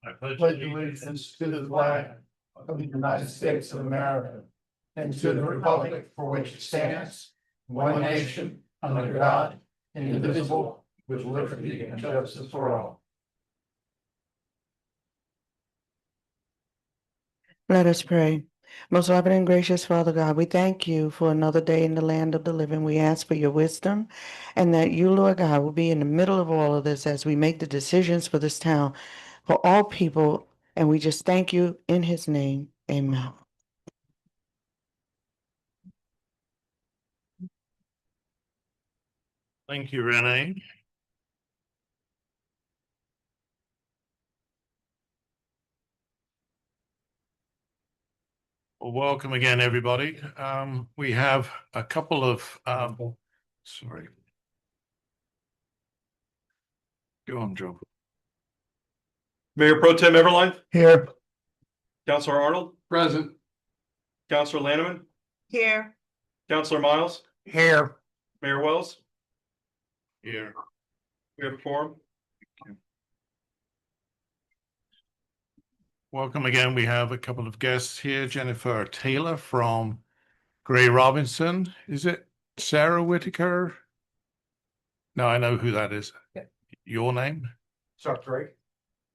I pledge allegiance to the flag of the United States of America and to the republic for which it stands, one nation, under God, indivisible, with liberty and justice for all. Let us pray. Most loving and gracious Father God, we thank you for another day in the land of the living. We ask for your wisdom and that you, Lord God, will be in the middle of all of this as we make the decisions for this town, for all people. And we just thank you in his name. Amen. Thank you, Renee. Well, welcome again, everybody. We have a couple of, sorry. Go on, Joe. Mayor Pro Tem Everline, Here. Councilor Arnold, Present. Councilor Lanneman, Here. Councilor Miles, Here. Mayor Wells. Here. We have a forum. Welcome again. We have a couple of guests here. Jennifer Taylor from Gray Robinson. Is it Sarah Whitaker? No, I know who that is. Yeah. Your name? Sorry.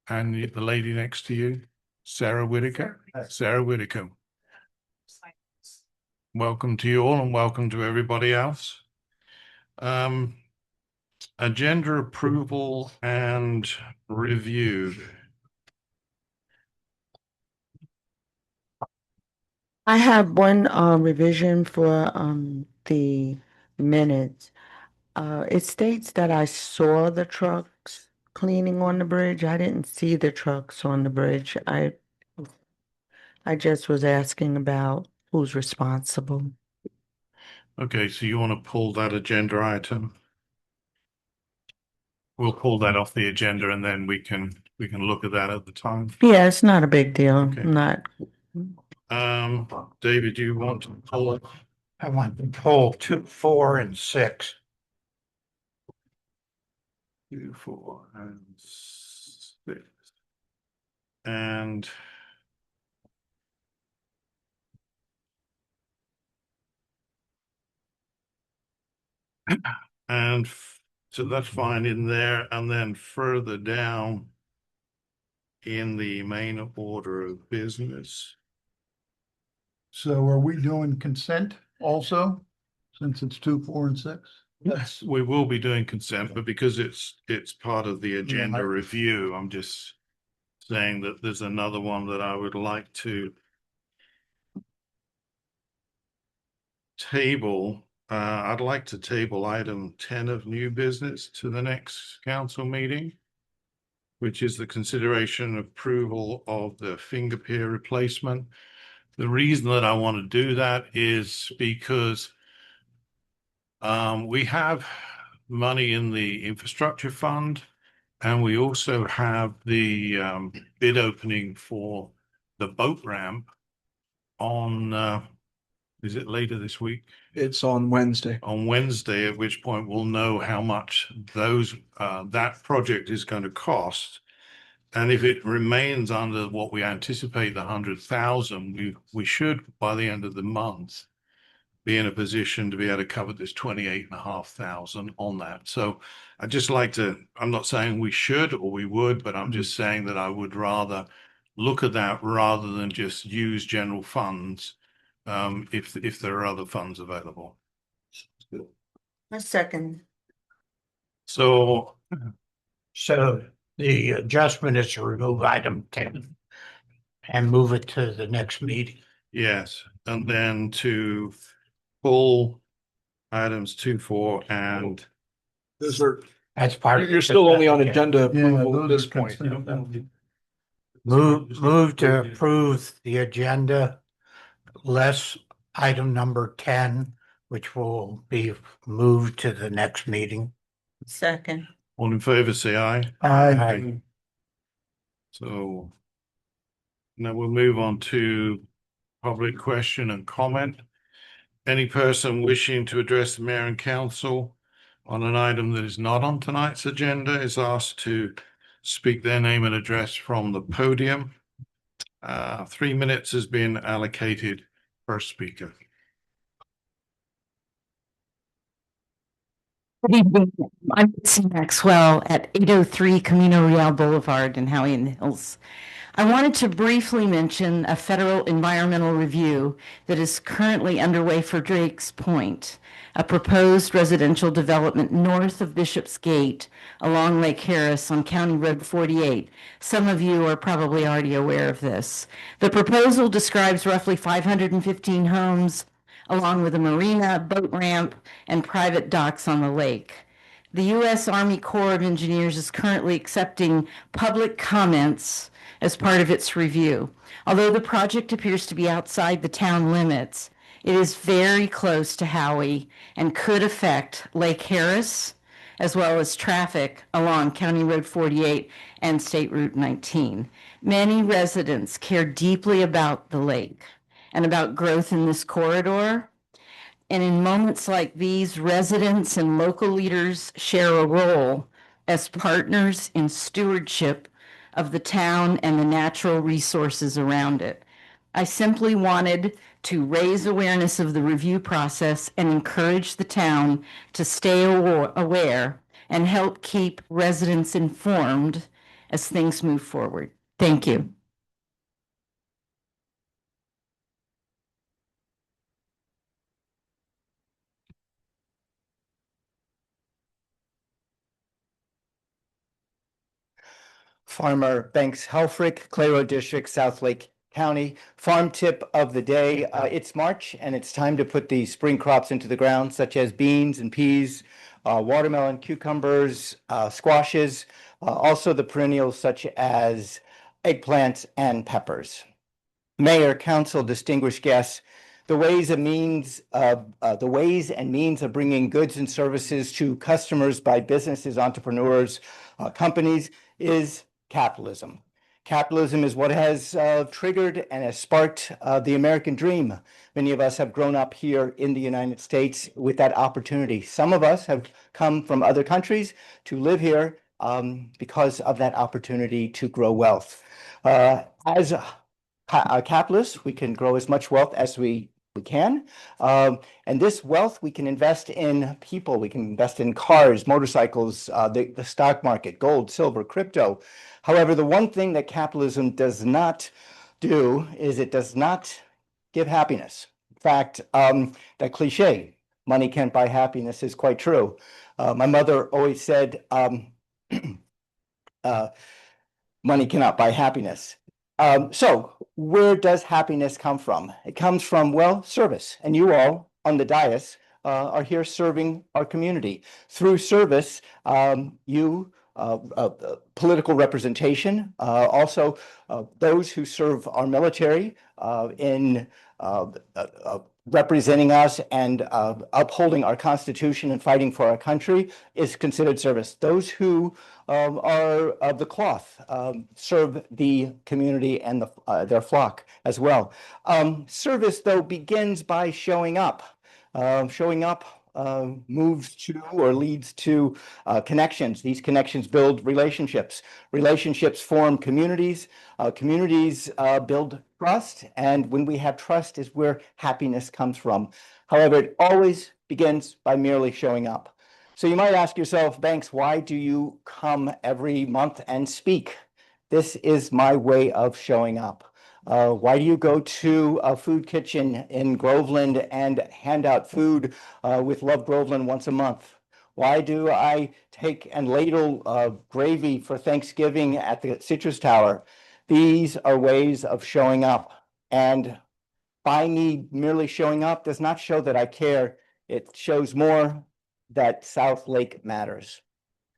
And the lady next to you? Sarah Whitaker? Sarah Whitaker. Welcome to you all and welcome to everybody else. Agenda approval and review. I have one revision for the minutes. It states that I saw the trucks cleaning on the bridge. I didn't see the trucks on the bridge. I just was asking about who's responsible. Okay, so you want to pull that agenda item? We'll pull that off the agenda and then we can look at that at the time. Yeah, it's not a big deal. Okay. I'm not. David, do you want to pull? I want to pull 2, 4, and 6. 2, 4, and 6. And so that's fine in there, and then further down in the main order of business. So are we doing consent also, since it's 2, 4, and 6? Yes, we will be doing consent, but because it's part of the agenda Yeah. review, I'm just saying that there's another one that I would like to table. I'd like to table item 10 of new business to the next council meeting, which is the consideration of approval of the finger pier replacement. The reason that I want to do that is because we have money in the infrastructure fund, and we also have the bid opening for the boat ramp on, is it later this week? It's on Wednesday. On Wednesday, at which point we'll know how much that project is going to cost. And if it remains under what we anticipate, the 100,000, we should, by the end of the month, be in a position to be able to cover this 28,500 on that. So I'd just like to, I'm not saying we should or we would, but I'm just saying that I would rather look at that rather than just use general funds if there are other funds available. A second. So So the adjustment is to remove item 10 and move it to the next meeting. yes, and then to pull items 2, 4, and Those are, That's part of. you're still only on Okay. agenda approval those at this are point. consent. Move to approve the agenda less item number 10, which will be moved to the next meeting. Second. all in favor, say aye. Aye. So now we'll move on to public question and comment. Any person wishing to address the mayor and council on an item that is not on tonight's agenda is asked to speak their name and address from the podium. 3 minutes has been allocated per speaker. Good evening. I'm Betsy Maxwell at 803 Camino Real Boulevard in Howey-in-the-Hills. I wanted to briefly mention a federal environmental review that is currently underway for Drake's Point, a proposed residential development north of Bishop's Gate along Lake Harris on County Road 48. Some of you are probably already aware of this. The proposal describes roughly 515 homes along with a marina, boat ramp, and private docks on the lake. The U.S. Army Corps of Engineers is currently accepting public comments as part of its review. Although the project appears to be outside the town limits, it is very close to Howey and could affect Lake Harris, as well as traffic along County Road 48 and State Route 19. Many residents care deeply about the lake and about growth in this corridor. And in moments like these, residents and local leaders share a role as partners in stewardship of the town and the natural resources around it. I simply wanted to raise awareness of the review process and encourage the town to stay aware and help keep residents informed as things move forward. Thank you. Farmer Banks Helfrich, Claro District, South Lake County. Farm tip of the day. It's March and it's time to put the spring crops into the ground, such as beans and peas, watermelon, cucumbers, squashes, also the perennials such as eggplants and peppers. Mayor, council, distinguished guests, the ways and means of bringing goods and services to customers by businesses, entrepreneurs, companies is capitalism. Capitalism is what has triggered and has sparked the American dream. Many of us have grown up here in the United States with that opportunity. Some of us have come from other countries to live here because of that opportunity to grow wealth. As capitalists, we can grow as much wealth as we can. And this wealth we can invest in people. We can invest in cars, motorcycles, the stock market, gold, silver, crypto. However, the one thing that capitalism does not do is it does not give happiness. In fact, that cliche, money can't buy happiness, is quite true. My mother always said, money cannot buy happiness. So where does happiness come from? It comes from, well, service. And you all on the dais are here serving our community. Through service, political representation, also those who serve our military in representing us and upholding our Constitution and fighting for our country is considered service. Those who are of the cloth serve the community and their flock as well. Service, though, begins by showing up. Showing up moves to or leads to connections. These connections build relationships. Relationships form communities. Communities build trust. And when we have trust is where happiness comes from. However, it always begins by merely showing up. So you might ask yourself, Banks, why do you come every month and speak? This is my way of showing up. Why do you go to a food kitchen in Groveland and hand out food with Love Groveland once a month? Why do I take and ladle gravy for Thanksgiving at the Citrus Tower? These are ways of showing up. And by me merely showing up does not show that I care. It shows more that South Lake matters.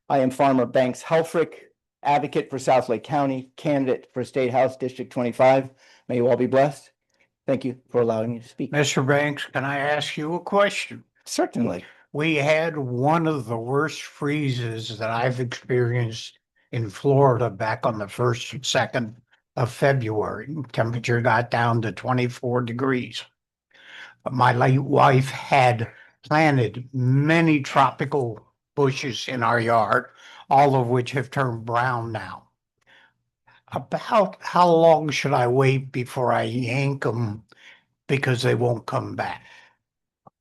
I am Farmer Banks Helfrich, advocate for South Lake County, candidate for State House District 25. May you all be blessed. Thank you for allowing me to speak. Mr. Banks, can I ask you a question? Certainly. We had one of the worst freezes that I've experienced in Florida back on the 1st and 2nd of February. Temperature got down to 24 degrees. My late wife had planted many tropical bushes in our yard, all of which have turned brown now. About how long should I wait before I yank them because they won't come back?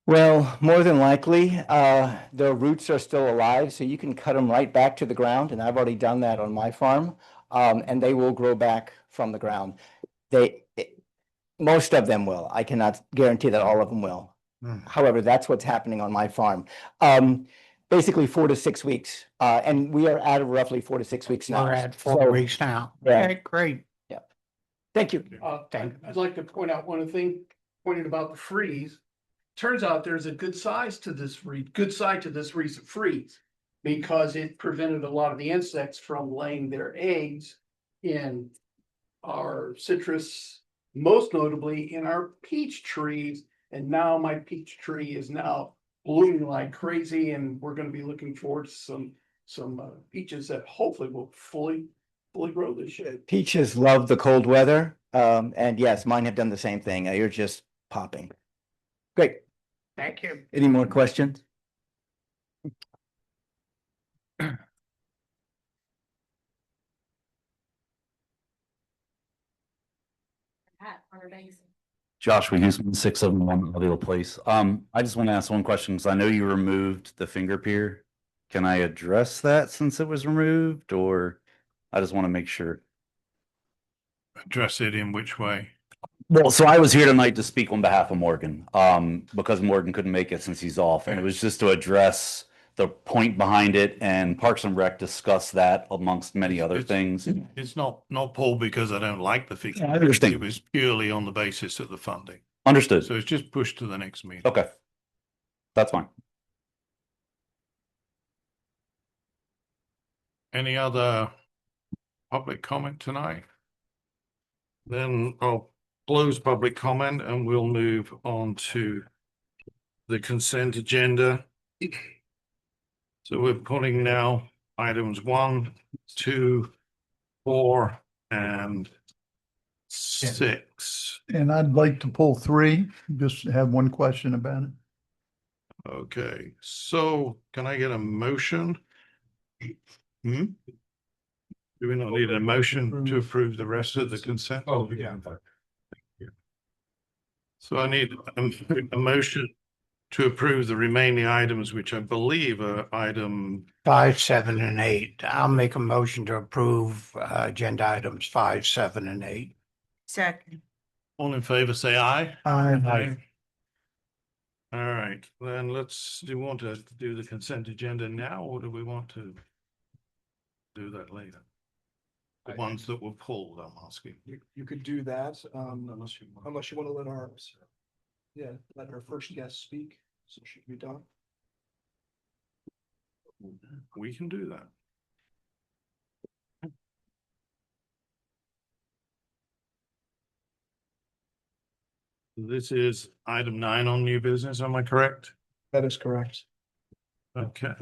Well, more than likely, the roots are still alive, so you can cut them right back to the ground, and I've already done that on my farm. And they will grow back from the ground. Most of them will. I cannot guarantee that all of them will. However, that's what's happening on my farm. Basically 4 to 6 weeks, and we are at roughly 4 to 6 weeks now. We're at 4 So, weeks now. yeah. Okay, great. Thank you. I'd like to point out one thing, pointed about the freeze. Turns out there's a good size to this recent freeze. Because it prevented a lot of the insects from laying their eggs in our citrus, most notably in our peach trees. And now my peach tree is now blooming like crazy, and we're gonna be looking forward to some peaches that hopefully will fully grow this year. Peaches love the cold weather, and yes, mine have done the same thing. You're just popping. Great. Thank you. Any more questions? Joshua Huseman, 671 Mobile Place. I just want to ask one question because I know you removed the finger pier. Can I address that since it was removed, or I just want to make sure? Address it in which way? Well, so I was here tonight to speak on behalf of Morgan, because Morgan couldn't make it since he's off, and it was just to address the point behind it, and Parks and Rec discussed that amongst many other things. It's not pulled because I don't like the figure. I understand. It was purely on the basis of the funding. Understood. So it's just pushed to the next meeting. Okay. That's fine. Any other public comment tonight? Then I'll close public comment and we'll move on to the consent agenda. So we're putting now items 1, 2, 4, and 6. And I'd like to pull 3, just have one question about it. Okay, so can I get a motion? Do we not need a motion to approve the rest of the consent? Oh, yeah. So I need a motion to approve the remaining items, which I believe are item 5, 7, and 8. I'll make a motion to approve agenda items 5, 7, and 8. Second. all in favor, say aye. Aye. All right, then do you want to do the consent agenda now, or do we want to do that later? The ones that were pulled, I'm asking. You could do that, unless you want to let our first guest speak, so she can be done. We can do that. This is item 9 on new business, am I correct? That is correct. Okay.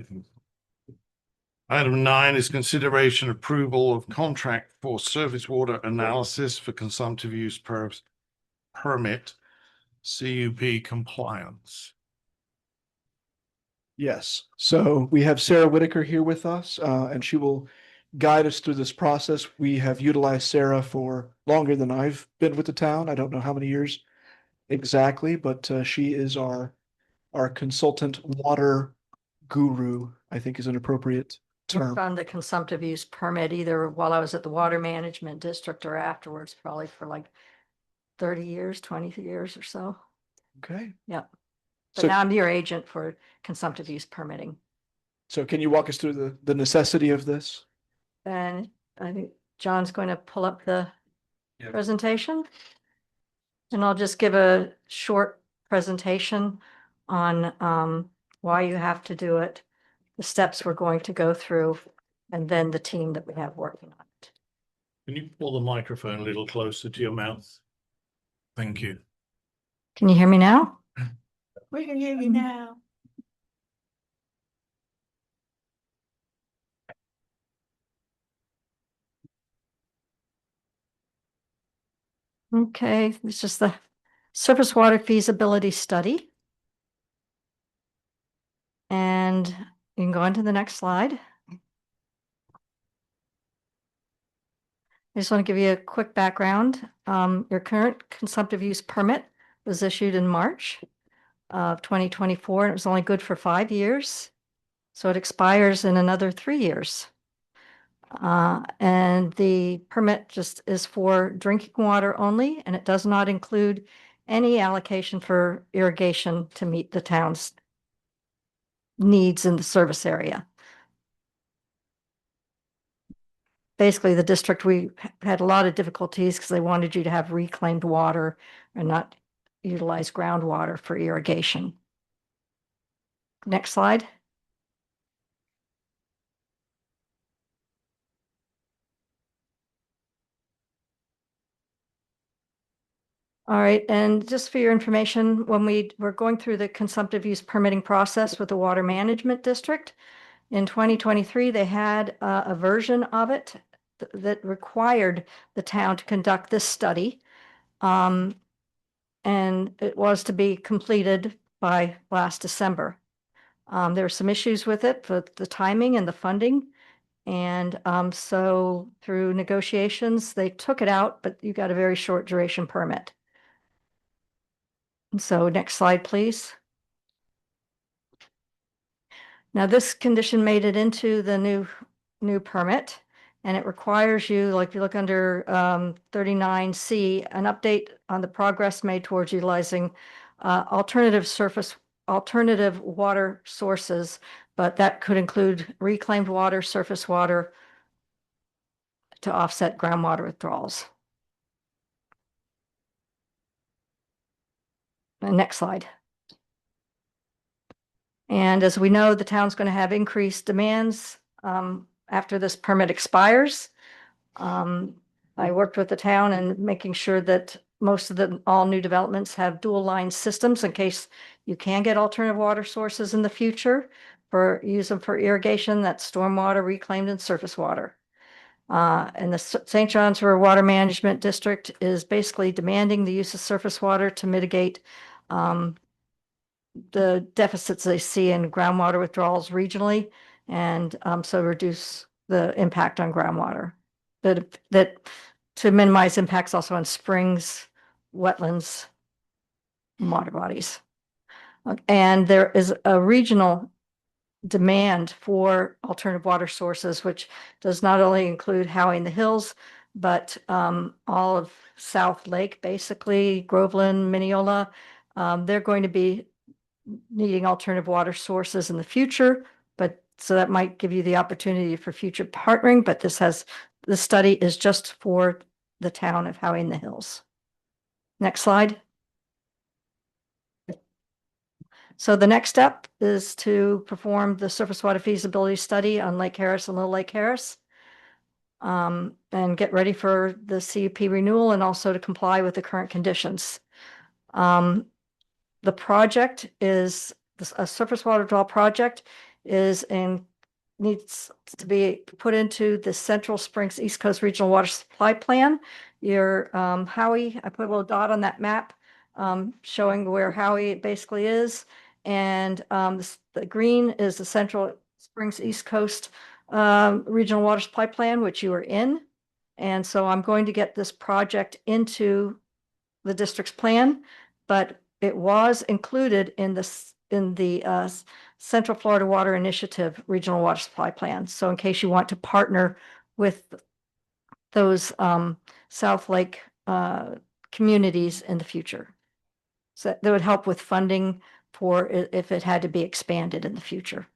Item 9 is consideration approval of contract for surface water analysis for consumptive use permit, CUP compliance. Yes, so we have Sarah Whitaker here with us, and she will guide us through this process. We have utilized Sarah for longer than I've been with the town. I don't know how many years exactly, but she is our consultant water guru, I think is an appropriate term. On the consumptive use permit, either while I was at the water management district or afterwards, probably for like 30 years, 20 years or so. Okay. Yeah. But So- now I'm your agent for consumptive use permitting. So can you walk us through the necessity of this? And I think John's going to pull up the Yep. presentation. And I'll just give a short presentation on why you have to do it, the steps we're going to go through, and then the team that we have working on it. Can you pull the microphone a little closer to your mouth? Thank you. Can you hear me now? We can hear you now. Okay, this is the surface water feasibility study. And you can go on to the next slide. I just want to give you a quick background. Your current consumptive use permit was issued in March of 2024, and it was only good for 5 years. So it expires in another 3 years. And the permit just is for drinking water only, and it does not include any allocation for irrigation to meet the town's needs in the service area. Basically, the district, we had a lot of difficulties because they wanted you to have reclaimed water and not utilize groundwater for irrigation. Next slide. All right, and just for your information, when we were going through the consumptive use permitting process with the Water Management District, in 2023, they had a version of it that required the town to conduct this study. And it was to be completed by last December. There were some issues with it, for the timing and the funding. And so through negotiations, they took it out, but you got a very short duration permit. So next slide, please. Now, this condition made it into the new permit, and it requires you, like if you look under 39C, an update on the progress made towards utilizing alternative water sources, but that could include reclaimed water, surface water to offset groundwater withdrawals. And next slide. And as we know, the town's going to have increased demands after this permit expires. I worked with the town and making sure that most of all new developments have dual line systems in case you can get alternative water sources in the future use them for irrigation, that's stormwater, reclaimed, and surface water. And the St. John's River Water Management District is basically demanding the use of surface water to mitigate the deficits they see in groundwater withdrawals regionally, and so reduce the impact on groundwater. That to minimize impacts also on springs, wetlands, water bodies. And there is a regional demand for alternative water sources, which does not only include Howey-in-the-Hills, but all of South Lake, basically, Groveland, Mineola. They're going to be needing alternative water sources in the future, but so that might give you the opportunity for future partnering, but this study is just for the town of Howey-in-the-Hills. Next slide. So the next step is to perform the surface water feasibility study on Lake Harris and Little Lake Harris. And get ready for the CUP renewal and also to comply with the current conditions. The project is a surface water withdrawal project needs to be put into the Central Springs East Coast Regional Water Supply Plan. Your Howey, I put a little dot on that map showing where Howey basically is. And the green is the Central Springs East Coast Regional Water Supply Plan, which you are in. And so I'm going to get this project into the district's plan, but it was included in the Central Florida Water Initiative Regional Water Supply Plan. So in case you want to partner with those South Lake communities in the future. So that would help with funding for if it had to be expanded in the future.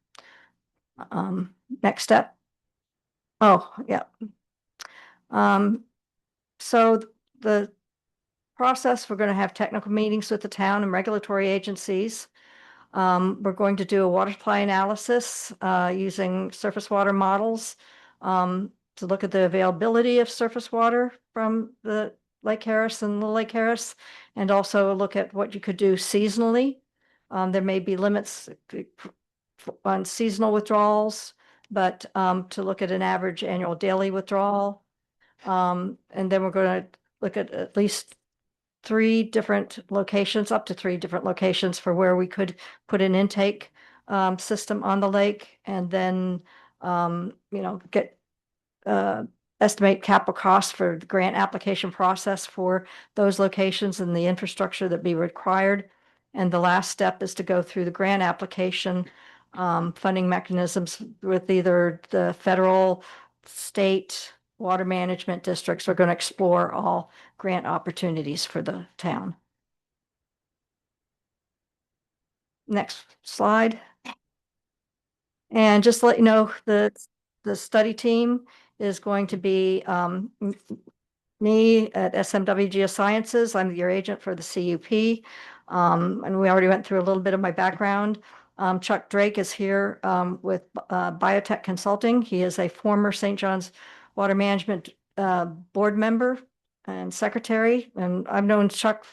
Next step. Oh, yeah. So the process, we're going to have technical meetings with the town and regulatory agencies. We're going to do a water supply analysis using surface water models to look at the availability of surface water from the Lake Harris and Little Lake Harris, and also look at what you could do seasonally. There may be limits on seasonal withdrawals, but to look at an average annual daily withdrawal. And then we're going to look at least 3 different locations, up to 3 different locations for where we could put an intake system on the lake, and then get estimate capital costs for the grant application process for those locations and the infrastructure that be required. And the last step is to go through the grant application funding mechanisms with either the federal, state, water management districts. We're going to explore all grant opportunities for the town. Next slide. And just to let you know, the study team is going to be me at SMW Geosciences. I'm your agent for the CUP. And we already went through a little bit of my background. Chuck Drake is here with Biotech Consulting. He is a former St. John's Water Management board member and secretary. And I've known Chuck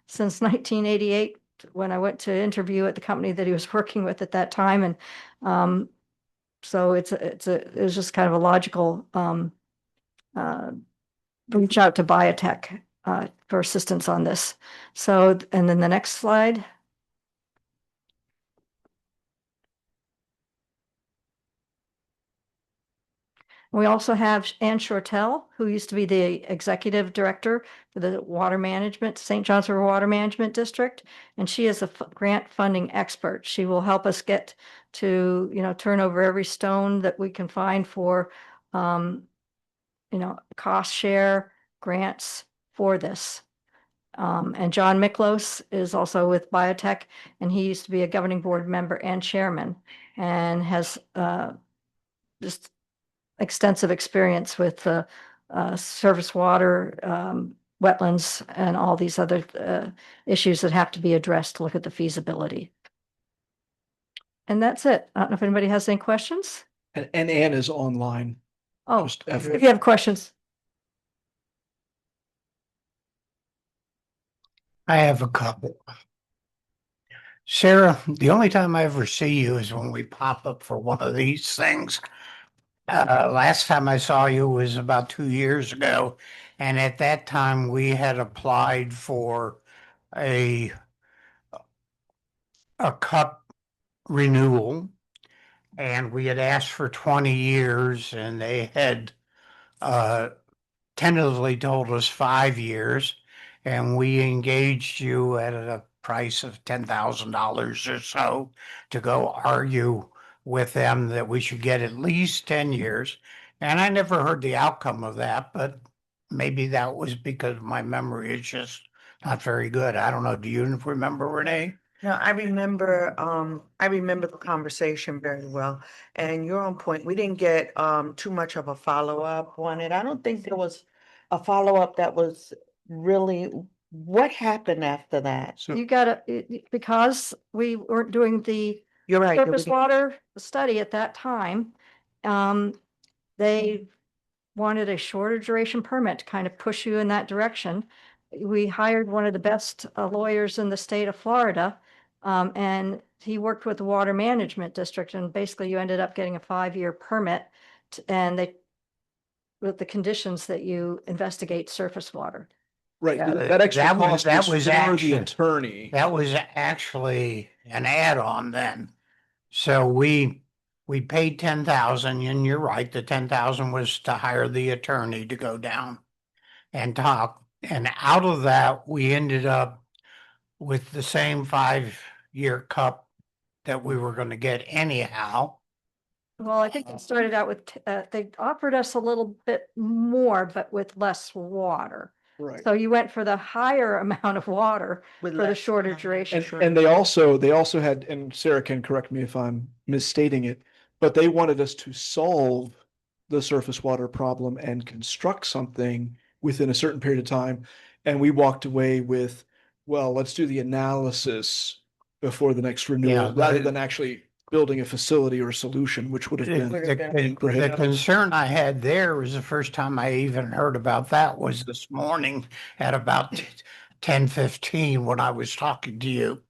since 1988 when I went to interview at the company that he was working with at that time. And so it was just kind of a logical reach out to biotech for assistance on this. So, and then the next slide. We also have Ann Shortell, who used to be the executive director for the water management, St. John's River Water Management District, and she is a grant funding expert. She will help us get to, turn over every stone that we can find for, cost share grants for this. And John Miklos is also with Biotech, and he used to be a governing board member and chairman, and has just extensive experience with surface water, wetlands, and all these other issues that have to be addressed to look at the feasibility. And that's it. I don't know if anybody has any questions. And Ann is online. Oh, Just if FYI. you have questions. I have a couple. Sarah, the only time I ever see you is when we pop up for one of these things. Last time I saw you was about 2 years ago, and at that time we had applied for a cup renewal, and we had asked for 20 years, and they had tentatively told us 5 years, and we engaged you at a price of $10,000 or so to go argue with them that we should get at least 10 years. And I never heard the outcome of that, but maybe that was because my memory is just not very good. I don't know. Do you remember, Renee? No, I remember the conversation very well, and you're on point. We didn't get too much of a follow-up on it. I don't think there was a follow-up that was really, what happened after that? So You got to, because we weren't doing the You're right. surface water study at that time, they wanted a shorter duration permit to kind of push you in that direction. We hired one of the best lawyers in the state of Florida, and he worked with the water management district, and basically you ended up getting a 5-year permit, and they, with the conditions that you investigate surface water. right, Yeah, that extra that was- cost that was was for actually- the attorney. That was actually an add-on then. So we paid 10,000, and you're right, the 10,000 was to hire the attorney to go down and talk. And out of that, we ended up with the same 5-year cup that we were going to get anyhow. Well, I think it started out with, they offered us a little bit more, but with less water. Right. So you went for the higher amount of water With for the less shorter time. duration. And they also had, and Sarah can correct me if I'm misstating it, but they wanted us to solve the surface water problem and construct something within a certain period of time. And we walked away with, well, let's do the analysis before the next Yeah, renewal, rather the- than actually building a facility or a solution, which would have been. The concern I had there was the first time I even heard about that was this morning at about 10:15 when I was talking to you.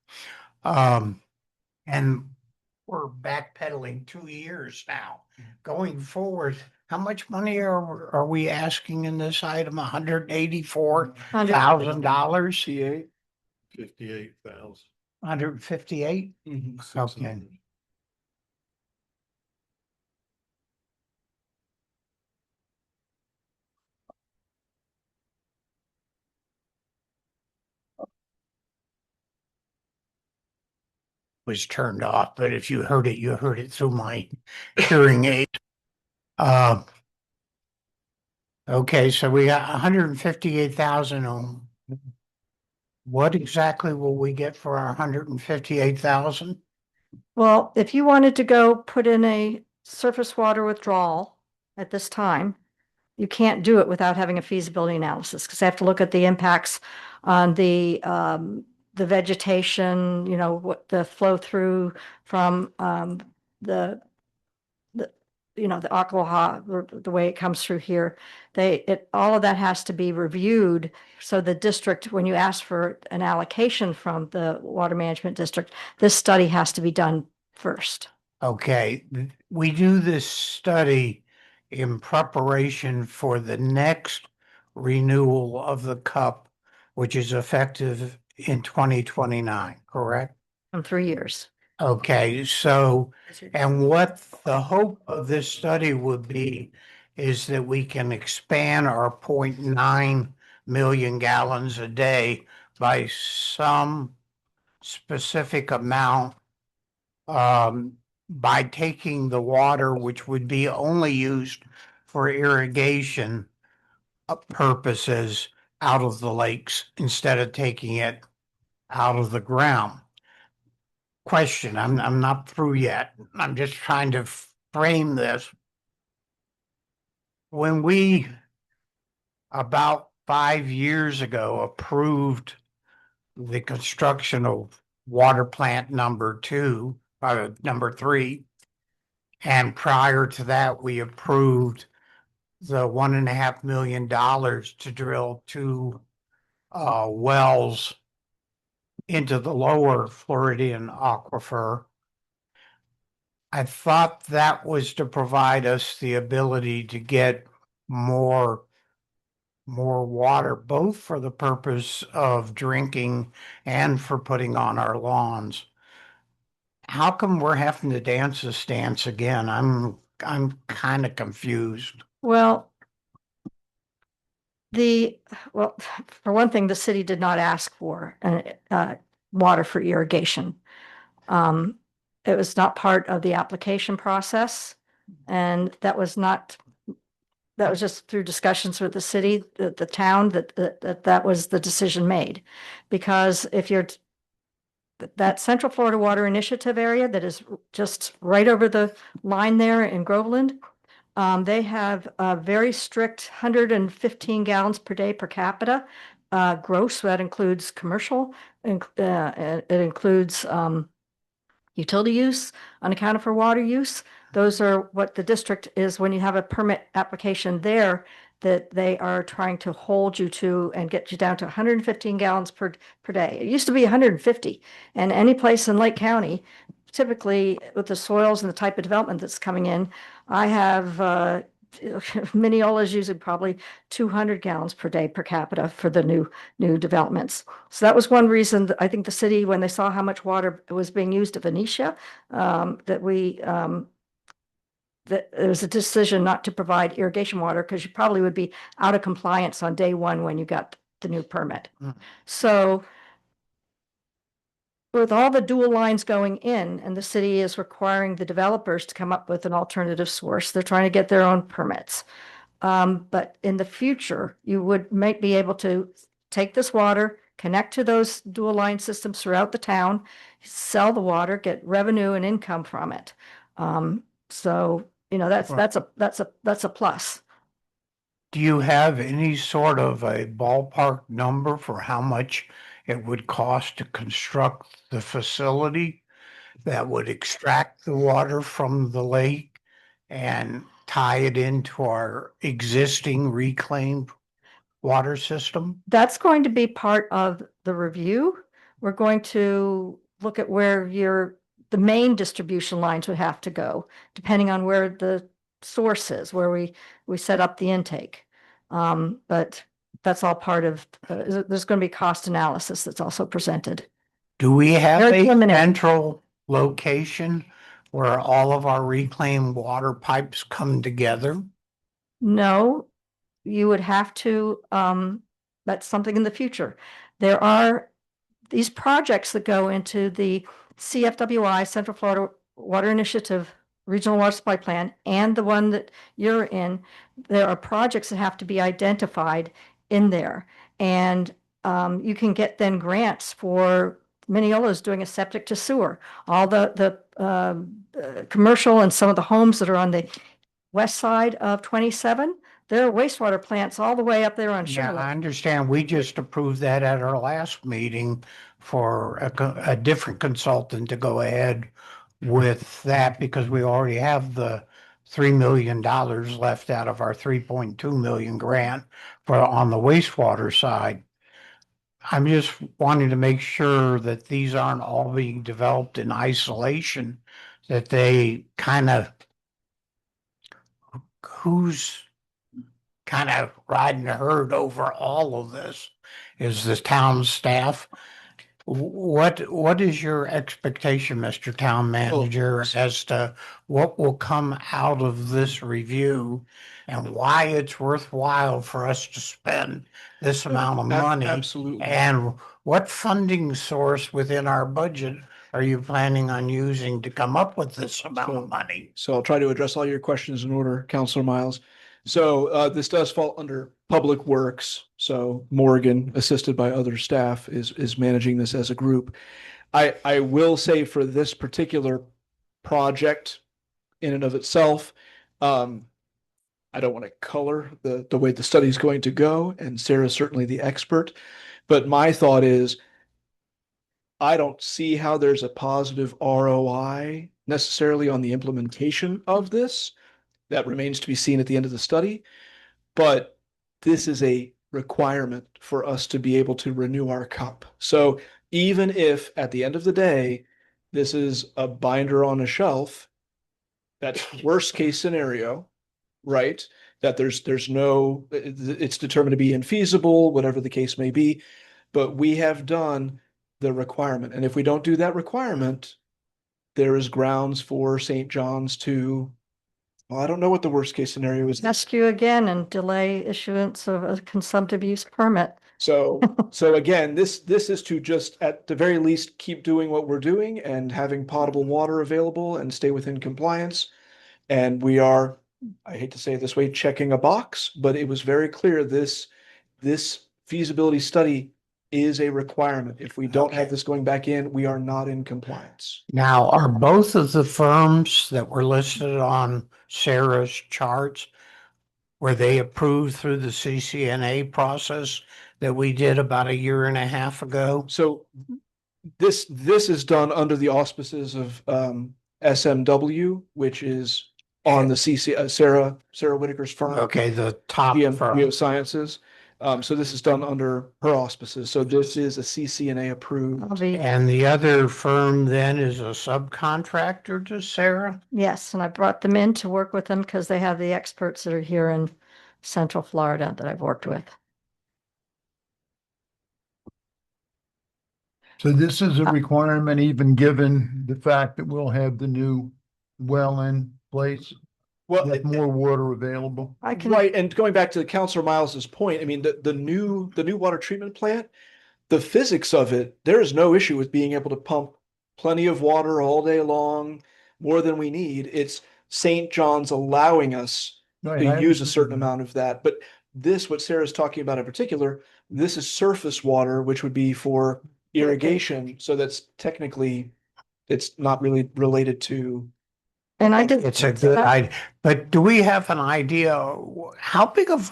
And we're backpedaling 2 years now. Going forward, how much money are we asking in this item? $184,000? CA. 58,000. 158? Mhm. Okay. was turned off, but if you heard it through my hearing aid. Uh, okay, so we got 158,000 on. What exactly will we get for our 158,000? Well, if you wanted to go put in a surface water withdrawal at this time, you can't do it without having a feasibility analysis, because they have to look at the impacts on the vegetation, you know, what the flow through from the you know, the Ocklawaha, the way it comes through here. All of that has to be reviewed. So the district, when you ask for an allocation from the water management district, this study has to be done first. Okay, we do this study in preparation for the next renewal of the cup, which is effective in 2029, correct? In 3 years. Okay, so, and what the hope of this study would be is that we can expand our 0.9 million gallons a day by some specific amount by taking the water, which would be only used for irrigation purposes, out of the lakes instead of taking it out of the ground. Question, I'm not through yet. I'm just trying to frame this. When we, about 5 years ago, approved the construction of water plant number 2, number 3, and prior to that, we approved the $1.5 million to drill 2 wells into the lower Floridian aquifer. I thought that was to provide us the ability to get more water, both for the purpose of drinking and for putting on our lawns. How come we're having to dance this dance again? I'm kind of confused. Well, for one thing, the city did not ask for water for irrigation. It was not part of the application process, and that was just through discussions with the city, the town, that was the decision made. Because if you're that Central Florida Water Initiative area that is just right over the line there in Groveland, they have a very strict 115 gallons per day per capita gross. That includes commercial, it includes utility use, unaccounted for water use. Those are what the district is when you have a permit application there, that they are trying to hold you to and get you down to 115 gallons per day. It used to be 150, and any place in Lake County, typically with the soils and the type of development that's coming in, I have Mineola's using probably 200 gallons per day per capita for the new developments. So that was one reason that I think the city, when they saw how much water was being used at Venetia, that there was a decision not to provide irrigation water, because you probably would be out of compliance on day one when you got the new permit. So with all the dual lines going in, and the city is requiring the developers to come up with an alternative source, they're trying to get their own permits. But in the future, you might be able to take this water, connect to those dual line systems throughout the town, sell the water, get revenue and income from it. So, you know, that's a plus. Do you have any sort of a ballpark number for how much it would cost to construct the facility that would extract the water from the lake and tie it into our existing reclaimed water system? That's going to be part of the review. We're going to look at where the main distribution lines would have to go, depending on where the source is, where we set up the intake. But that's all part of, there's going to be cost analysis that's also presented. Do we have Very a preliminary. central location where all of our reclaimed water pipes come together? No, you would have to, that's something in the future. There are these projects that go into the CFWI, Central Florida Water Initiative Regional Water Supply Plan, and the one that you're in, there are projects that have to be identified in there. And you can get then grants for Mineola's doing a septic to sewer. All the commercial and some of the homes that are on the west side of 27, there are wastewater plants all the way up there on Yeah, I Sugarloaf. understand. We just approved that at our last meeting for a different consultant to go ahead with that because we already have the $3 million left out of our 3.2 million grant for on the wastewater side. I'm just wanting to make sure that these aren't all being developed in isolation, that they kind of, who's kind of riding the herd over all of this? Is the town staff? What is your expectation, Mr. Town Manager, as to what will come out of this review and why it's worthwhile for us to spend this amount of money? Absolutely. And what funding source within our budget are you planning on using to come up with this amount of money? So I'll try to address all your questions in order, Counselor Miles. So this does fall under Public Works. So Morgan, assisted by other staff, is managing this as a group. I will say for this particular project in and of itself, I don't want to color the way the study is going to go, and Sarah's certainly the expert. But my thought is, I don't see how there's a positive ROI necessarily on the implementation of this. That remains to be seen at the end of the study. But this is a requirement for us to be able to renew our cup. So even if at the end of the day, this is a binder on a shelf, that's worst case scenario, right? That there's no, it's determined to be infeasible, whatever the case may be. But we have done the requirement. And if we don't do that requirement, there is grounds for St. John's to, well, I don't know what the worst case scenario is. Ask you again and delay issuance of a consumptive use permit. So again, this is to just at the very least keep doing what we're doing and having potable water available and stay within compliance. And we are, I hate to say it this way, checking a box, but it was very clear this feasibility study is a requirement. If we don't have this going back in, we are not in compliance. Now, are both of the firms that were listed on Sarah's charts, were they approved through the CCNA process that we did about a year and a half ago? So this is done under the auspices of SMW, which is on the Sarah Whitaker's firm. Okay, the top firm. Geosciences. So this is done under her auspices. So this is a CCNA approved. And the other firm then is a subcontractor to Sarah? Yes, and I brought them in to work with them because they have the experts that are here in Central Florida that I've worked with. So this is a requirement even given the fact that we'll have the new well in place, Well, with more water available. I can, right, and going back to Councilor Miles's point, I mean, the new water treatment plant, the physics of it, there is no issue with being able to pump plenty of water all day long, more than we need. It's St. John's allowing us Right, to I use a understand certain that. amount of that. But this, what Sarah's talking about in particular, this is surface water, which would be for irrigation. So that's technically, it's not really related to. and I did. It's a good idea, but do we have an idea, how big of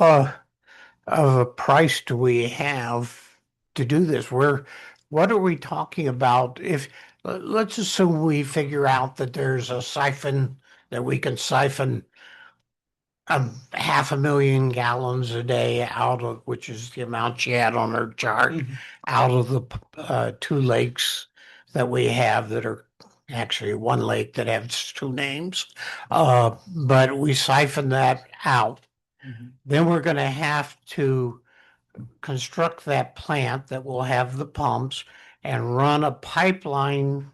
a price do we have to do this? What are we talking about? If, let's assume we figure out that there's a siphon, that we can siphon 500,000 gallons a day out of, which is the amount she had on her chart, out of the two lakes that we have that are actually one lake that has two names. But we siphon that out. Then we're going to have to construct that plant that will have the pumps and run a pipeline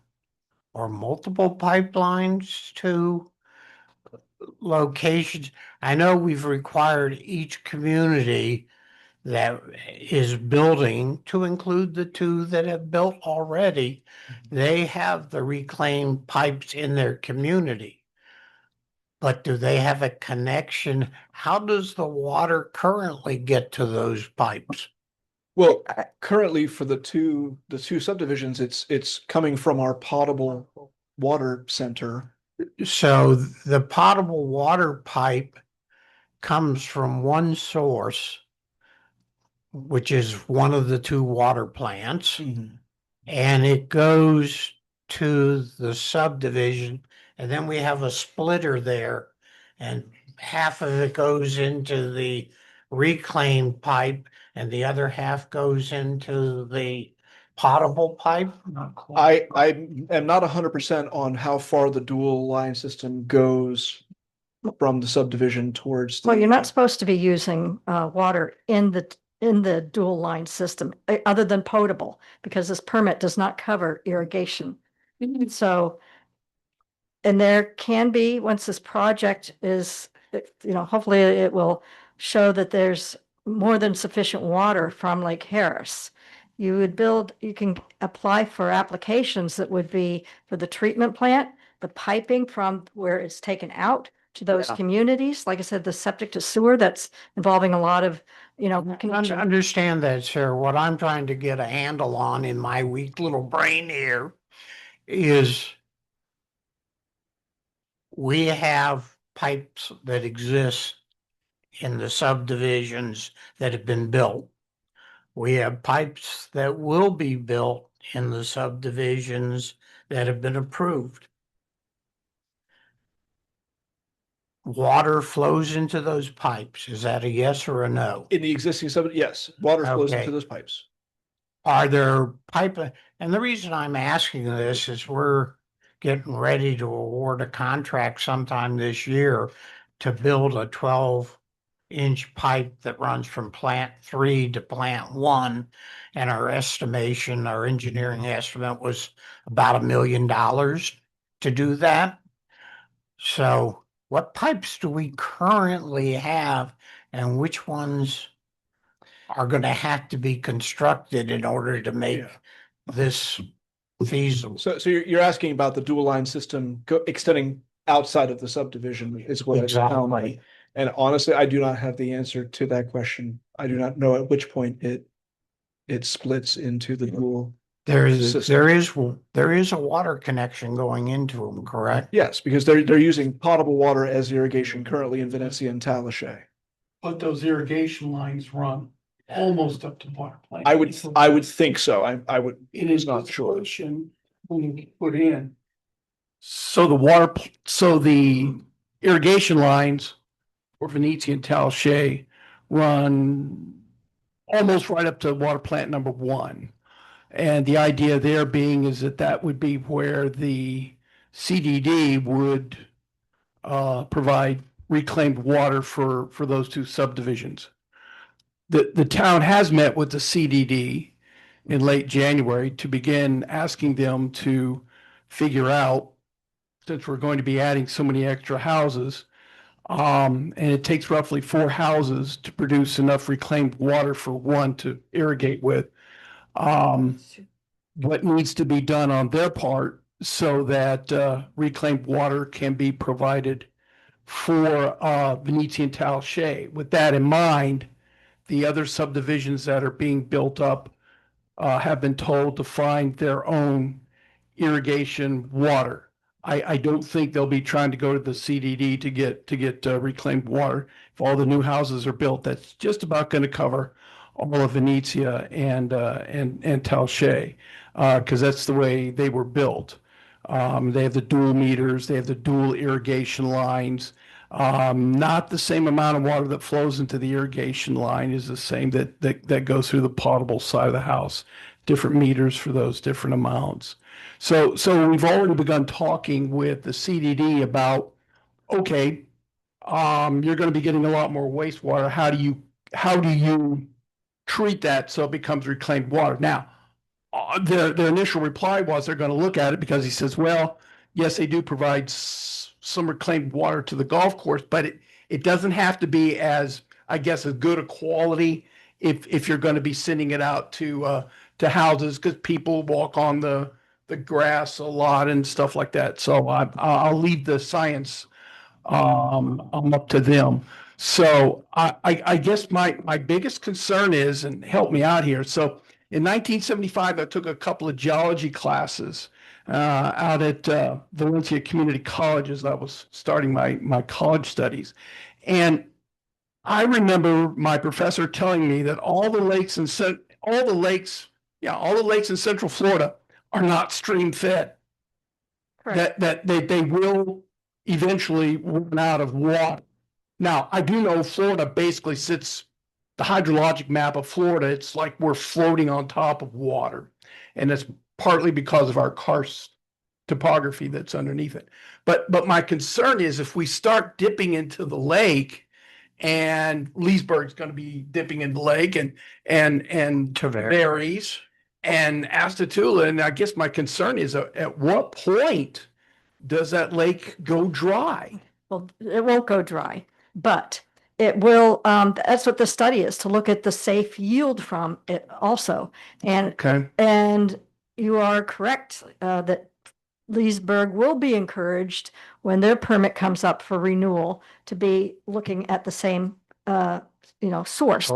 or multiple pipelines to locations. I know we've required each community that is building, to include the two that have built already, they have the reclaimed pipes in their community. But do they have a connection? How does the water currently get to those pipes? Well, currently for the two subdivisions, it's coming from our potable water center. So the potable water pipe comes from one source, which is one of the two water plants, and it goes to the subdivision, and then we have a splitter there, and half of it goes into the reclaimed pipe, and the other half goes into the potable pipe. I am not 100% on how far the dual line system goes from the subdivision towards. Well, you're not supposed to be using water in the dual line system, other than potable, because this permit does not cover irrigation. So, and there can be, once this project is, hopefully it will show that there's more than sufficient water from Lake Harris. You can apply for applications that would be for the treatment plant, the piping from where it's taken out to those communities. Like I said, the septic to sewer, that's involving a lot of, connection. Understand that, sir. What I'm trying to get a handle on in my weak little brain here is we have pipes that exist in the subdivisions that have been built. We have pipes that will be built in the subdivisions that have been approved. Water flows into those pipes. Is that a yes or a no? In the existing yes, water flows Okay. into those pipes. Are there and the reason I'm asking this is we're getting ready to award a contract sometime this year to build a 12-inch pipe that runs from plant 3 to plant 1. And our engineering estimate was about $1 million to do that. So what pipes do we currently have, and which ones are going to have to be constructed in order to make this feasible? So you're asking about the dual line system extending outside of the subdivision is what I sound like. And honestly, I do not have the answer to that question. I do not know at which point it splits into the dual. There is a water connection going into them, correct? Yes, because they're using potable water as irrigation currently in Venezia and Talashe. But those irrigation lines run almost up to water plant. I would think so. I would. It is not sure. When you put in. So the irrigation lines for Venezia and Talashe run almost right up to water plant number 1. And the idea there being is that would be where the CDD would provide reclaimed water for those two subdivisions. The town has met with the CDD in late January to begin asking them to figure out, since we're going to be adding so many extra houses, and it takes roughly 4 houses to produce enough reclaimed water for one to irrigate with, what needs to be done on their part so that reclaimed water can be provided for Venezia and Talashe. With that in mind, the other subdivisions that are being built up have been told to find their own irrigation water. I don't think they'll be trying to go to the CDD to get reclaimed water. If all the new houses are built, that's just about going to cover all of Venezia and Talashe, because that's the way they were built. They have the dual meters, they have the dual irrigation lines. Not the same amount of water that flows into the irrigation line is the same that goes through the potable side of the house. Different meters for those different amounts. So we've already begun talking with the CDD about, okay, you're going to be getting a lot more wastewater. How do you treat that so it becomes reclaimed water? Now, their initial reply was they're going to look at it, because he says, well, yes, they do provide some reclaimed water to the golf course, but it doesn't have to be as good a quality if you're going to be sending it out to houses, because people walk on the grass a lot and stuff like that. So I'll leave the science up to them. So I guess my biggest concern is, and help me out here. So in 1975, I took a couple of geology classes out at Valencia Community College as I was starting my college studies. And I remember my professor telling me that all the lakes in Central Florida are not stream fed. Correct. That they will eventually run out of water. Now, I do know Florida basically sits, the hydrologic map of Florida, it's like we're floating on top of water. And it's partly because of our karst topography that's underneath it. But my concern is if we start dipping into the lake, and Leesburg's going to be dipping in the lake, and Tavares and Astatula, and I guess my concern is at what point does that lake go dry? Well, it won't go dry, but it will, that's what the study is, to look at the safe yield from it also. And, Okay. and you are correct, that Leesburg will be encouraged when their permit comes up for renewal to be looking at the same, source.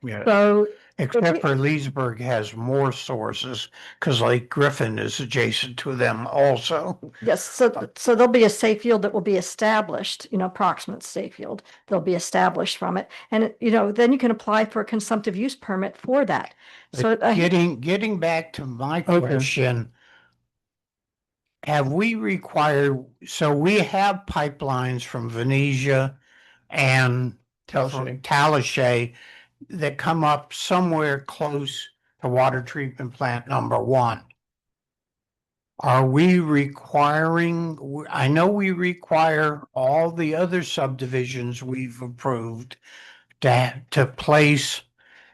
Yeah. So Except for Leesburg has more sources because Lake Griffin is adjacent to them also. yes, so there'll be a safe yield that will be established, approximate safe yield. They'll be established from it. And, then you can apply for a consumptive use permit for that. So Getting back to my question, have we required, so we have pipelines from Venetia and Talashe that come up somewhere close to water treatment plant number 1. Are we requiring, I know we require all the other subdivisions we've approved to place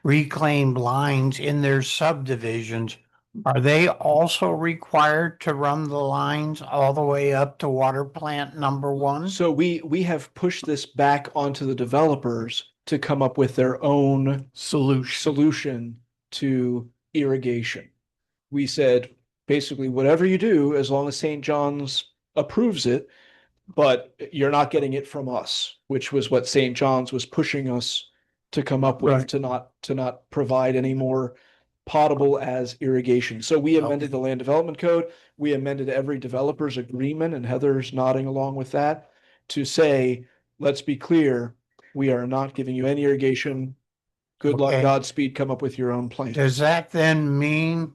reclaimed lines in their subdivisions. Are they also required to run the lines all the way up to water plant number 1? So we have pushed this back onto the developers to come up with their own solution to irrigation. We said, basically, whatever you do, as long as St. John's approves it, but you're not getting it from us, which was what St. John's was pushing us to come up with, to not provide any more potable as irrigation. So we amended the land development code. We amended every developer's agreement, and Heather's nodding along with that, to say, let's be clear, we are not giving you any irrigation. Good luck, Godspeed, come up with your own plan. Does that then mean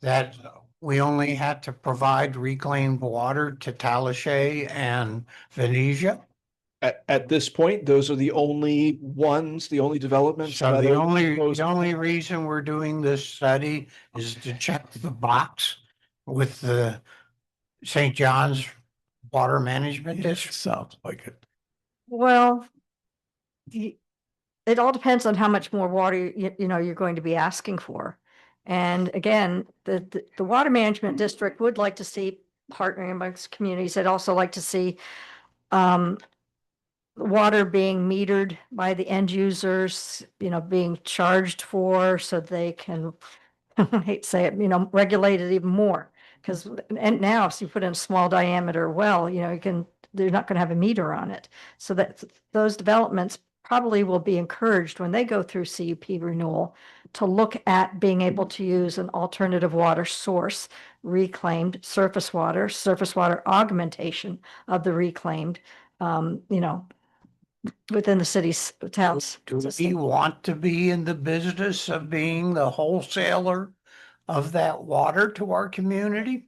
that we only had to provide reclaimed water to Talashe and Venetia? At this point, those are the only ones, the only developments. So the only reason we're doing this study is to check the box with the St. John's Water Management District? Sounds like it. well, it all depends on how much more water, you're going to be asking for. And again, the water management district would like to see partnering amongst communities. They'd also like to see, water being metered by the end users, being charged for, so they can, I hate to say it, regulate it even more. Because, and now if you put in a small diameter well, they're not going to have a meter on it. So that those developments probably will be encouraged when they go through CUP renewal to look at being able to use an alternative water source, reclaimed surface water augmentation of the reclaimed, within the city's towns. Do we want to be in the business of being the wholesaler of that water to our community?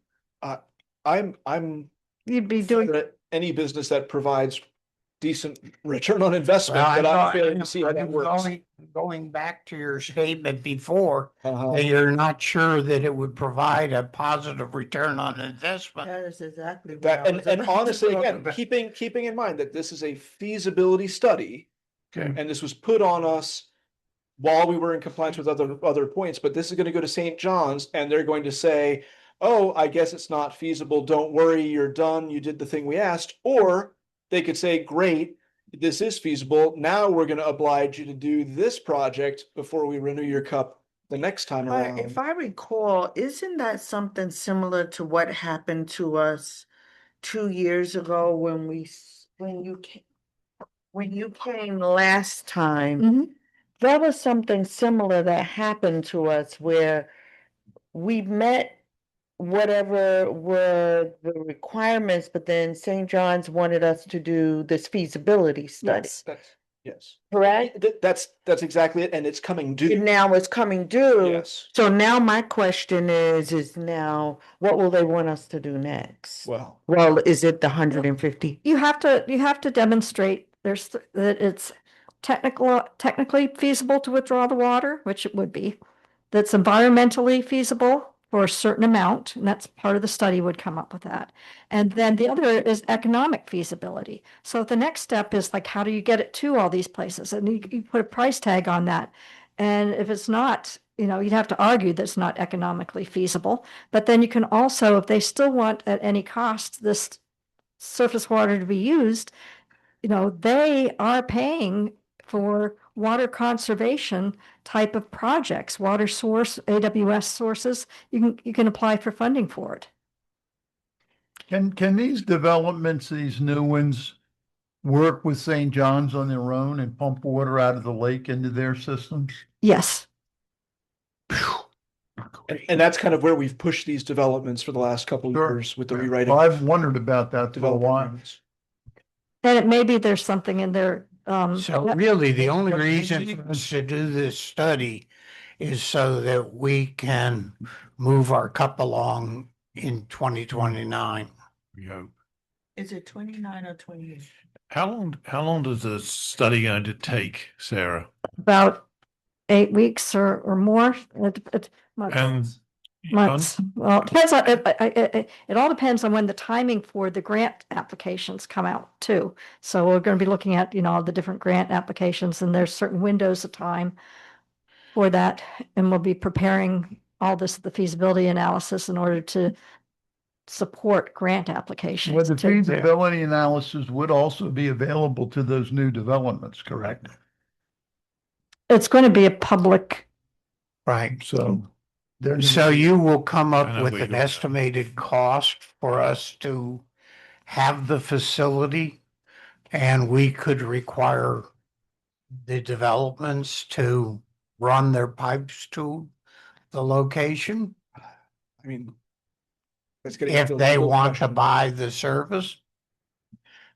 You'd be doing any business that provides decent return on investment, Well, but I'm failing to see how that works. Going back to your statement before, that you're not sure that it would provide a positive return on investment. That is exactly what That, I was and about to honestly, talk again, about. keeping in mind that this is a feasibility study, Okay. and this was put on us while we were in compliance with other points, but this is going to go to St. John's, and they're going to say, oh, I guess it's not feasible. Don't worry, you're done. You did the thing we asked. Or they could say, great, this is feasible. Now we're gonna oblige you to do this project before we renew your cup the next time around. If I recall, isn't that something similar to what happened to us 2 years ago when you came last time? Mhm. There was something similar that happened to us where we met whatever were the requirements, but then St. John's wanted us to do this feasibility study, Yes. correct? That's exactly it, and it's coming due. And now it's coming due. Yes. So now my question is now, what will they want us to do next? Well, Well, is it the 150? You have to demonstrate that it's technically feasible to withdraw the water, which it would be. That's environmentally feasible for a certain amount, and that's part of the study would come up with that. And then the other is economic feasibility. So the next step is like, how do you get it to all these places? And you put a price tag on that. And if it's not, you'd have to argue that it's not economically feasible. But then you can also, if they still want at any cost this surface water to be used, they are paying for water conservation type of projects, water source, AWS sources. You can apply for funding for it. Can these developments, these new ones, work with St. John's on their own and pump water out of the lake into their systems? Yes. and that's kind of where we've pushed these developments for the last couple of Sure. years with the rewriting. Well, I've wondered about that for a development while. agreements. And it may be there's something in there. So really, the only reason for us to do this study is so that we can move our cup along in 2029. We hope. Is it 29 or 28? How long does the study going to take, Sarah? About 8 weeks or more. Months. Months. Well, it depends on it all depends on when the timing for the grant applications come out too. So we're going to be looking at, the different grant applications, and there's certain windows of time for that. And we'll be preparing all the feasibility analysis in order to support grant applications. Well, the too. feasibility analysis would also be available to those new developments, correct? It's going to be a public. Right. So So you will come I up know with where an you're going. estimated cost for us to have the facility, and we could require the developments to run their pipes to the location I mean, that's getting if into a they legal want to question. buy the service.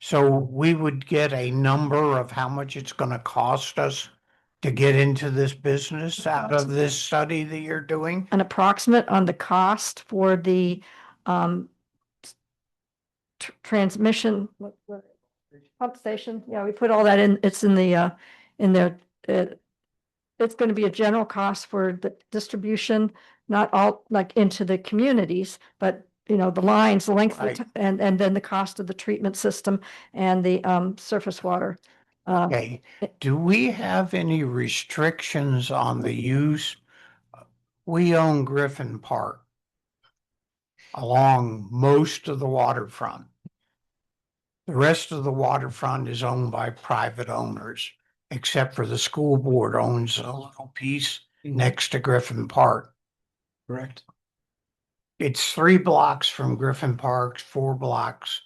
So we would get a number of how much it's going to cost us to get into this business out of this study that you're doing. An approximate on the cost for the transmission pump station. Yeah, we put all that in. It's in the in there. It's going to be a general cost for the distribution, not all like into the communities, but the lines, the length, Right. and then the cost of the treatment system and the surface water. Okay, do we have any restrictions on the use? We own Griffin Park along most of the waterfront. The rest of the waterfront is owned by private owners, except for the school board owns a little piece next to Griffin Park. Correct. It's 3 blocks from Griffin Park, 4 blocks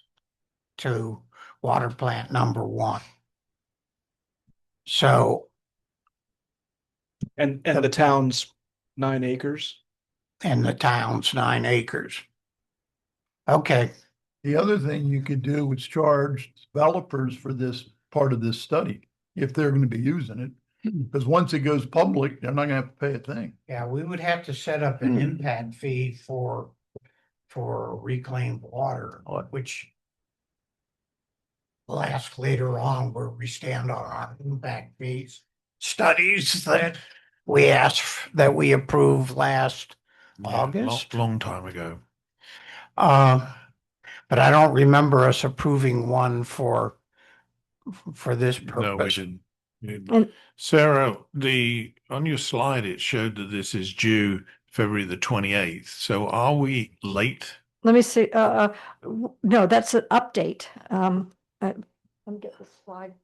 to water plant number 1. So, And the town's 9 acres. and the town's 9 acres. Okay, the other thing you could do is charge developers for this part of this study, if they're going to be using it. Because once it goes public, they're not going to have to pay a thing. yeah, we would have to set up an impact fee for reclaimed water, which we'll ask later on where we stand on our impact fees studies that we asked, that we approved last August. Long time ago. But I don't remember us approving one for this No, we purpose. didn't. And- Sarah, on your slide, it showed that this is due February the 28th. So are we late? Let me see. No, that's an update. Let me get the slide.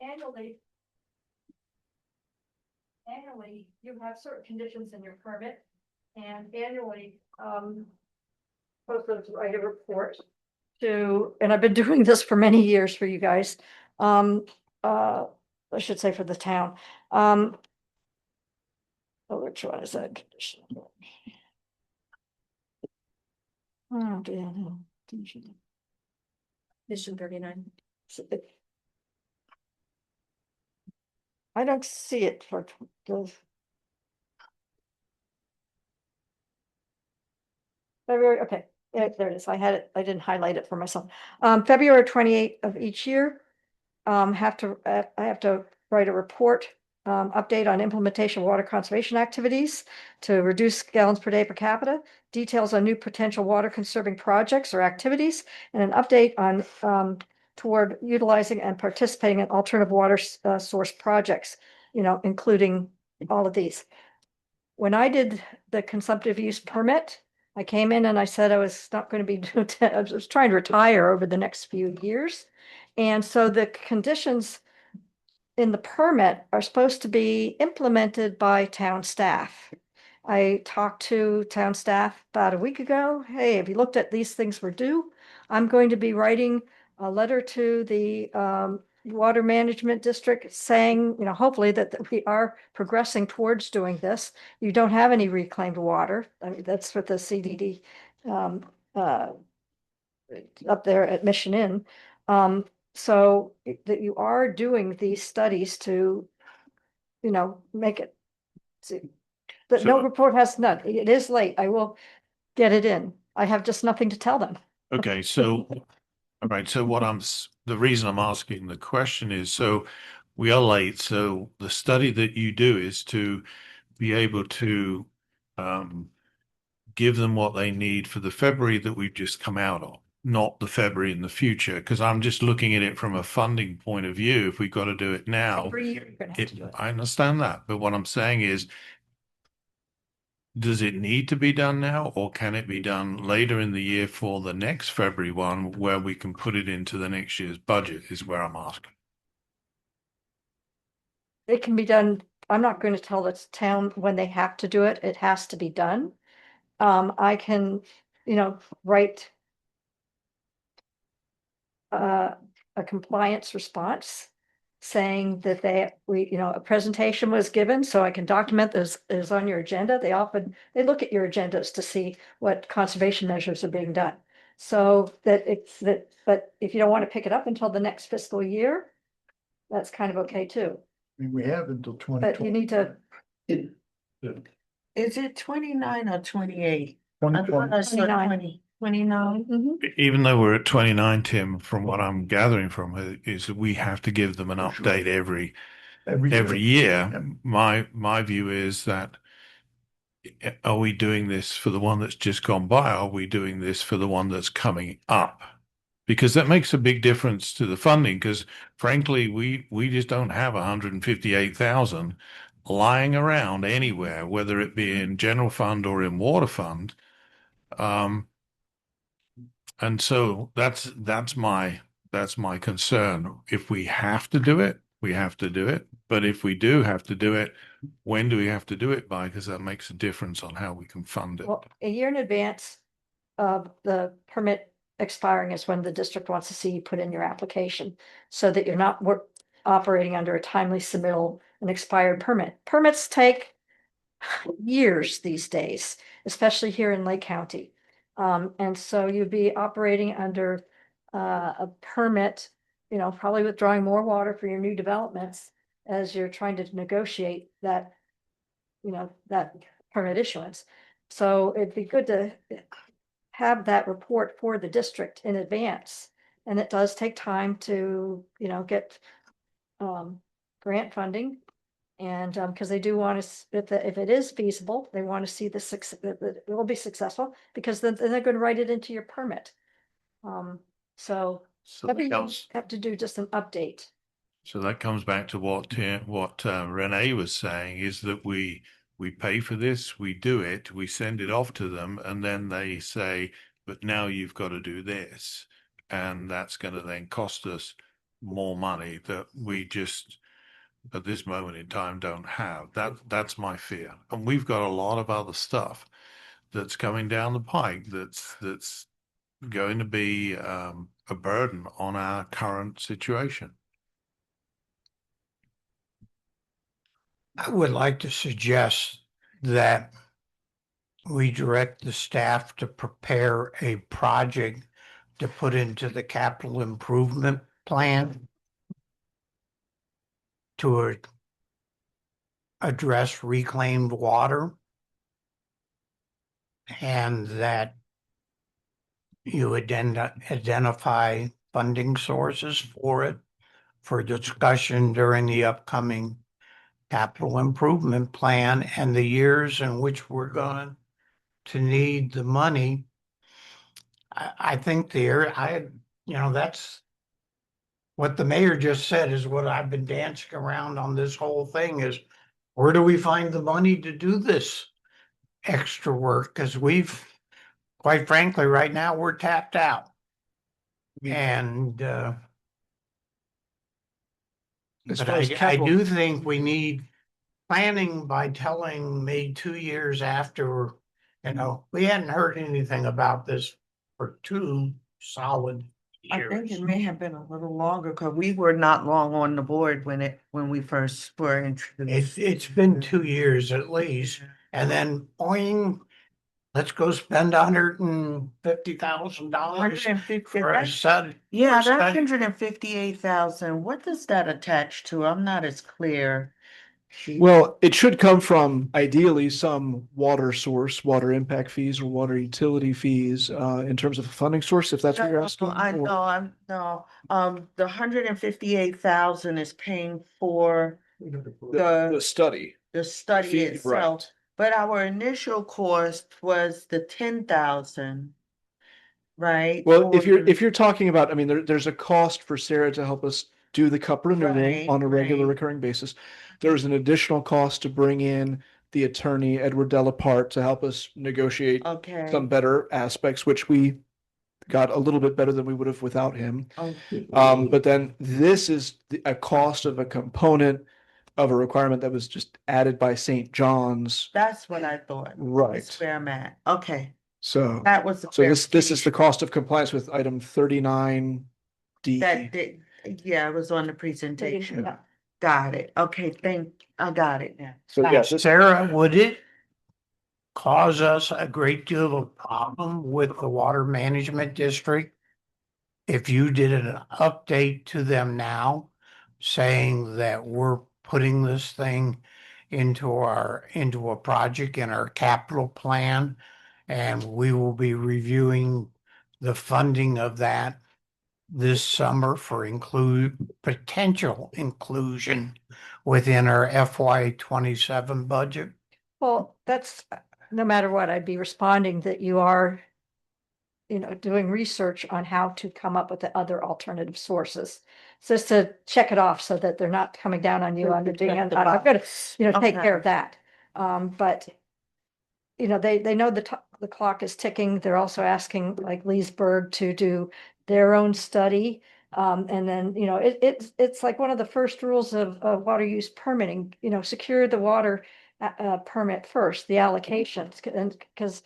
annually, you have certain conditions in your permit, and annually, supposed to write a report to, and I've been doing this for many years for you guys, I should say for the town. Which one is that condition? Oh, dear. Condition 39. I don't see it for the February, okay, yeah, there it is. I had it, I didn't highlight it for myself. February 28th of each year. I have to write a report, update on implementation of water conservation activities to reduce gallons per day per capita, details on new potential water conserving projects or activities, and an update on, toward utilizing and participating in alternative water source projects, including all of these. When I did the consumptive use permit, I came in and I said I was not going to be, I was trying to retire over the next few years. And so the conditions in the permit are supposed to be implemented by town staff. I talked to town staff about a week ago. Hey, have you looked at these things we're due? I'm going to be writing a letter to the water management district saying, hopefully that we are progressing towards doing this. You don't have any reclaimed water. I mean, that's what the CDD up there at Mission Inn. So that you are doing these studies to, make it. But no So- report has none. It is late. I will get it in. I have just nothing to tell them. Okay, so, all right, so the reason I'm asking the question is, so we are late, so the study that you do is to be able to give them what they need for the February that we've just come out of, not the February in the future, because I'm just looking at it from a funding point of view. If we've got to do it now, Every year you're gonna have to do it. I understand that, but what I'm saying is, does it need to be done now, or can it be done later in the year for the next February one where we can put it into the next year's budget is where I'm asking. It can be done. I'm not going to tell the town when they have to do it. It has to be done. I can, write a compliance response saying that a presentation was given, so I can document this is on your agenda. They look at your agendas to see what conservation measures are being done. So but if you don't want to pick it up until the next fiscal year, that's kind of okay too. I mean, we have until But you need to, Is it 29 or 28? 29. 29. Even though we're at 29, Tim, from what I'm gathering from it, is that we have to give them an update every year. My view is that, are we doing this for the one that's just gone by? Are we doing this for the one that's coming up? Because that makes a big difference to the funding, because frankly, we just don't have 158,000 lying around anywhere, whether it be in general fund or in water fund. And so that's my concern. If we have to do it, we have to do it. But if we do have to do it, when do we have to do it by? Because that makes a difference on how we can fund it. well, a year in advance of the permit expiring is when the district wants to see you put in your application, so that you're not operating under a timely submittal, an expired permit. Permits take years these days, especially here in Lake County. And so you'd be operating under a permit, probably withdrawing more water for your new developments as you're trying to negotiate that, that permit issuance. So it'd be good to have that report for the district in advance. And it does take time to, get grant funding. And because they do want to, if it is feasible, they want to see the success, that it will be successful, because then they're going to write it into your permit. So So every that year comes, have to do just an update. so that comes back to what Renee was saying, is that we pay for this, we do it, we send it off to them, and then they say, but now you've got to do this. And that's going to then cost us more money that we just at this moment in time don't have. That's my fear. And we've got a lot of other stuff that's coming down the pike that's going to be a burden on our current situation. I would like to suggest that we direct the staff to prepare a project to put into the capital improvement plan to address reclaimed water, and that you identify funding sources for it for discussion during the upcoming capital improvement plan and the years in which we're going to need the money. I think that's what the mayor just said is what I've been dancing around on this whole thing is, where do we find the money to do this extra work? Because quite frankly, right now, we're tapped out. And As but far as I capital- do think we need planning by telling me 2 years after, we hadn't heard anything about this for 2 solid I think years. it may have been a little longer because we were not long on the board when we first were introduced. It's been 2 years at least, and then boing, let's go spend $150,000 for a study. Yeah, for a that study. 158,000, what does that attach to? I'm not as clear. Well, it should come from ideally some water source, water impact fees or water utility fees, in terms of a funding source, if that's what you're asking. I or- know, the 158,000 is paying for The study. the study fee, itself. right. But our initial cost was the 10,000, right? Well, if For- you're talking about, I mean, there's a cost for Sarah to help us do the cup renewal Right, on a regular right. recurring basis. There's an additional cost to bring in the attorney, Edward Delapart, to help us negotiate Okay. some better aspects, which we got a little bit better than we would have without him. Okay. But then this is a cost of a component of a requirement that was just added by St. John's. That's what I thought. Right. That's where I'm at. Okay, So, that was the so this is the clarification. cost of compliance with item 39D. Yeah, it was on the presentation. Yeah. Got it. Okay, I got it now. So yes, Sarah, would it cause us a great deal of problem with the water management district if you did an update to them now saying that we're putting this thing into a project in our capital plan, and we will be reviewing the funding of that this summer for potential inclusion within our FY 27 budget? Well, that's, no matter what, I'd be responding that you are, doing research on how to come up with the other alternative sources. Just to check it off so that they're not coming down on you on the being, I'm gonna, take Okay. care of that. But, they know the clock is ticking. They're also asking like Leesburg to do their own study. And then, it's like one of the first rules of water use permitting, secure the water permit first, the allocations, and because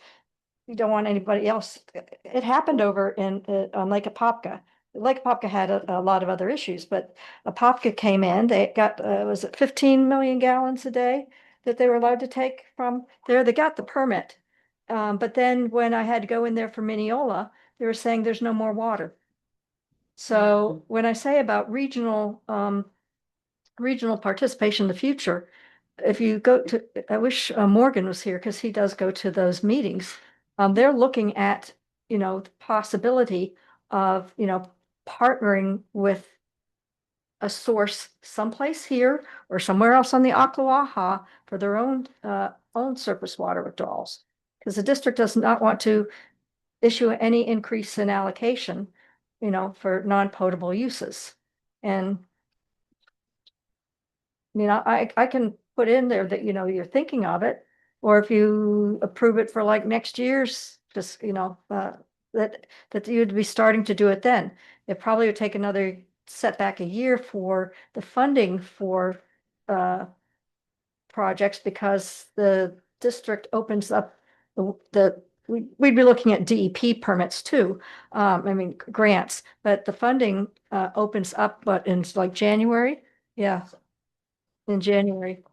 you don't want anybody else. It happened over on Lake Apopka. Lake Apopka had a lot of other issues, but Apopka came in, they got, was it 15 million gallons a day that they were allowed to take from there? They got the permit. But then when I had to go in there for Mineola, they were saying there's no more water. So when I say about regional participation in the future, if you go to, I wish Morgan was here because he does go to those meetings. They're looking at, the possibility of, partnering with a source someplace here or somewhere else on the Ocklawaha for their own surface water withdrawals. Because the district does not want to issue any increase in allocation, for non-potable uses. And I can put in there that, you're thinking of it, or if you approve it for like next year's, just, that you'd be starting to do it then. It probably would take another set back a year for the funding for projects because the district opens up we'd be looking at DEP permits too. I mean, grants, but the funding opens up, but in like January? Yeah. In January.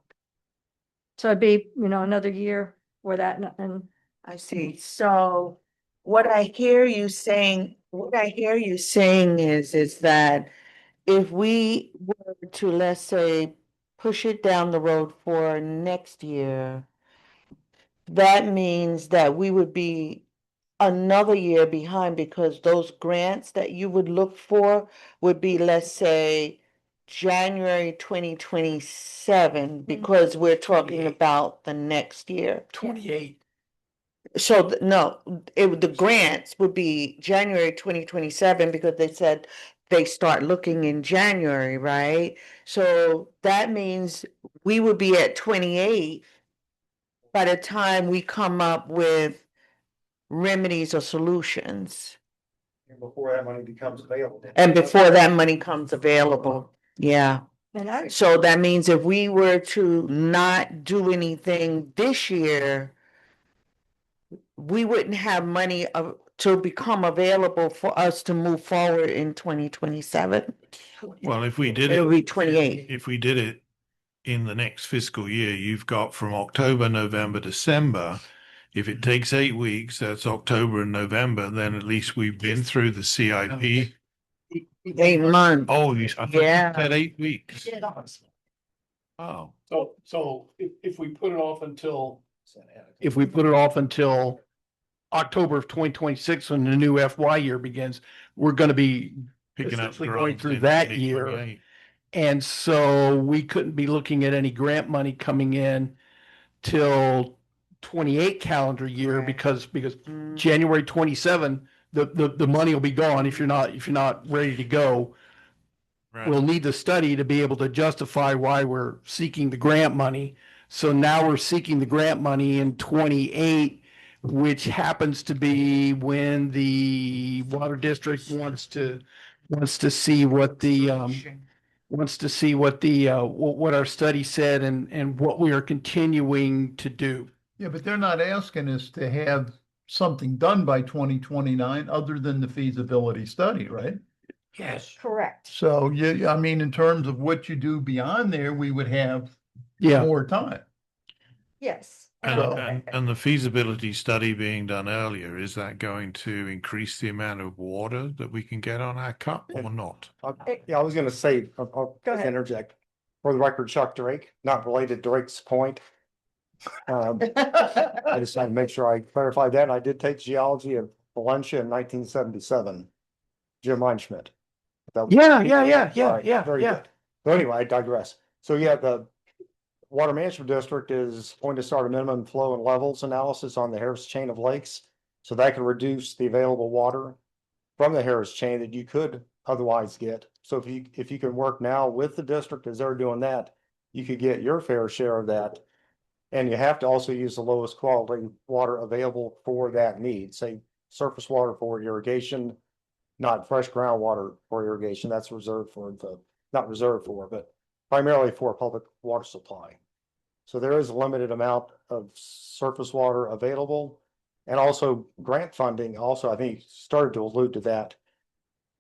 So it'd be, another year for that and I see. So what I hear you saying is that if we were to, let's say, push it down the road for next year, that means that we would be another year behind because those grants that you would look for would be, let's say, January 2027, because we're talking about the next year. 28. So no, the grants would be January 2027 because they said they start looking in January, right? So that means we would be at 28 by the time we come up with remedies or solutions. Before that money becomes available. And before that money comes available, yeah. and I, So that means if we were to not do anything this year, we wouldn't have money to become available for us to move forward in 2027. Well, if we did It'll it, be 28. if we did it in the next fiscal year, you've got from October, November, December. If it takes 8 weeks, that's October and November, then at least we've been through the CIP. 8 months. Oh, I thought you Yeah. said 8 weeks. Oh, So if we put it off until. If we put it off until October of 2026, when the new FY year begins, we're gonna be picking up essentially going grants through in that year. 2028. And so we couldn't be looking at any grant money coming in till 28 calendar year Right. because January 27, the money will be gone if you're not ready to go. Right. We'll need the study to be able to justify why we're seeking the grant money. So now we're seeking the grant money in 28, which happens to be when the water district wants to see what the what our study said and what we are continuing to do. Yeah, but they're not asking us to have something done by 2029 other than the feasibility study, right? Yes. correct. So, yeah, I mean, in terms of what you do beyond there, we would have Yeah. more time. Yes. And the feasibility study being done earlier, is that going to increase the amount of water that we can get on our cup or not? Yeah, I was gonna say, I'll Go ahead. interject. For the record, Chuck Drake, not related to Drake's point. I just had to make sure I clarified that. I did take geology at Valencia in 1977. Jim Einschmidt. That was- Yeah. All right, very good. So anyway, I digress. So yeah, the Water Management District is going to start a minimum flow and levels analysis on the Harris Chain of lakes. So that can reduce the available water from the Harris Chain that you could otherwise get. So if you can work now with the district as they're doing that, you could get your fair share of that. And you have to also use the lowest quality water available for that need, say surface water for irrigation, not fresh groundwater for irrigation. That's reserved for not reserved for, but primarily for public water supply. So there is a limited amount of surface water available. And also grant funding, also, I think you started to allude to that.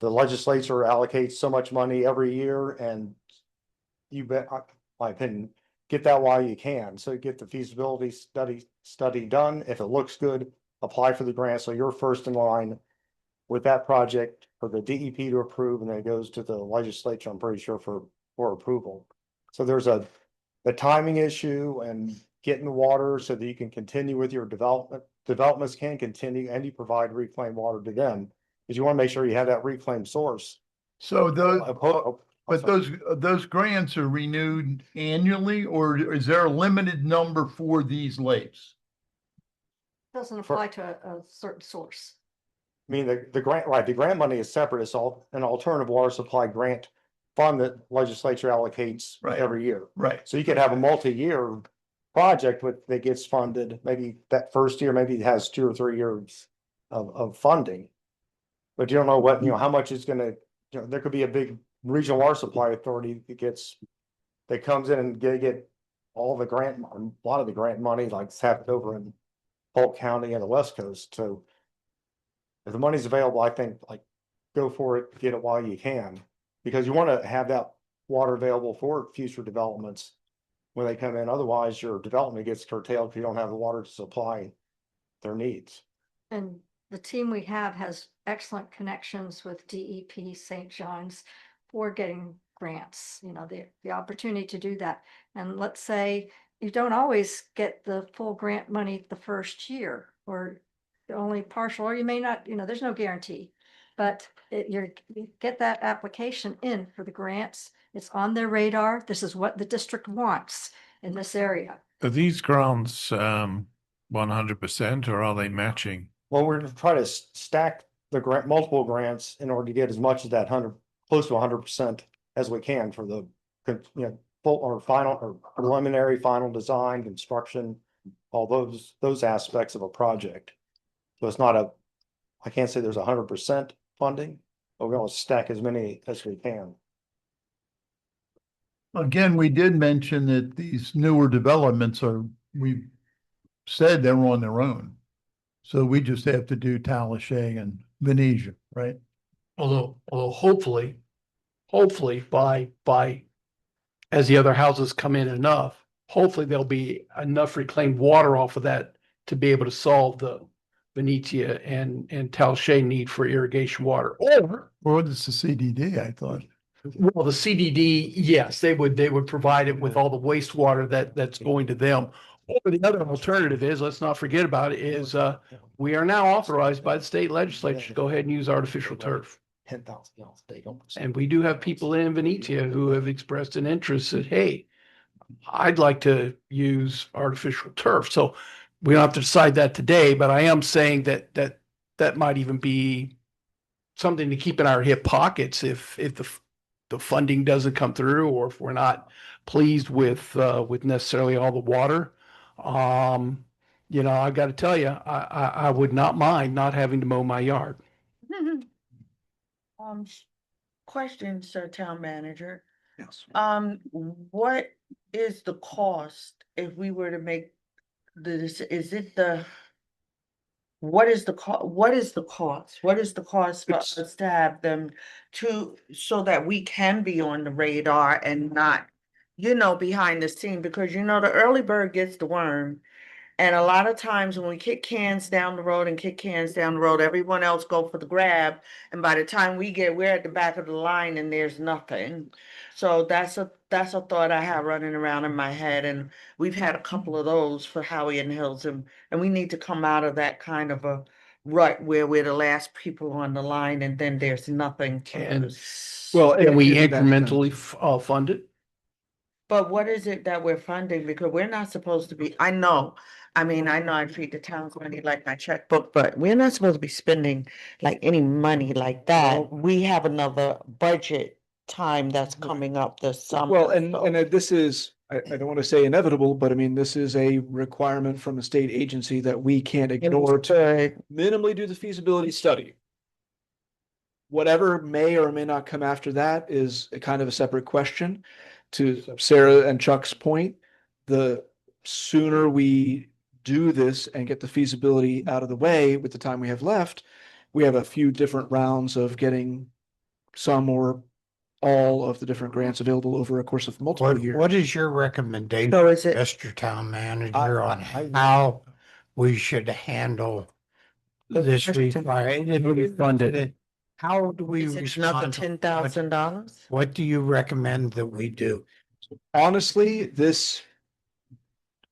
The legislature allocates so much money every year and you bet, my opinion, get that while you can. So get the feasibility study done. If it looks good, apply for the grant. So you're first in line with that project for the DEP to approve, and then it goes to the legislature, I'm pretty sure, for approval. So there's the timing issue and getting the water so that you can continue with your developments can continue, and you provide reclaimed water to them, because you want to make sure you have that reclaimed source. So those grants are renewed annually, or is there a limited number for these lakes? Doesn't apply to a certain source. I mean, the grant, right, the grant money is separate. It's all an alternative water supply grant fund that legislature allocates Right. every year. Right. So you could have a multi-year project that gets funded, maybe that first year, maybe it has 2 or 3 years of funding. But you don't know what, how much it's gonna, there could be a big Regional Water Supply Authority that comes in and get all the grant, a lot of the grant money, like it's happened over in Polk County and the West Coast. So if the money's available, I think like go for it, get it while you can, because you want to have that water available for future developments when they come in. Otherwise, your development gets curtailed if you don't have the water to supply their needs. And the team we have has excellent connections with DEP St. John's for getting grants, you know, the opportunity to do that. And let's say you don't always get the full grant money the first year, or only partial, or you may not, you know, there's no guarantee. But you get that application in for the grants. It's on their radar. This is what the district wants in this area. Are these grants 100% or are they matching? Well, we're going to try to stack the multiple grants in order to get as much of that close to 100% as we can for the, full or final or preliminary final design, construction, all those aspects of a project. So it's not I can't say there's 100% funding, but we're going to stack as many as we can. Again, we did mention that these newer developments we said they were on their own. So we just have to do Tallahassee and Venetia, right? Although hopefully by as the other houses come in enough, hopefully there'll be enough reclaimed water off of that to be able to solve the Venetia and Tallahassee need for irrigation water. Or it's the CDD, I thought. Well, the CDD, yes, they would provide it with all the wastewater that's going to them. Or the other alternative is, let's not forget about it, is we are now authorized by the state legislature to go ahead and use artificial turf. 10,000 gallons a day. And we do have people in Venetia who have expressed an interest that, hey, I'd like to use artificial turf. So we don't have to decide that today, but I am saying that might even be something to keep in our hip pockets if the funding doesn't come through, or if we're not pleased with necessarily all the water. I've got to tell you, I would not mind not having to mow my yard. Question, Sir Town Manager. Yes. What is the cost if we were to make this, what is the cost? What is the cost for us to have them so that we can be on the radar and not, behind the scene? Because the early bird gets the worm. And a lot of times when we kick cans down the road, everyone else go for the grab. And by the time we're at the back of the line and there's nothing. So that's a thought I have running around in my head. And we've had a couple of those for Howey-in-the-Hills, and we need to come out of that kind of a rut where we're the last people on the line and then there's nothing. And we incrementally fund it. But what is it that we're funding? Because we're not supposed to be, I know I treat the town's money like my checkbook, but we're not supposed to be spending like any money like that. We have another budget time that's coming up this summer. Well, and this is, I don't want to say inevitable, but I mean, this is a requirement from a state agency that we can't ignore to minimally do the feasibility study. Whatever may or may not come after that is a kind of a separate question. To Sarah and Chuck's point, the sooner we do this and get the feasibility out of the way with the time we have left, we have a few different rounds of getting some or all of the different grants available over a course of multiple years. What is your recommendation, Mr. Town Manager, on how we should handle this funded? How do we respond? $10,000? What do you recommend that we do? Honestly,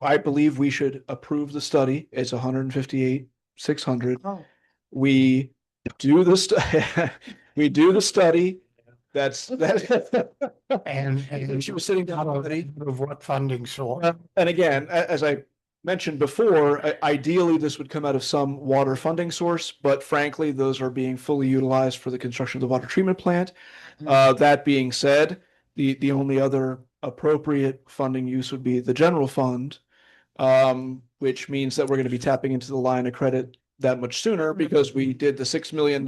I believe we should approve the study. It's 158,600. Oh. We do the we do the study. That's and she was sitting down already. Of what funding source? And again, as I mentioned before, ideally this would come out of some water funding source, but frankly, those are being fully utilized for the construction of the water treatment plant. That being said, the only other appropriate funding use would be the general fund, which means that we're going to be tapping into the line of credit that much sooner because we did the $6 million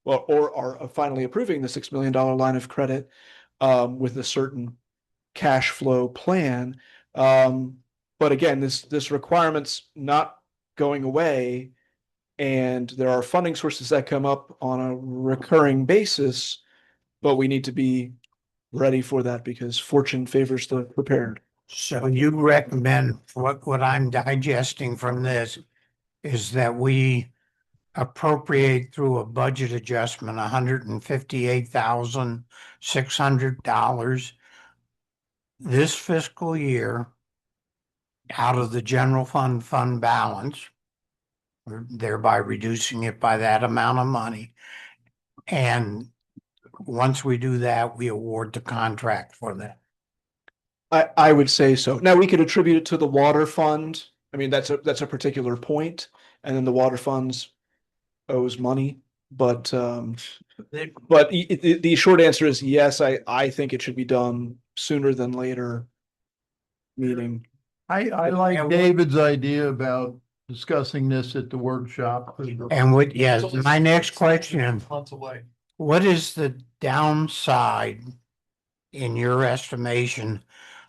well, or are finally approving the $6 million line of credit with a certain cash flow plan. But again, this requirement's not going away. And there are funding sources that come up on a recurring basis, but we need to be ready for that because fortune favors the prepared. So you recommend, what I'm digesting from this is that we appropriate through a budget adjustment, $158,600 this fiscal year out of the general fund balance, thereby reducing it by that amount of money. And once we do that, we award the contract for that. I would say so. Now we could attribute it to the water fund. I mean, that's a particular point, and then the water funds owes money. But the short answer is yes. I think it should be done sooner than later. Meeting. I like David's idea about discussing this at the workshop. And yes, my next question, Months away. what is the downside in your estimation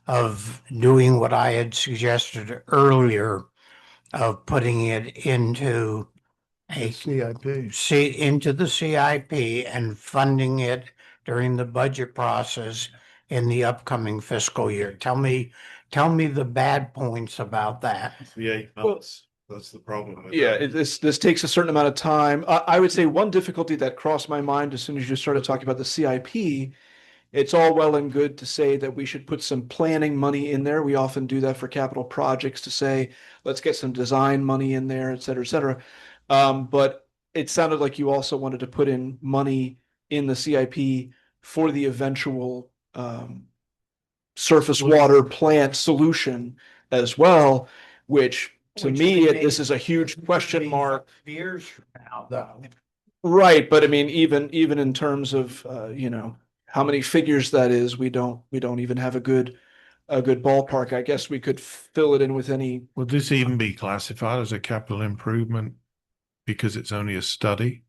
of doing what I had suggested earlier of putting it into a CIP. into the CIP and funding it during the budget process in the upcoming fiscal year? Tell me the bad points about that. The 8 months, that's the problem. with Yeah, that. this takes a certain amount of time. I would say one difficulty that crossed my mind as soon as you started talking about the CIP, it's all well and good to say that we should put some planning money in there. We often do that for capital projects to say, let's get some design money in there, et cetera, et cetera. But it sounded like you also wanted to put in money in the CIP for the eventual surface water plant solution as well, which to me, this is a huge question mark. Years from now, though. Right, but I mean, even in terms of how many figures that is, we don't even have a good ballpark. I guess we could fill it in with any. Would this even be classified as a capital improvement because it's only a study?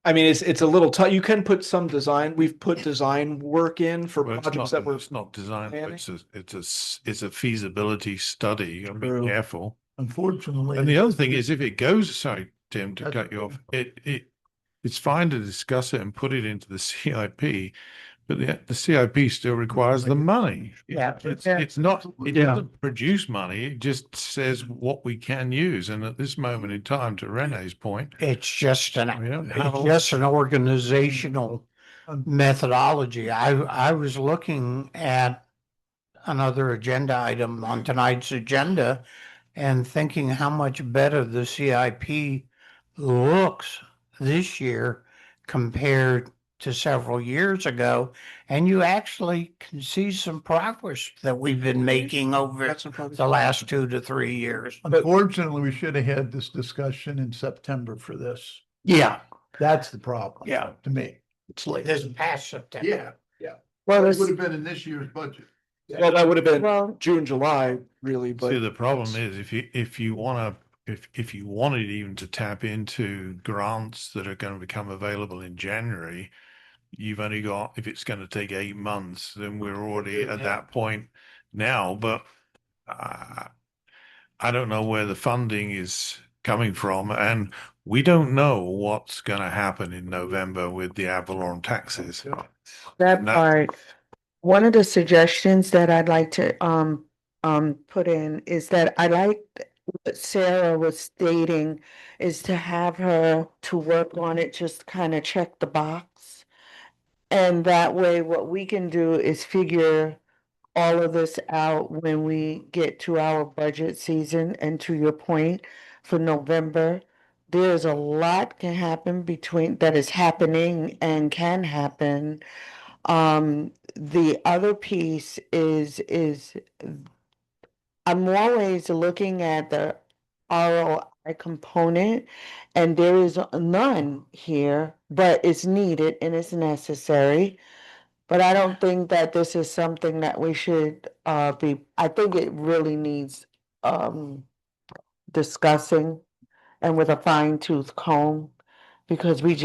I mean, it's a little tough. You can put some design. We've put design work in for Well, projects that were. it's not designed, planning. it's a feasibility study. You gotta be True. careful. Unfortunately. And the other thing is if it goes, sorry, Tim, to That's cut you off, it's fine to discuss it and put it into the CIP, but the CIP still requires the money. Yeah. It's not, it doesn't produce money, it just says what we can use. And at this moment in time, to Renee's point, It's just an we don't it's have. just an organizational methodology. I was looking at another agenda item on tonight's agenda and thinking how much better the CIP looks this year compared to several years ago. And you actually can see some progress that we've been making over That's some progress. the last 2 to 3 years. Unfortunately, we should have had this discussion in September for this. Yeah, That's the problem. Yeah. To me. It's late. this past September. Yeah. Well, It it's, would have been in this year's budget. Well, that would have been well, June, July, really. But See, the problem is if you want to, if you wanted even to tap into grants that are going to become available in January, you've only got, if it's going to take 8 months, then we're already at that point now. But I don't know where the funding is coming from, and we don't know what's going to happen in November with the ad valorem taxes. that No. part. One of the suggestions that I'd like to put in is that I like what Sarah was stating is to have her to work on it, just kind of check the box. And that way, what we can do is figure all of this out when we get to our budget season. And to your point, for November, there's a lot can happen that is happening and can happen. The other piece is I'm always looking at the ROI component, and there is none here, but it's needed and it's necessary. But I don't think that this is something that we should I think it really needs discussing and with a fine tooth comb. because we've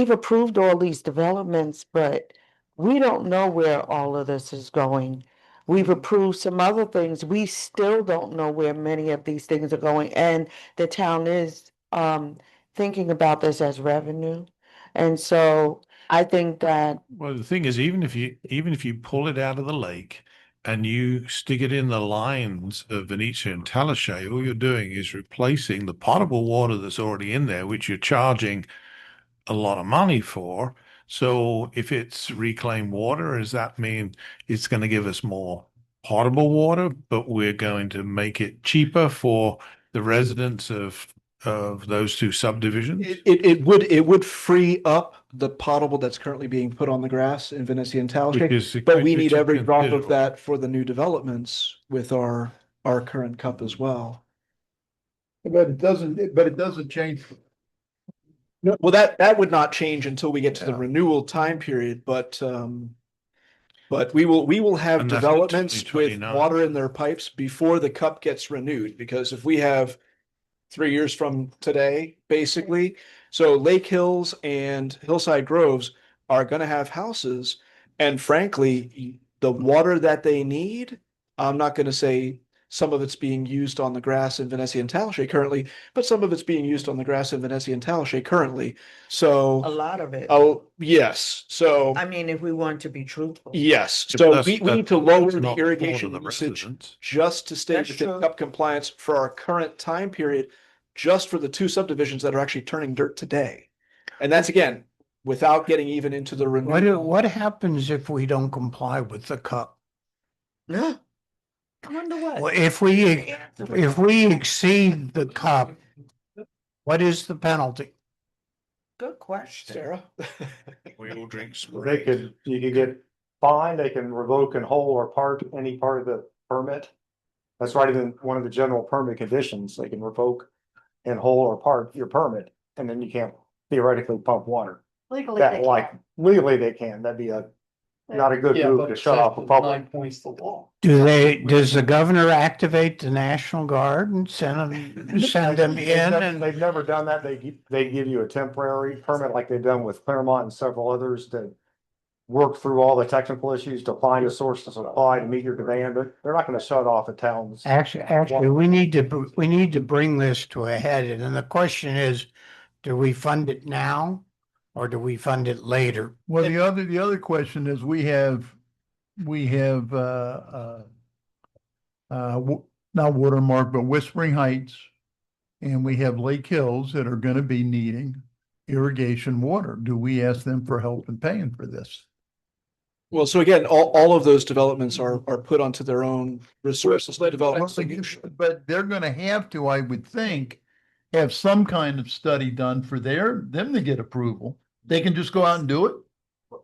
approved all these developments, but we don't know where all of this is going. We've approved some other things. We still don't know where many of these things are going, and the town is thinking about this as revenue. And so I think that Well, the thing is, even if you pull it out of the lake and you stick it in the lines of Venetia and Talashe, all you're doing is replacing the potable water that's already in there, which you're charging a lot of money for. So if it's reclaimed water, does that mean it's going to give us more potable water, but we're going to make it cheaper for the residents of those two subdivisions? It would free up the potable that's currently being put on the grass in Venetia and Talashe, but we need every drop of that for the new developments with our current cup as well. But it doesn't change. No, well, that would not change until we get to the renewal time period, but we will have And that's developments with 2029. water in their pipes before the cup gets renewed, because if we have 3 years from today, basically, so Lake Hills and Hillside Groves are gonna have houses, and frankly, the water that they need, I'm not gonna say some of it's being used on the grass in Venetia and Talashe currently, but some of it's being used on the grass in Venetia and Talashe currently. a So, lot of it, oh, yes, so, I mean, if we want to be truthful. yes, Yeah, so but we that's need to lower the not the fault of irrigation the usage residents. just to stay That's within true. cup compliance for our current time period, just for the two subdivisions that are actually turning dirt today. And that's again, without getting even into the renewal. What happens if we don't comply with the cup? No. I wonder Well, what. if we exceed the cup, what is the penalty? Good question. Sarah? We all drink They could, you could get fined, they can revoke in whole or part, any part of the permit. That's right in one of the general permit conditions, they can revoke in whole or part your permit, and then you can't theoretically pump water. Legally, That they like, can. legally they can, that'd be not a good Yeah, move but to shut off the public. 9 points the law. Does the governor activate the National Guard and send them in and? They've never done that, they give you a temporary permit like they've done with Claremont and several others to work through all the technical issues to find a source of supply to meet your demand, but they're not gonna shut off the towns. Actually, we need to bring this to a head, and then the question is, do we fund it now? Or do we fund it later? Well, the other question is not Watermark, but Whispering Heights. And we have Lake Hills that are gonna be needing irrigation water. Do we ask them for help in paying for this? Well, so again, all of those developments are put onto their own resources development. But they're gonna have to, I would think, have some kind of study done for them to get approval. They can just go out and do it.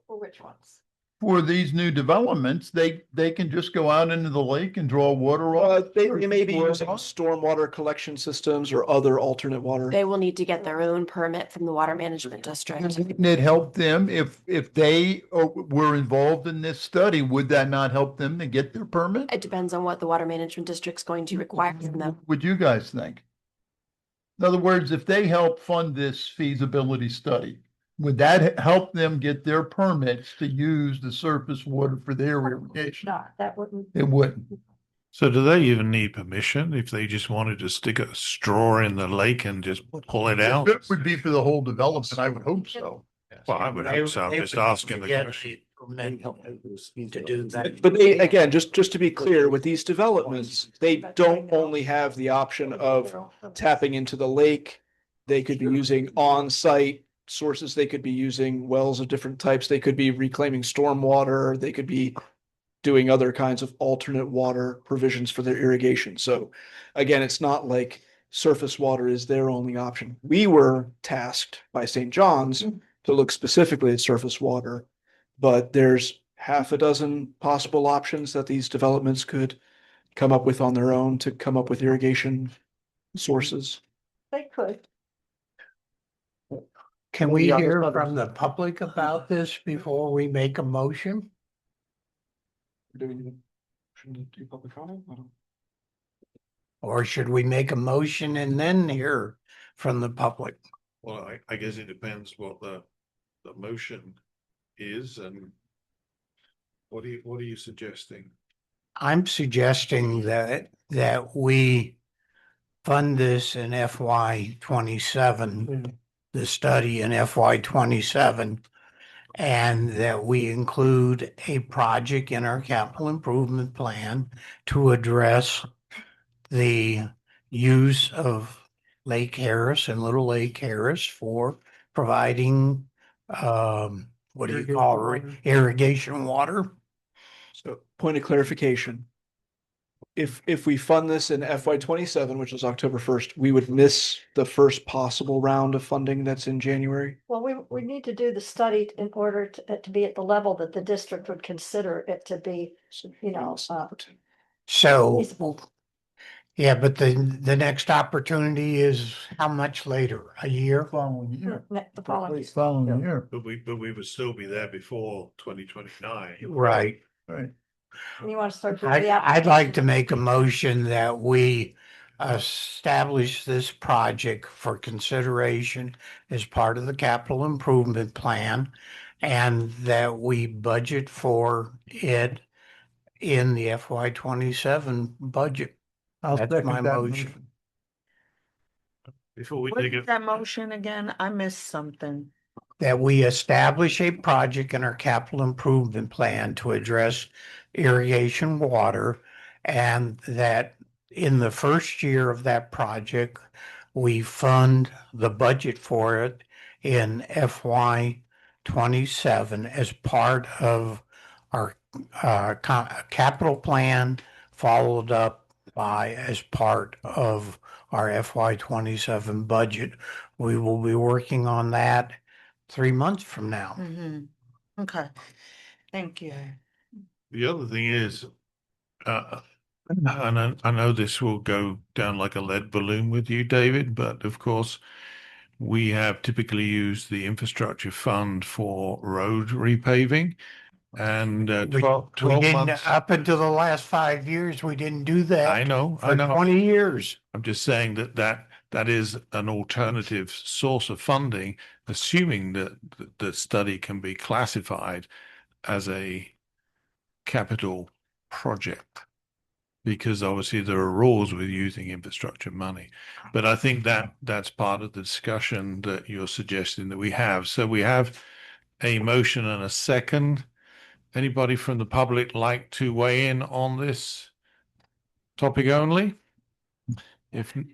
For which ones? For these new developments, they can just go out into the lake and draw water off. They may be using stormwater collection systems or other alternate water. They will need to get their own permit from the water management district. Wouldn't it help them if they were involved in this study? Would that not help them to get their permit? It depends on what the water management district's going to require from them. What would you guys think? In other words, if they help fund this feasibility study, would that help them get their permits to use the surface water for their irrigation? No, that wouldn't. It wouldn't. So do they even need permission if they just wanted to stick a straw in the lake and just pull it out? It would be for the whole development. I would hope so. Well, I would hope so. I'm just asking the question. To do that. But they, again, just to be clear, with these developments, they don't only have the option of tapping into the lake. They could be using on-site sources. They could be using wells of different types. They could be reclaiming stormwater. They could be doing other kinds of alternate water provisions for their irrigation. So again, it's not like surface water is their only option. We were tasked by St. John's to look specifically at surface water, but there's half a dozen possible options that these developments could come up with on their own to come up with irrigation sources. They could. Can we hear from the public about this before we make a motion? We're doing, shouldn't do public comment? I don't- Or should we make a motion and then hear from the public? Well, I guess it depends what the motion is and what are you suggesting? I'm suggesting that we fund this in FY 27, the study in FY 27, and that we include a project in our capital improvement plan to address the use of Lake Harris and Little Lake Harris for providing, what do you call it, irrigation water? So point of clarification. If we fund this in FY 27, which is October 1st, we would miss the first possible round of funding that's in January. Well, we need to do the study in order to be at the level that the district would consider it to be, you know, So, feasible. yeah, but the next opportunity is how much later? A year? Following year. The following. Following year, But we would still be there before 2029. Right. right. And you want to start doing the I'd like to application. make a motion that we establish this project for consideration as part of the capital improvement plan and that we budget for it in the FY 27 budget. I'll That's second my that motion. Before we What take is it, that motion again? I missed something. That we establish a project in our capital improvement plan to address irrigation water, and that in the first year of that project, we fund the budget for it in FY 27 as part of our capital plan, followed up by as part of our FY 27 budget. We will be working on that 3 months from now. Okay, thank you. the other thing is, and I know this will go down like a lead balloon with you, David, but of course, we have typically used the infrastructure fund for road repaving. And We 12 didn't, months. up until the last 5 years, we didn't do that. I know. For 20 years. I'm just saying that is an alternative source of funding, assuming that the study can be classified as a capital project. Because obviously there are rules with using infrastructure money. But I think that's part of the discussion that you're suggesting that we have. So we have a motion and a second. Anybody from the public like to weigh in on this topic only? If $8,000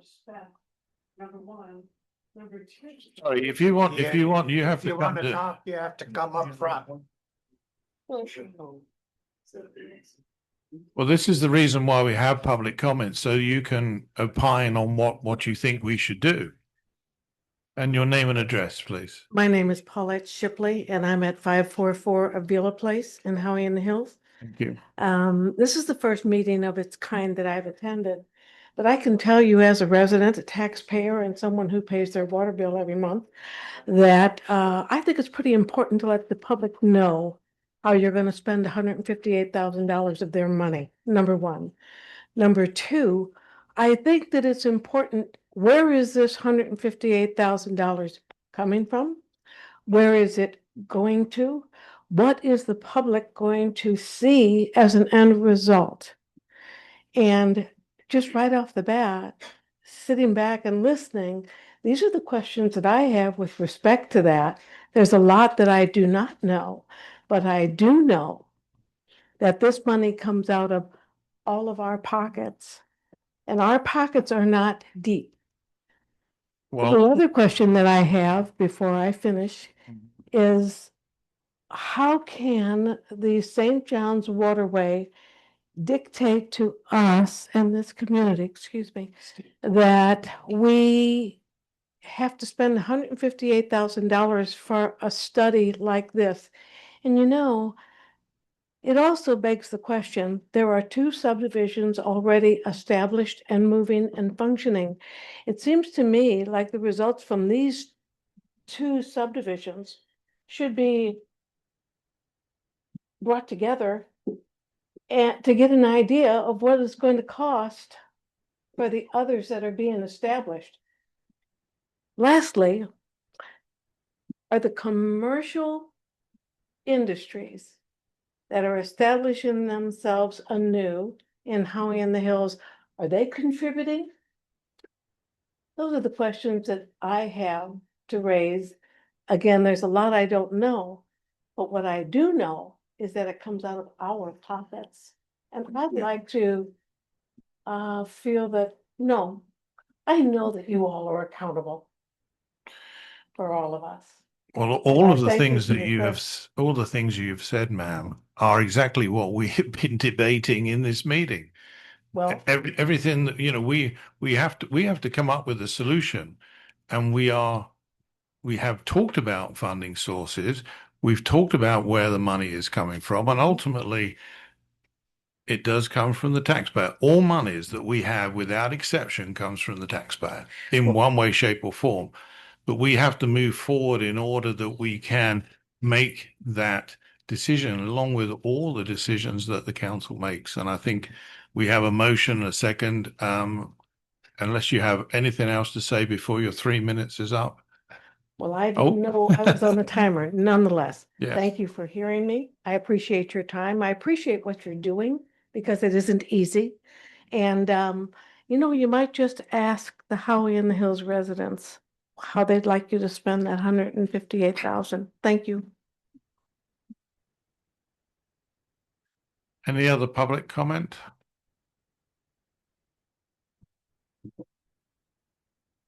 spent, number one. Number two. sorry, if you want, you have If you to want come to to. talk, you have to come up front. Well, this is the reason why we have public comments, so you can opine on what you think we should do. And your name and address, please. My name is Paulette Shipley, and I'm at 544 Avila Place in Howey-in-the-Hills. Thank you. This is the first meeting of its kind that I've attended. But I can tell you as a resident, a taxpayer, and someone who pays their water bill every month, that I think it's pretty important to let the public know how you're going to spend $158,000 of their money, number one. Number two, I think that it's important, where is this $158,000 coming from? Where is it going to? What is the public going to see as an end result? And just right off the bat, sitting back and listening, these are the questions that I have with respect to that. There's a lot that I do not know, but I do know that this money comes out of all of our pockets, and our pockets are not deep. Well, The other question that I have before I finish is, how can the St. John's Waterway dictate to us and this community, excuse me, that we have to spend $158,000 for a study like this? And you know, it also begs the question, there are 2 subdivisions already established and moving and functioning. It seems to me like the results from these 2 subdivisions should be brought together and to get an idea of what it's going to cost for the others that are being established. Lastly, are the commercial industries that are establishing themselves anew in Howey-in-the-Hills, are they contributing? Those are the questions that I have to raise. Again, there's a lot I don't know, but what I do know is that it comes out of our pockets. And I'd like to feel that, no, I know that you all are accountable for all of us. Well, all I of the thank you things for that your you have, all the things you've said, ma'am, are exactly what we have been debating in this meeting. Well, Everything that, we have to come up with a solution, and we have talked about funding sources. We've talked about where the money is coming from, and ultimately it does come from the taxpayer. All monies that we have, without exception, comes from the taxpayer in one way, shape, or form. But we have to move forward in order that we can make that decision along with all the decisions that the council makes. And I think we have a motion, a second, unless you have anything else to say before your 3 minutes is up. well, I Oh. didn't know I was on the timer. Nonetheless, Yes. thank you for hearing me. I appreciate your time. I appreciate what you're doing because it isn't easy. And, you might just ask the Howey-in-the-Hills residents how they'd like you to spend that 158,000. Thank you. Any other public comment?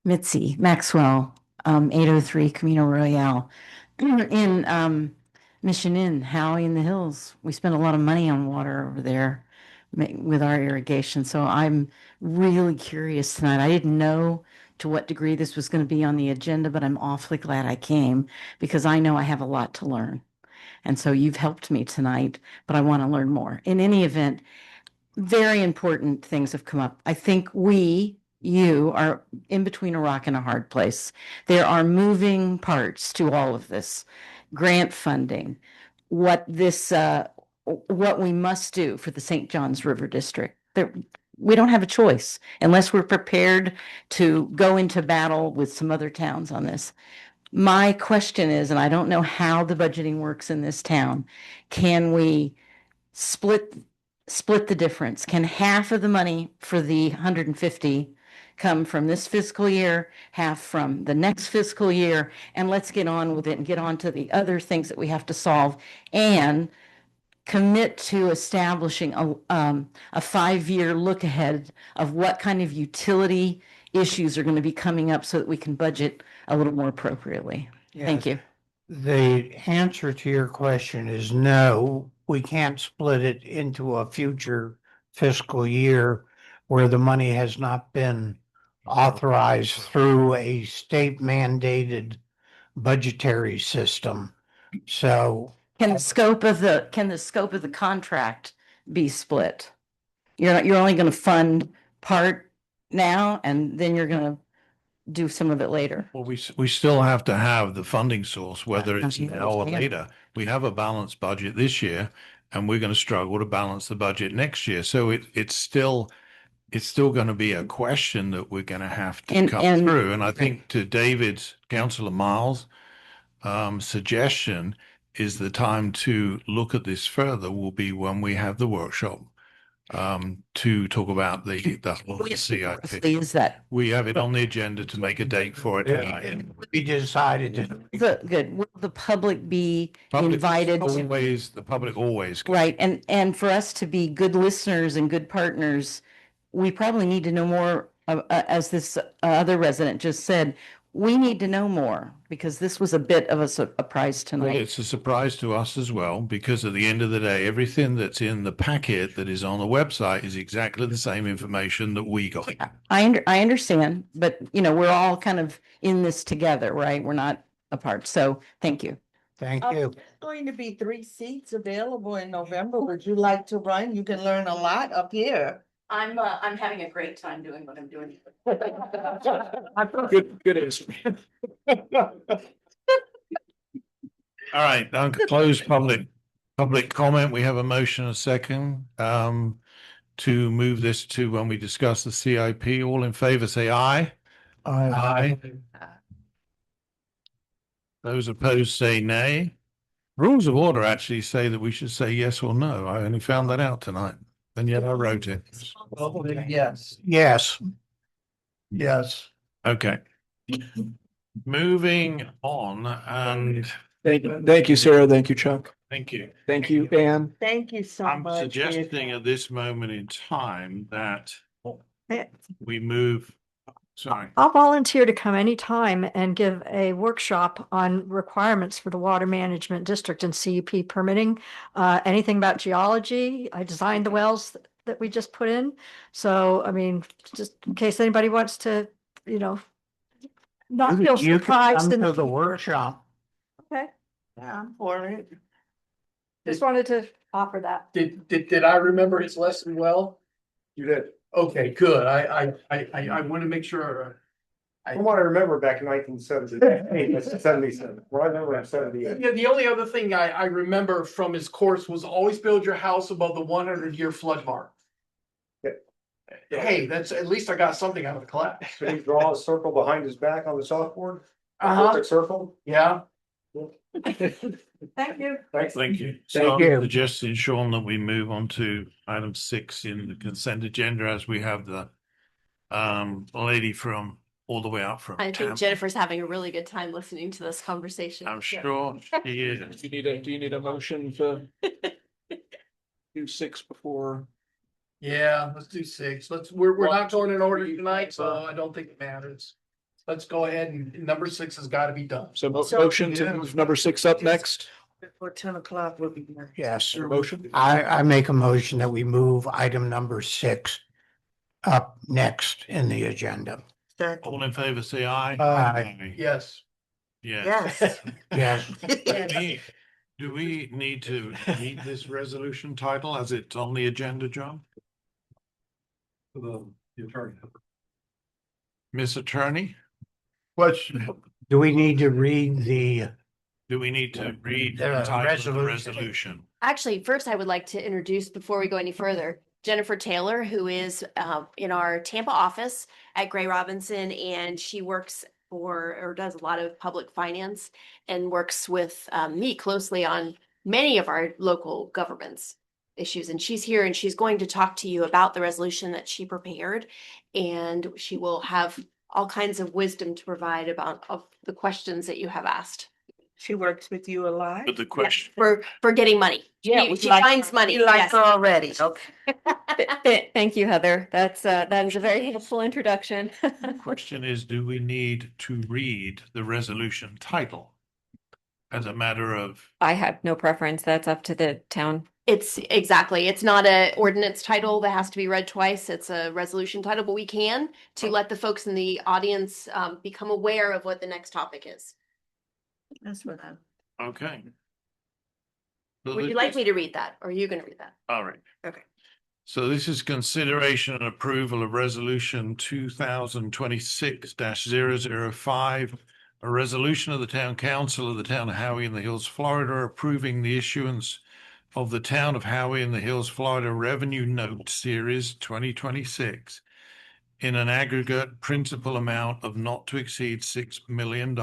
Mitzi Maxwell, 803 Camino Royale. In Mission Inn, Howey-in-the-Hills, we spend a lot of money on water over there with our irrigation. So I'm really curious tonight. I didn't know to what degree this was going to be on the agenda, but I'm awfully glad I came because I know I have a lot to learn. And so you've helped me tonight, but I want to learn more. In any event, very important things have come up. I think you are in between a rock and a hard place. There are moving parts to all of this. Grant funding, what we must do for the St. Johns River District. We don't have a choice unless we're prepared to go into battle with some other towns on this. My question is, and I don't know how the budgeting works in this town, can we split the difference? Can half of the money for the 150 come from this fiscal year, half from the next fiscal year, and let's get on with it and get on to the other things that we have to solve and commit to establishing a 5-year look ahead of what kind of utility issues are going to be coming up so that we can budget a little more appropriately. Thank you. The answer to your question is no, we can't split it into a future fiscal year where the money has not been authorized through a state mandated budgetary system. So Can the scope of the contract be split? You're only going to fund part now and then you're going to do some of it later. Well, we still have to have the funding source, whether it's I now or understand. later. We have a balanced budget this year, and we're going to struggle to balance the budget next year. So it's still going to be a question that we're going to have to come through. And I think to David's, Councillor Miles' suggestion is the time to look at this further will be when we have the workshop to talk about the whole CIP. Is that We have it on the agenda to make a date for it tonight. we decided to. good? Will the public be Public invited? the public always. Right, and for us to be good listeners and good partners, we probably need to know more, as this other resident just said, we need to know more because this was a bit of a surprise Well, tonight. it's a surprise to us as well, because at the end of the day, everything that's in the packet that is on the website is exactly the same information that we got. I understand, but we're all kind of in this together, right? We're not apart. So thank you. Thank you. There's going to be 3 seats available in November. Would you like to run? You can learn a lot up here. I'm having a great time doing what I'm doing. Good answer. All right, close public Public comment, we have a motion, a second, to move this to when we discuss the CIP. All in favor, say aye. Aye. Those opposed say nay. Rules of order actually say that we should say yes or no. I only found that out tonight, and yet I wrote it. Yes. Yes. Yes. Okay. Moving on, and Thank you, Sarah. Thank you, Chuck. thank you. Thank you, Anne. Thank you so I'm much. for your suggesting time. at this moment in time that Eh, we move, sorry. I'll volunteer to come anytime and give a workshop on requirements for the water management district and CUP permitting. Anything about geology. I designed the wells that we just put in. So, I mean, just in case anybody wants to, not feel You can surprised. come to the workshop. Okay, Yeah, I'm for it. just wanted to offer that. Did I remember his lesson well? You did. Okay, good. I want to make sure. From what I remember back in 1977, what I remember in 78. Yeah, the only other thing I remember from his course was always build your house above the 100-year flood mark. Hey, that's, at least I got something out of the class. So you draw a circle behind his back on the chalkboard, a Uh-huh, perfect circle. yeah. Thank you. Thanks. Thank you. Thank So I'm you. suggesting, Sean, that we move on to item 6 in the consent agenda as we have the lady from all the way out from I think Tampa. Jennifer's having a really good time listening to this conversation. I'm sure she is. Do you need a motion to do 6 before? Yeah, let's do 6. We're not going in order tonight, so I don't think it matters. Let's go ahead and number 6 has got to be done. So motion to move number 6 up next. Before 10 o'clock, we'll be there. Yes. Motion. I make a motion that we move item number 6 up next in the agenda. Second. All in favor, say aye. Aye. Yes. Yes. Yes. Yes. Do we need to meet this resolution title as it's on the agenda, John? The attorney. Miss Attorney, Question. Do we need to read the, do we need to read The the title of the resolution. resolution? Actually, first I would like to introduce, before we go any further, Jennifer Taylor, who is in our Tampa office at Gray Robinson, and she works or does a lot of public finance and works with me closely on many of our local governments issues. And she's here and she's going to talk to you about the resolution that she prepared. And she will have all kinds of wisdom to provide about of the questions that you have asked. She works with you a lot. But the question, For getting money. She finds money. You like Yes. her already, okay. Thank you, Heather. That is a very helpful introduction. the question is, do we need to read the resolution title? As a matter of, I have no preference. That's up to the town. It's exactly, it's not a ordinance title that has to be read twice. It's a resolution title, but we can to let the folks in the audience become aware of what the next topic is. That's what I'm. okay. So Would you this like is- me to read that? Or are you going to read that? All right. Okay. So this is consideration and approval of resolution 2026-005, a resolution of the town council of the town of Howey-in-the-Hills, Florida, approving the issuance of the town of Howey-in-the-Hills, Florida Revenue Note Series 2026 in an aggregate principal amount of not to exceed $6 million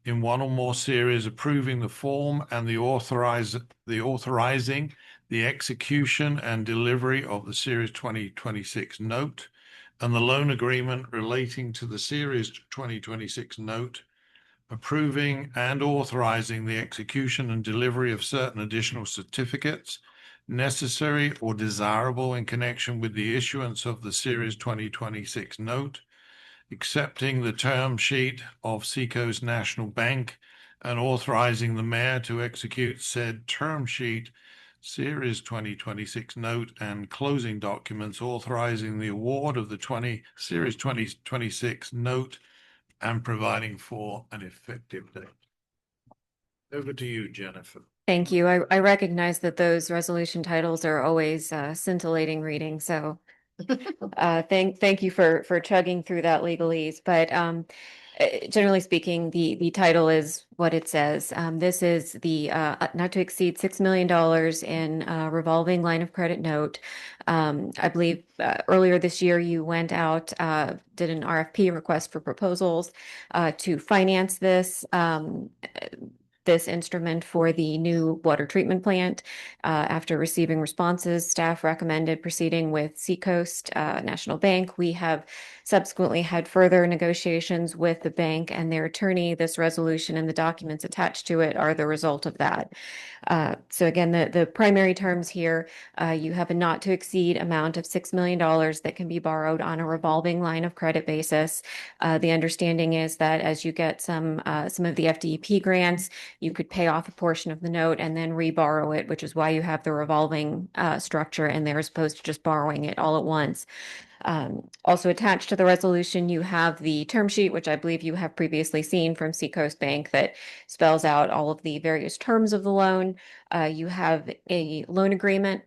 in one or more series, approving the form and the authorizing the execution and delivery of the Series 2026 note and the loan agreement relating to the Series 2026 note, approving and authorizing the execution and delivery of certain additional certificates necessary or desirable in connection with the issuance of the Series 2026 note, accepting the term sheet of Seacoast National Bank and authorizing the mayor to execute said term sheet, Series 2026 note, and closing documents authorizing the award of the Series 2026 note and providing for an effective date. Over to you, Jennifer. Thank you. I recognize that those resolution titles are always scintillating reading. So thank you for chugging through that legalese. But Generally speaking, the title is what it says. This is the not to exceed $6 million in revolving line of credit note. I believe earlier this year you went out, did an RFP, request for proposals, to finance this instrument for the new water treatment plant. After receiving responses, staff recommended proceeding with Seacoast National Bank. We have subsequently had further negotiations with the bank and their attorney. This resolution and the documents attached to it are the result of that. So again, the primary terms here, you have a not to exceed amount of $6 million that can be borrowed on a revolving line of credit basis. The understanding is that as you get some of the FDEP grants, you could pay off a portion of the note and then reborrow it, which is why you have the revolving structure in there as opposed to just borrowing it all at once. Also attached to the resolution, you have the term sheet, which I believe you have previously seen from Seacoast Bank, that spells out all of the various terms of the loan. You have a loan agreement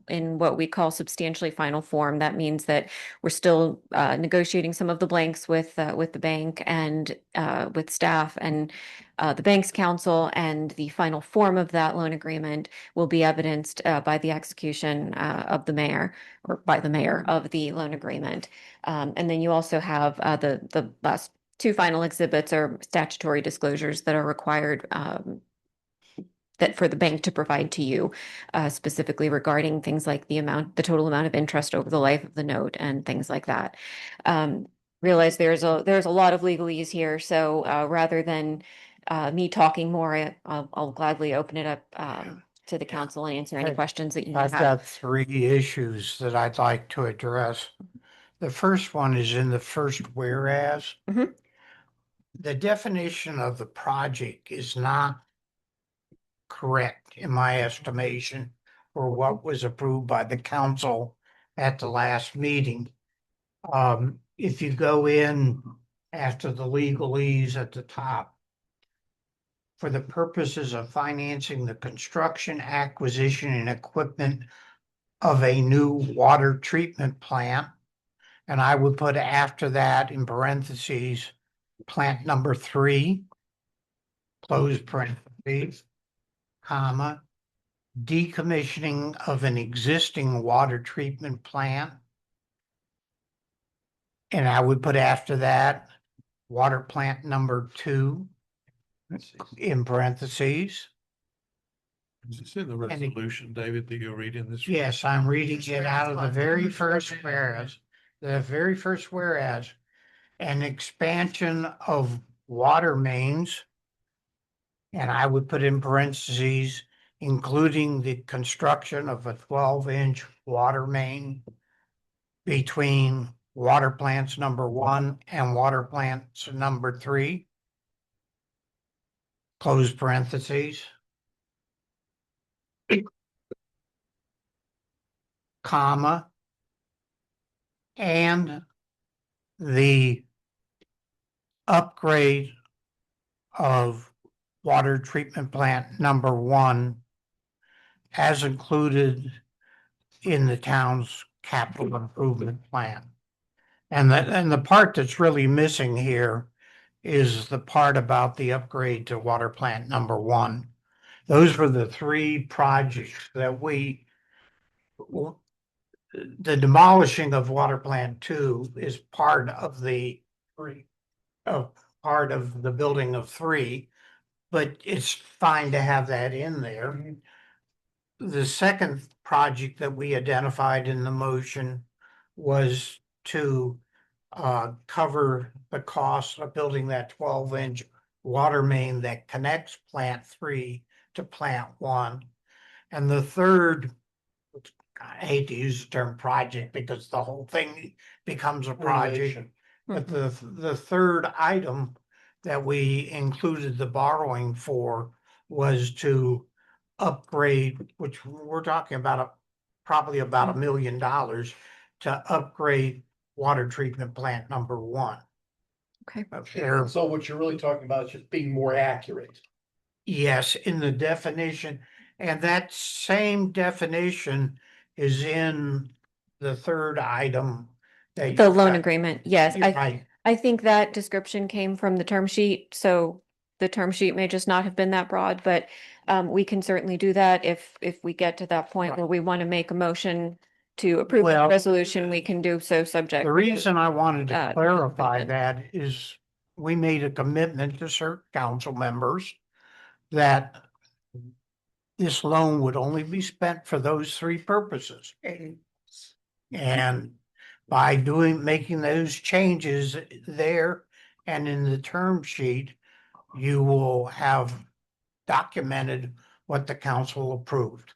in what we call substantially final form. That means that we're still negotiating some of the blanks with the bank and with staff and the bank's counsel, and the final form of that loan agreement will be evidenced by the execution of the mayor, or by the mayor, of the loan agreement. And then you also have the last two final exhibits are statutory disclosures that are required that for the bank to provide to you, specifically regarding things like the total amount of interest over the life of the note and things like that. Realize there's a lot of legalese here, so rather than me talking more, I'll gladly open it up to the council and answer any questions that you may I've have. got three issues that I'd like to address. The first one is in the first whereas. Mhm. The definition of the project is not correct in my estimation for what was approved by the council at the last meeting. If you go in after the legalese at the top, for the purposes of financing the construction, acquisition, and equipment of a new water treatment plant. And I would put after that in parentheses, plant number 3, close parentheses, comma, decommissioning of an existing water treatment plant. And I would put after that, water plant number 2, in parentheses. Is this in the resolution, David, that you're reading this? Yes, I'm reading it out of the very first whereas, an expansion of water mains. And I would put in parentheses, including the construction of a 12-inch water main between water plants number 1 and water plants number 3. Close parentheses. Comma. And the upgrade of water treatment plant number 1 as included in the town's capital improvement plan. And the part that's really missing here is the part about the upgrade to water plant number 1. Those were the 3 projects that the demolishing of water plant 2 is part of the building of 3, but it's fine to have that in there. The second project that we identified in the motion was to cover the cost of building that 12-inch water main that connects plant 3 to plant 1. And the third, I hate to use the term project because the whole thing becomes a project. But the third item that we included the borrowing for was to upgrade, which we're talking about probably about $1 million to upgrade water treatment plant number 1. Okay. So what you're really talking about is just being more accurate. Yes, in the definition, and that same definition is in the third item. The loan agreement, yes. Right. I think that description came from the term sheet, so the term sheet may just not have been that broad, but we can certainly do that if we get to that point where we want to make a motion to approve the Well, resolution, we can do so subject. The reason I wanted to uh, clarify that is we made a commitment to certain council members that this loan would only be spent for those three purposes. And by making those changes there and in the term sheet, you will have documented what the council approved.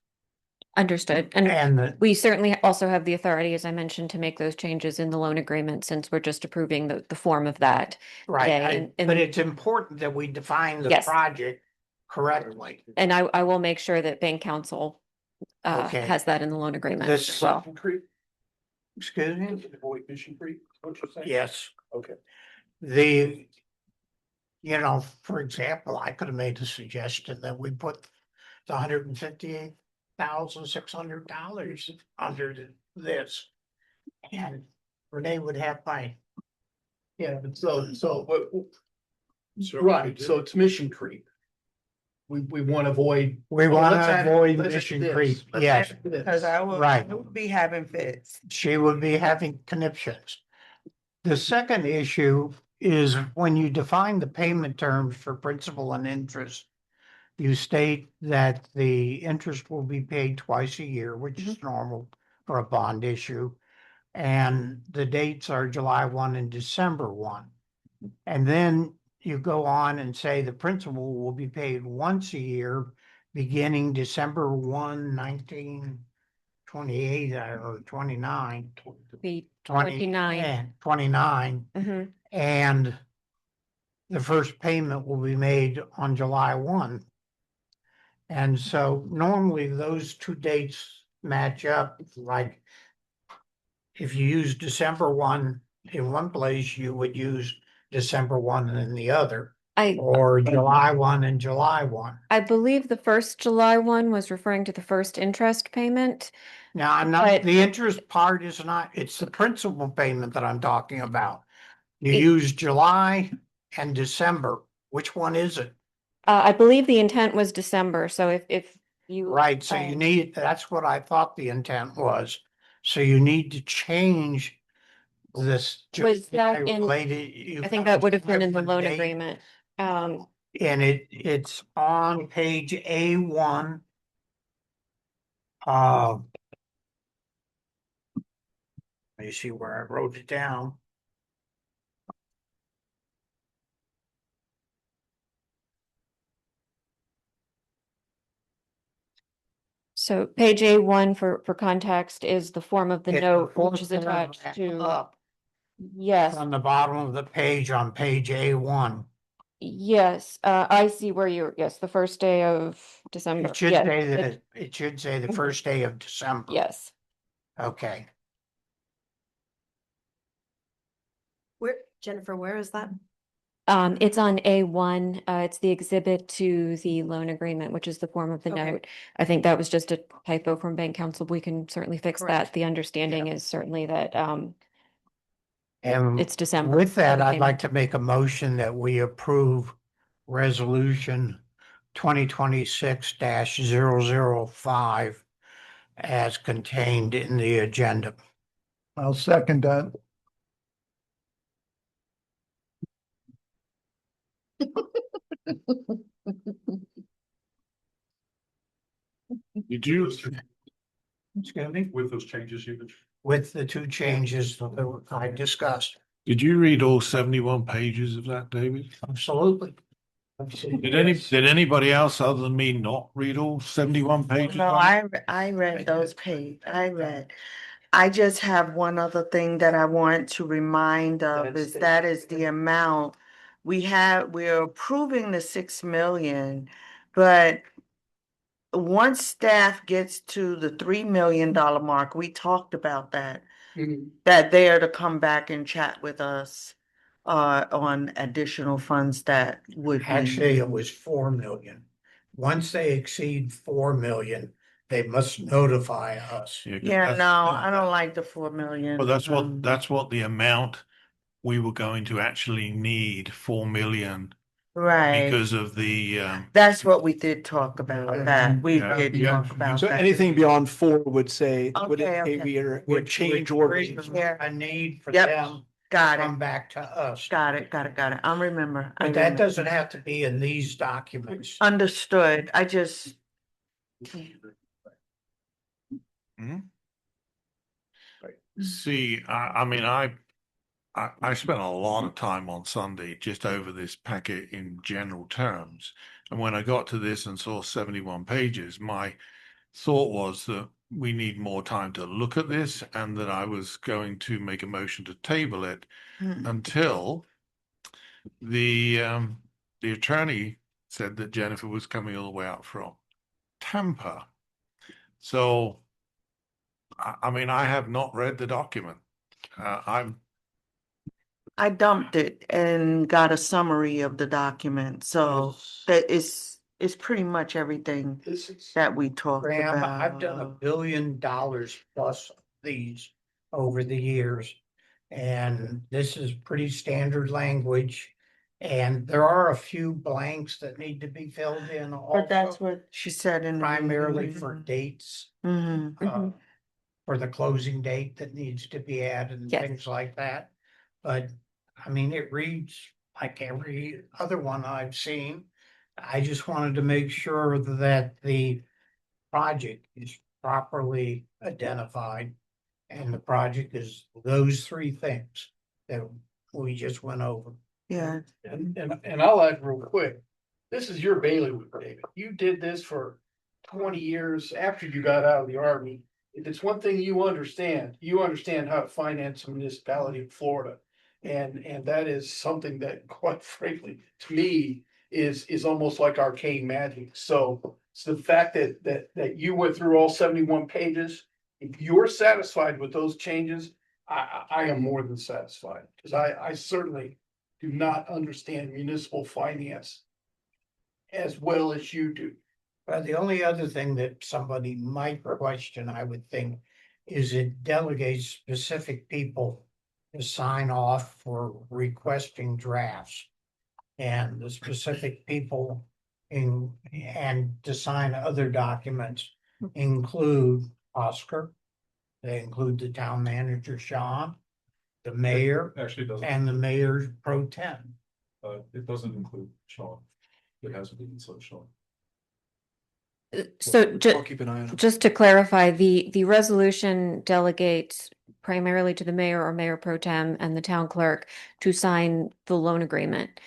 Understood. And And we certainly also have the authority, as I mentioned, to make those changes in the loan agreement since we're just approving the form of that. right, today. but it's important that we define the Yes. project correctly. And I will make sure that bank council Okay. has that in the loan agreement This- as well. Excuse me? Avoid Mission Creek, what you're saying? Yes. Okay. For example, I could have made a suggestion that we put the $158,600 under this. And Renee would have my, Yeah, but right, so it's Mission Creek. We want to avoid. we Oh, want let's to add- avoid let's Mission add this. Creek, Let's yes. add this. Cause I Right. would be having fits. She would be having conniptions. The second issue is when you define the payment terms for principal and interest, you state that the interest will be paid twice a year, which is normal for a bond issue. And the dates are July 1 and December 1. And then you go on and say the principal will be paid once a year, beginning December 1, 1928 or 29. Be 29. 29. 29, Mhm. and the first payment will be made on July 1. And so normally those two dates match up, like if you use December 1 in one place, you would use December 1 in the other, or July 1 and July 1. I believe the first July one was referring to the first interest payment. Now, But- the interest part is not, it's the principal payment that I'm talking about. You It- use July and December. Which one is it? I believe the intent was December, so if you. Right, so you need, that's what I thought the intent was. So you need to change this. Was that in- Related. I think that would have been in the loan Date. agreement. And it's on page A1. Let me see where I wrote it down. So page A1 for context is the form of the It's note, fourth which is attached paragraph to, up yes, on the bottom of the page on page A1. yes, I see where you're, yes, the first day of December. It should Yes, say that, it- it should say the first day of December. Yes, Okay. Jennifer, where is that? it's on A1, it's the exhibit to the loan agreement, which is the form of the Okay. note. I think that was just a typo from bank council. We can certainly fix that. Correct. The understanding is certainly that, And it's December. with that, the I'd payment. like to make a motion that we approve resolution 2026-005 as contained in the agenda. I'll second that. Did you, Excuse me? With those changes you mentioned. With the two changes that I discussed. did you read all 71 pages of that, David? Absolutely. Did anybody else other than me not read all 71 pages? No, I read those pages. I just have one other thing that I want to remind of is that is the amount we're approving the 6 million, but once staff gets to the $3 million mark, we talked about that, that they are to come back and chat with us on additional funds that would be. Actually, it was 4 million. Once they exceed 4 million, they must notify us. 'cause Yeah, that's- no, I don't like the 4 million. Well, that's what the amount we were going to actually need 4 million Right. because of the, That's what we did talk about, that. We Yeah. did Yeah. talk about So that. anything beyond 4 would say, would Okay, indicate okay. would Which change would orders. trigger a need for Yep. them to Got come it. back to us. Got it. Got it. Got it. I remember. I But that remember. doesn't have to be in these documents. Understood. I just. see, I mean, I spent a lot of time on Sunday just over this packet in general terms. And when I got to this and saw 71 pages, my thought was that we need more time to look at this and that I was going to make a motion to table it until the attorney said that Jennifer was coming all the way out from Tampa. So, I mean, I have not read the document. I dumped it and got a summary of the document, so that is pretty much everything that we talked Graham, about. I've done $1 billion plus of these over the years. And this is pretty standard language. And there are a few blanks that need to be filled in But that's also, what she said in the primarily for dates. Mhm. For the closing date that needs to be added and Yes. things like that. But I mean, it reads like every other one I've seen. I just wanted to make sure that the project is properly identified. And the project is those three things that we just went over. Yeah. And I'll add real quick, this is your bailiwick, David. You did this for 20 years after you got out of the Army. If it's one thing you understand how to finance a municipality in Florida. And that is something that, quite frankly, to me, is almost like arcane magic. So it's the fact that you went through all 71 pages. If you're satisfied with those changes, I am more than satisfied, because I certainly do not understand municipal finance as well as you do. But the only other thing that somebody might question, I would think, is it delegates specific people to sign off for requesting drafts. And the specific people and to sign other documents include Oscar. They include the town manager, Sean, the mayor, Actually, it doesn't. and the mayor pro tem. It doesn't include Sean. It has to be so Sean. So I'll keep an eye on it. just to clarify, the resolution delegates primarily to the mayor or mayor pro tem and the town clerk to sign the loan agreement.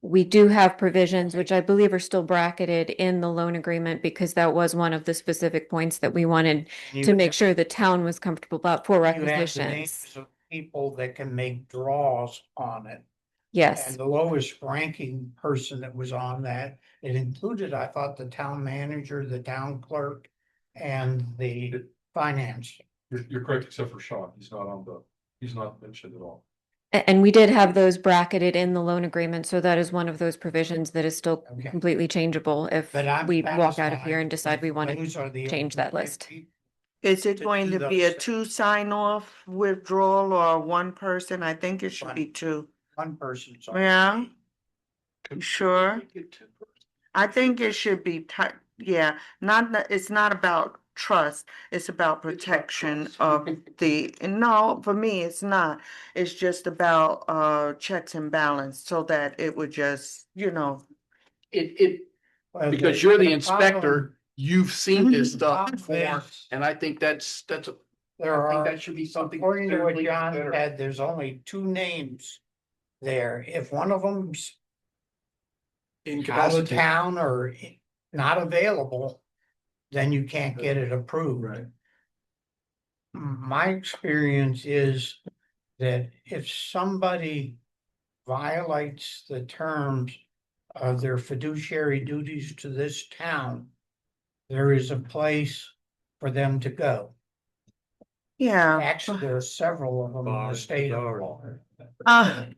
We do have provisions, which I believe are still bracketed in the loan agreement, because that was one of the specific points that we wanted to make sure the town was comfortable about for You have the requisitions. names of people that can make draws on it. Yes. And the lowest ranking person that was on that, it included, I thought, the town manager, the town clerk, and the finance. You're correct, except for Sean. He's not mentioned at all. And we did have those bracketed in the loan agreement, so that is one of those provisions that is still Okay. completely changeable if But I'm we walk out of here satisfied and decide we want to those are the change that only list. people. Is it To going do to be a those. 2 sign off withdrawal or one person? I think it should be 2. One person's. Yeah. You sure? I think it should be yeah, it's not about trust, it's about protection of the, no, for me, it's not. It's just about checks and balance, so that it would just, Well, Because you're the problem- inspector, you've seen this stuff problem before, is and I think There that should be something. according to what clearly John considered. said, there's only 2 names there. If one of them's out of Incapacitated. town or not available, then you can't get it approved. Right. My experience is that if somebody violates the terms of their fiduciary duties to this town, there is a place for them to go. yeah. Actually, there are several of them in the state of Florida.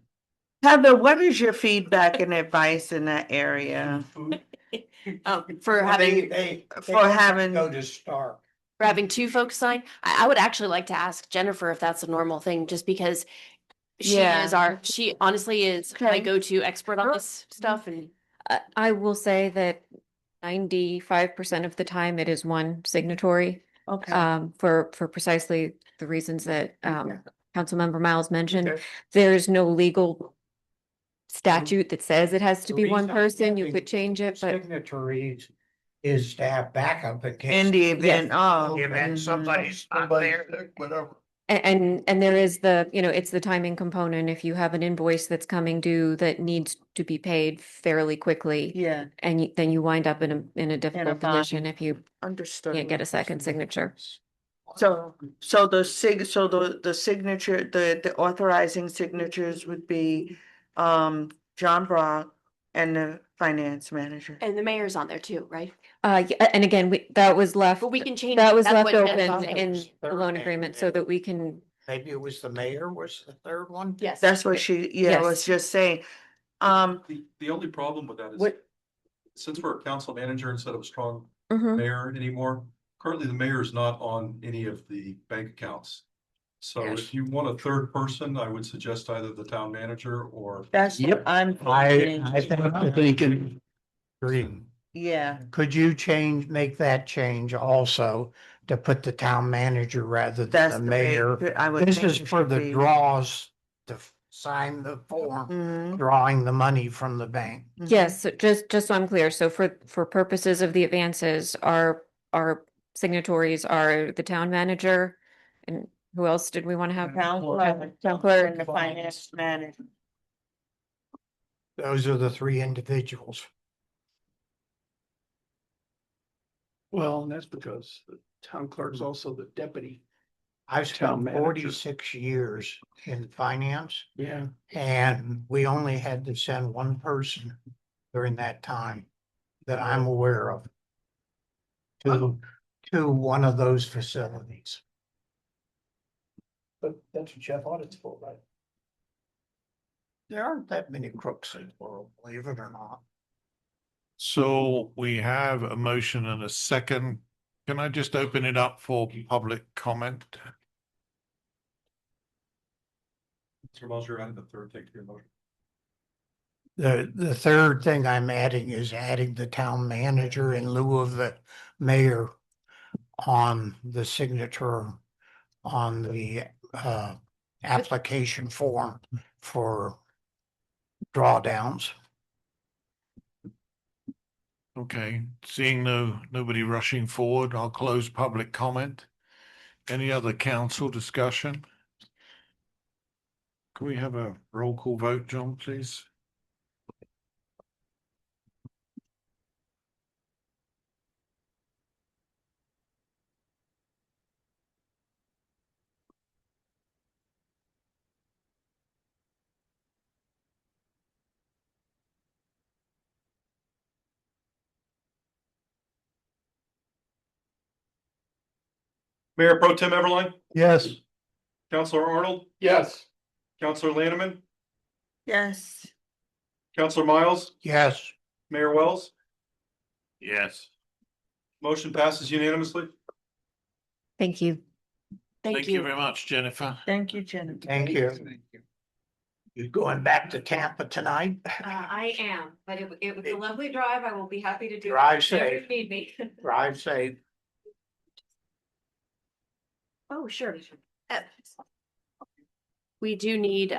Heather, what is your feedback and advice in that area? For having, They For don't have to having- Go to Stark. for having 2 folks sign, I would actually like to ask Jennifer if that's a normal thing, just because She Yeah. is she honestly is my Okay. go-to expert on this stuff and I will say that 95% of the time it is one signatory. Okay. For precisely the reasons that Councilmember Miles mentioned. Okay. There's no legal statute that says it has to The be one reason I'm person. You having could change it, but Signatories is to have backup in case. In the event, oh. In the event mhm. somebody's not there. Whatever. and there is the, it's the timing component. If you have an invoice that's coming due that needs to be paid fairly quickly. Yeah, And then you wind up in a difficult position if you understood. can't get a second signature. So, the signature, the authorizing signatures would be, John Brock and the finance manager. and the mayor's on there too, right? Yeah, and again, that was left, But we can change. that was that's left what open Jennifer said. in the loan agreement so that we can, Maybe it was the mayor was the third one? Yes. That's what she, yeah, was Yes. just saying. The only problem with that is, What, since we're a council manager instead of a strong Mhm. mayor anymore, currently the mayor is not on any of the bank accounts. So Yes. if you want a third person, I would suggest either the town manager or. that's what Yep. I'm I thinking. I'm thinking, agree. Yeah, Could you make that change also to put the town manager rather that's than the the way mayor? I would This think is it for should the be. draws to sign the form, Mhm, drawing the money from the bank. mhm. Yes, so just so I'm clear, so for purposes of the advances, our signatories are the town manager, and who else did we want to have? Town clerk, Town clerk. and the finance manager. Those are the three individuals. well, and that's because the town clerk's also the deputy. I've Town spent manager. 46 years in finance Yeah. and we only had to send one person during that time that I'm aware of to one of those facilities. But that's what Jeff audits for, right? There aren't that many crooks in the world, believe it or not. So we have a motion and a second. Can I just open it up for public comment? Mr. Moser, added the third thing to your motion. The third thing I'm adding is adding the town manager in lieu of the mayor on the signature on the application form for drawdowns. Okay, seeing nobody rushing forward, I'll close public comment. Any other council discussion? Can we have a roll call vote, John, please? Mayor Pro Tem Everline, Yes. Councilor Arnold, Yes. Councilor Lanneman, Yes, Councilor Miles, Yes, Mayor Wells, Yes. motion passes unanimously. Thank you. Thank you very much, Jennifer. thank you, Jennifer. thank you. You going back to Tampa tonight? I am, but it was a lovely drive. I will be happy to do. Drive safe. Need me. Drive safe. Oh, sure. We do need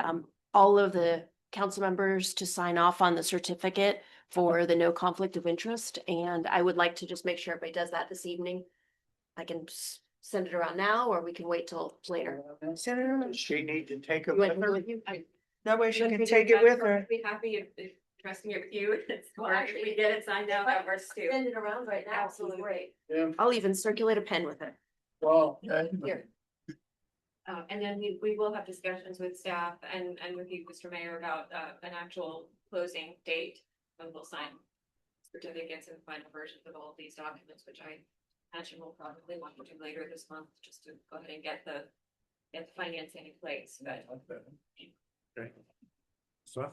all of the council members to sign off on the certificate for the no conflict of interest. And I would like to just make sure everybody does that this evening. I can send it around now, or we can wait till later. Send it around. Does she need to take it You want with me her? with you? That way she can take it with her. Be happy if trusting it with you. We get it signed out, that works too. Send it around right now. Absolutely. Great. Yeah. I'll even circulate a pen with it. Well. Here. And then we will have discussions with staff and with you, Mr. Mayor, about an actual closing date. And we'll sign certificates and final versions of all of these documents, which I imagine we'll probably want to do later this month, just to go ahead and get the financing in place, but. Okay. So,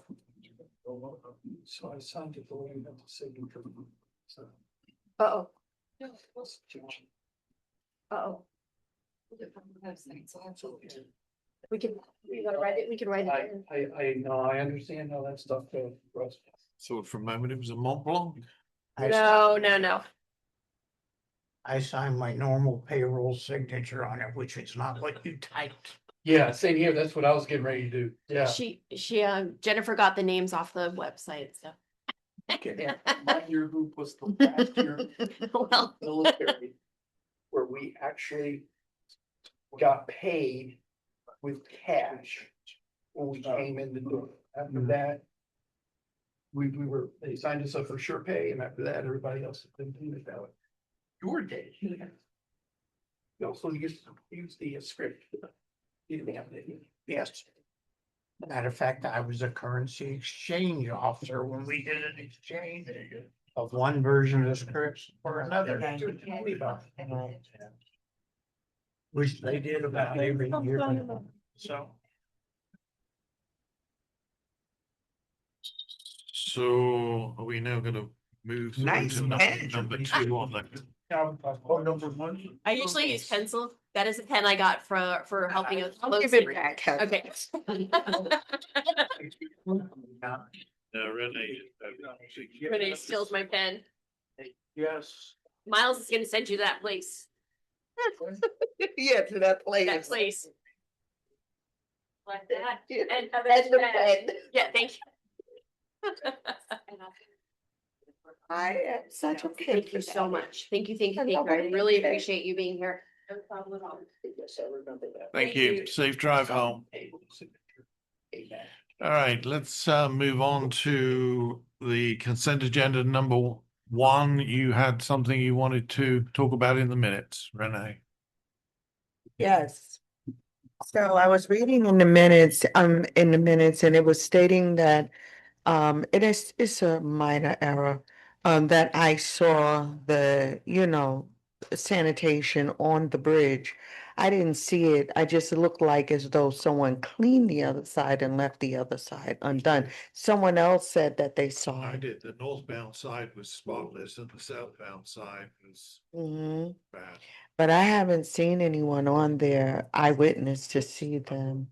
So I signed it the way you have to signature. So. Uh-oh. Uh-oh. We gotta write it, we can write it. I know, I understand how that stuff goes. Russ. So for a moment, it was a Mont Blanc. No. I signed my normal payroll signature on it, which is not what you typed. Yeah, same here. That's what I was getting ready to do. Yeah. She, Jennifer got the names off the website, so. Okay. My year group was the last year Well, military where we actually got paid with cash when we came in the door. After that, they signed us up for sure pay, and after that, everybody else had been doing it that way. Your day. You also use the script. You didn't have it. Yes. Matter of fact, I was a currency exchange officer when we did an exchange of one version of the scripts for another. Which they did about every year. So. So are we now gonna move through Nice to pen. number 2 on the? Number one. I usually use pencil. That is a pen I got for helping us. I'll close give it the- back. Okay. Renee. Renee steals my pen. Yes. Miles is gonna send you that place. Yeah, to that place. That place. Like that. Yeah. And And the pen. Yeah, thank you. I am such a Thank you so much. Thank you. I really appreciate you being here. No problem at all. Thank you. Safe drive home. All right, let's move on to the consent agenda number 1. You had something you wanted to talk about in the minutes, Renee. Yes. So I was reading in the minutes, and it was stating that it's a minor error. That I saw the, sanitation on the bridge. I didn't see it. I just looked like as though someone cleaned the other side and left the other side undone. Someone else said that they saw I it. did. The northbound side was spotless and the southbound side was Mhm. bad. But I haven't seen anyone on there eyewitness to see them.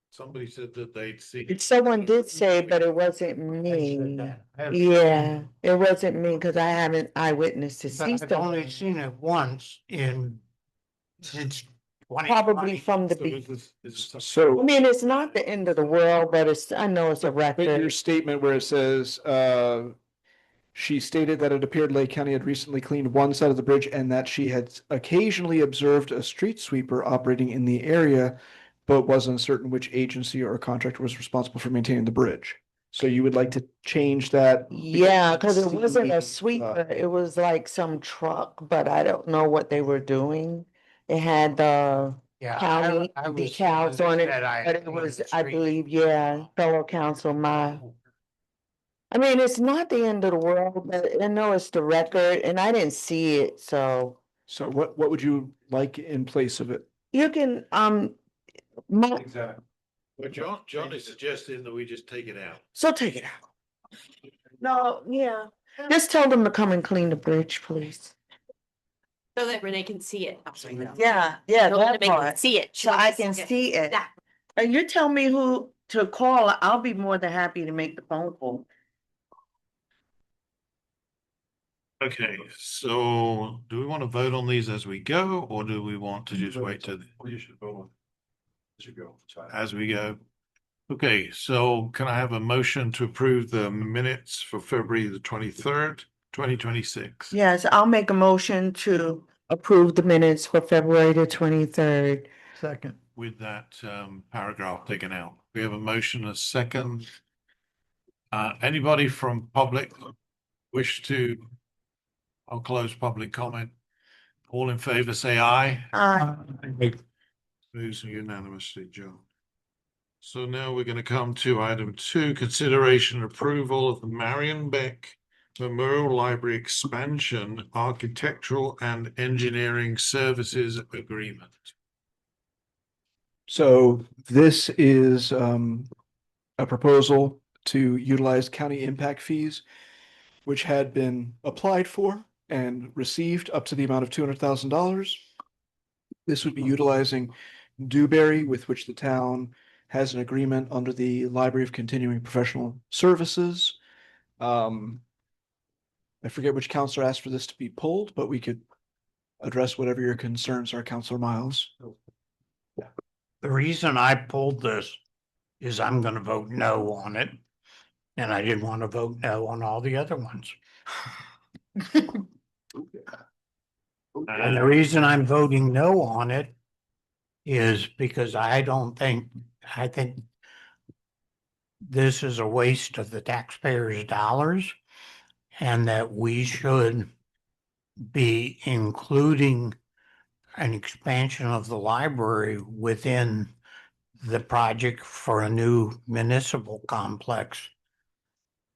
Somebody said that they'd seen. Someone did say, but it wasn't me. Yeah, it wasn't me because I haven't eyewitness to see But I've only something. seen it once since 2020. Probably from the So beginning. is this- I So mean, it's not the end of the world, but I know it's a but your record. statement where it says, she stated that it appeared Lake County had recently cleaned one side of the bridge and that she had occasionally observed a street sweeper operating in the area, but wasn't certain which agency or contractor was responsible for maintaining the bridge. So you would like to change that? Yeah, because it wasn't a uh, sweeper, it was like some truck, but I don't know what they were doing. It had the Yeah, county I was. decals on it, said I but it cleaned was, the I street. believe, yeah, fellow council, I mean, it's not the end of the world, but I know it's the record and I didn't see it, so So what would you like in place of it? you can, Exactly. But John is suggesting that we just take it out. so take it out. No, yeah, just tell them to come and clean the bridge, please. So that Renee can see it. Yeah, Tell them to that make me part, see it. so I can see it. Yeah. And you tell me who to call, I'll be more than happy to make the phone call. Okay, so do we want to vote on these as we go, or do we want to just wait till You should vote on. As you go. as we go? Okay, so can I have a motion to approve the minutes for February the 23rd, 2026? Yes, I'll make a motion to approve the minutes for February the 23rd. Second. With that paragraph taken out. We have a motion, a second. Anybody from public wish to? I'll close public comment. All in favor, say aye. Moves unanimously, Joe. So now we're going to come to item 2, consideration and approval of the Marion Beck Memorial Library Expansion Architectural and Engineering Services Agreement. So this is a proposal to utilize county impact fees, which had been applied for and received up to the amount of $200,000. This would be utilizing Dewberry, with which the town has an agreement under the Library of Continuing Professional Services. I forget which counselor asked for this to be pulled, but we could address whatever your concerns are, Counselor Miles. The reason I pulled this is I'm gonna vote no on it. And I didn't want to vote no on all the other ones. And the reason I'm voting no on it is because I think this is a waste of the taxpayers' dollars and that we should be including an expansion of the library within the project for a new municipal complex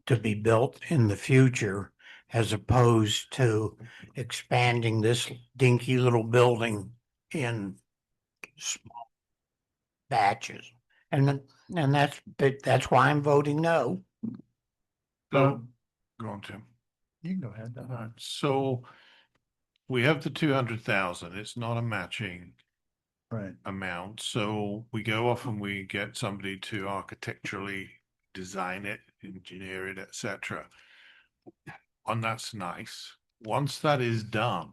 to be built in the future, as opposed to expanding this dinky little building in small batches. And that's why I'm voting no. So, go on, Tim. You can go ahead. All right, so we have the 200,000. It's not a matching Right. amount. So we go off and we get somebody to architecturally design it, engineer it, etc. And that's nice. Once that is done,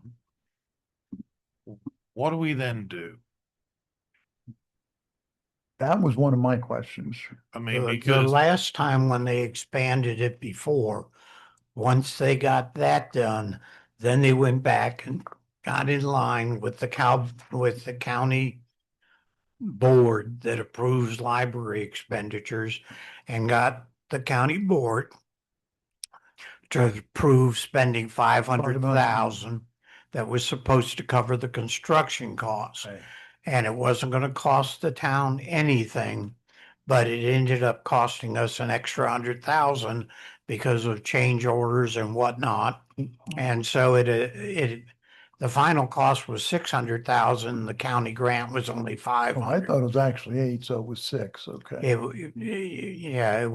what do we then do? That was one of my questions. I mean, The because last time when they expanded it before, once they got that done, then they went back and got in line with the county board that approves library expenditures and got the county board to approve spending 500,000 that was supposed to cover the construction costs. Right. And it wasn't going to cost the town anything, but it ended up costing us an extra 100,000 because of change orders and whatnot. And so the final cost was 600,000. The county grant was only Oh, I 500. thought it was actually 8, so it was 6. Okay. It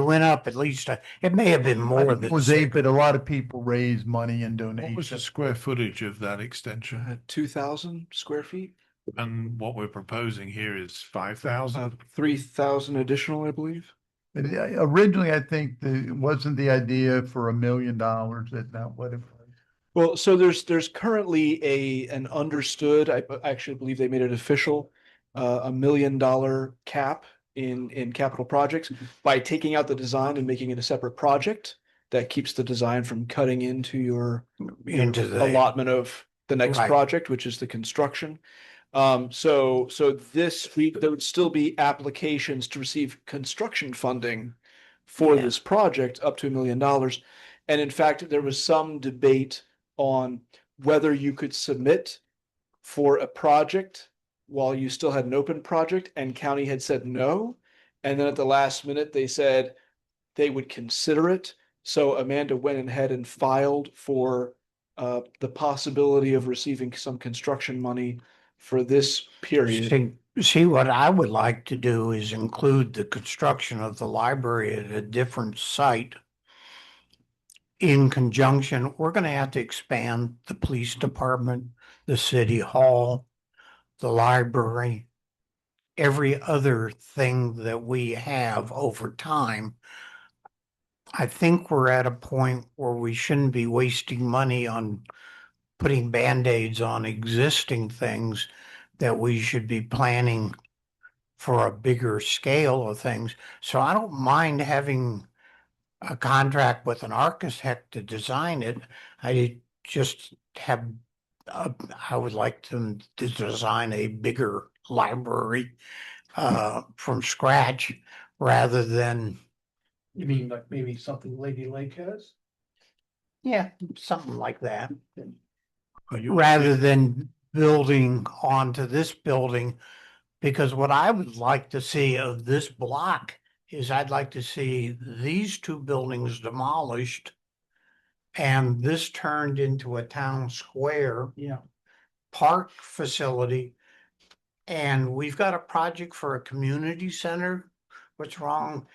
went up at least. It may have been I more think than it was 8, but a lot of people raised money and what was the donations. square footage of that extension? 2,000 square feet, And what we're proposing here is 5,000. 3,000 additional, I believe. But originally, I think wasn't the idea for $1 million. That's not what it was. Well, so there's currently an understood, I actually believe they made it official, $1 million cap in capital projects by taking out the design and making it a separate project that keeps the design from cutting into your the allotment of the next Right. project, which is the construction. So there would still be applications to receive construction funding for this project up to $1 million. And in fact, there was some debate on whether you could submit for a project while you still had an open project, and county had said no. And then at the last minute, they said they would consider it. So Amanda went ahead and filed for the possibility of receiving some construction money for this period. See, what I would like to do is include the construction of the library at a different site. In conjunction, we're going to have to expand the police department, the city hall, the library, every other thing that we have over time. I think we're at a point where we shouldn't be wasting money on putting Band-Aids on existing things, that we should be planning for a bigger scale of things. So I don't mind having a contract with an architect to design it. I just have, I would like them to design a bigger library from scratch rather than, You mean like maybe something Lady Lake has? yeah, something like that. Are you- Rather than building onto this building, because what I would like to see of this block is I'd like to see these two buildings demolished and this turned into a town square. Yeah. Park facility. And we've got a project for a community center. What's wrong?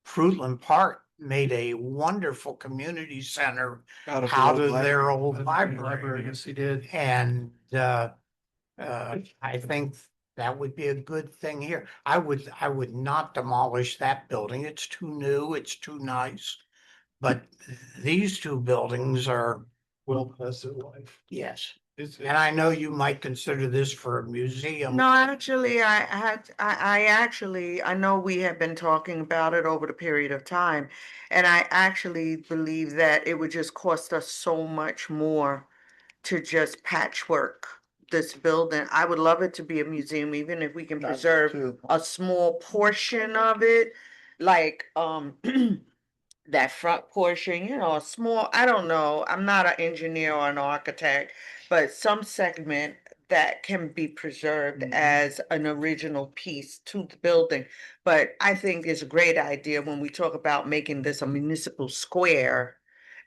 Fruitland Park made a wonderful community center out of their old library. Yes, he did. And I think that would be a good thing here. I would not demolish that building. It's too new, it's too nice. But these two buildings are, Well, past their life. yes. And I know you might consider this for a museum. No, actually, I know we have been talking about it over the period of time. And I actually believe that it would just cost us so much more to just patchwork this building. I would love it to be a museum, even if we can Not preserve too. a small portion of it, like, that front portion, a small, I don't know, I'm not an engineer or an architect, but some segment that can be preserved as an original piece to the building. But I think it's a great idea when we talk about making this a municipal square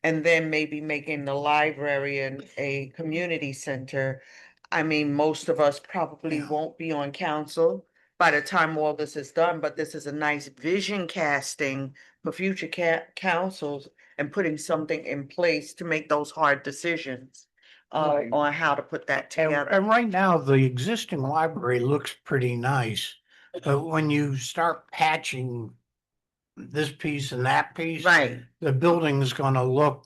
and then maybe making the library and a community center. I mean, most of us probably Yeah. won't be on council by the time all this is done, but this is a nice vision casting for future councils and putting something in place to make those hard decisions Right. on how to put that together. And right now, the existing library looks pretty nice. But when you start patching this piece and that piece, Right. the building's gonna look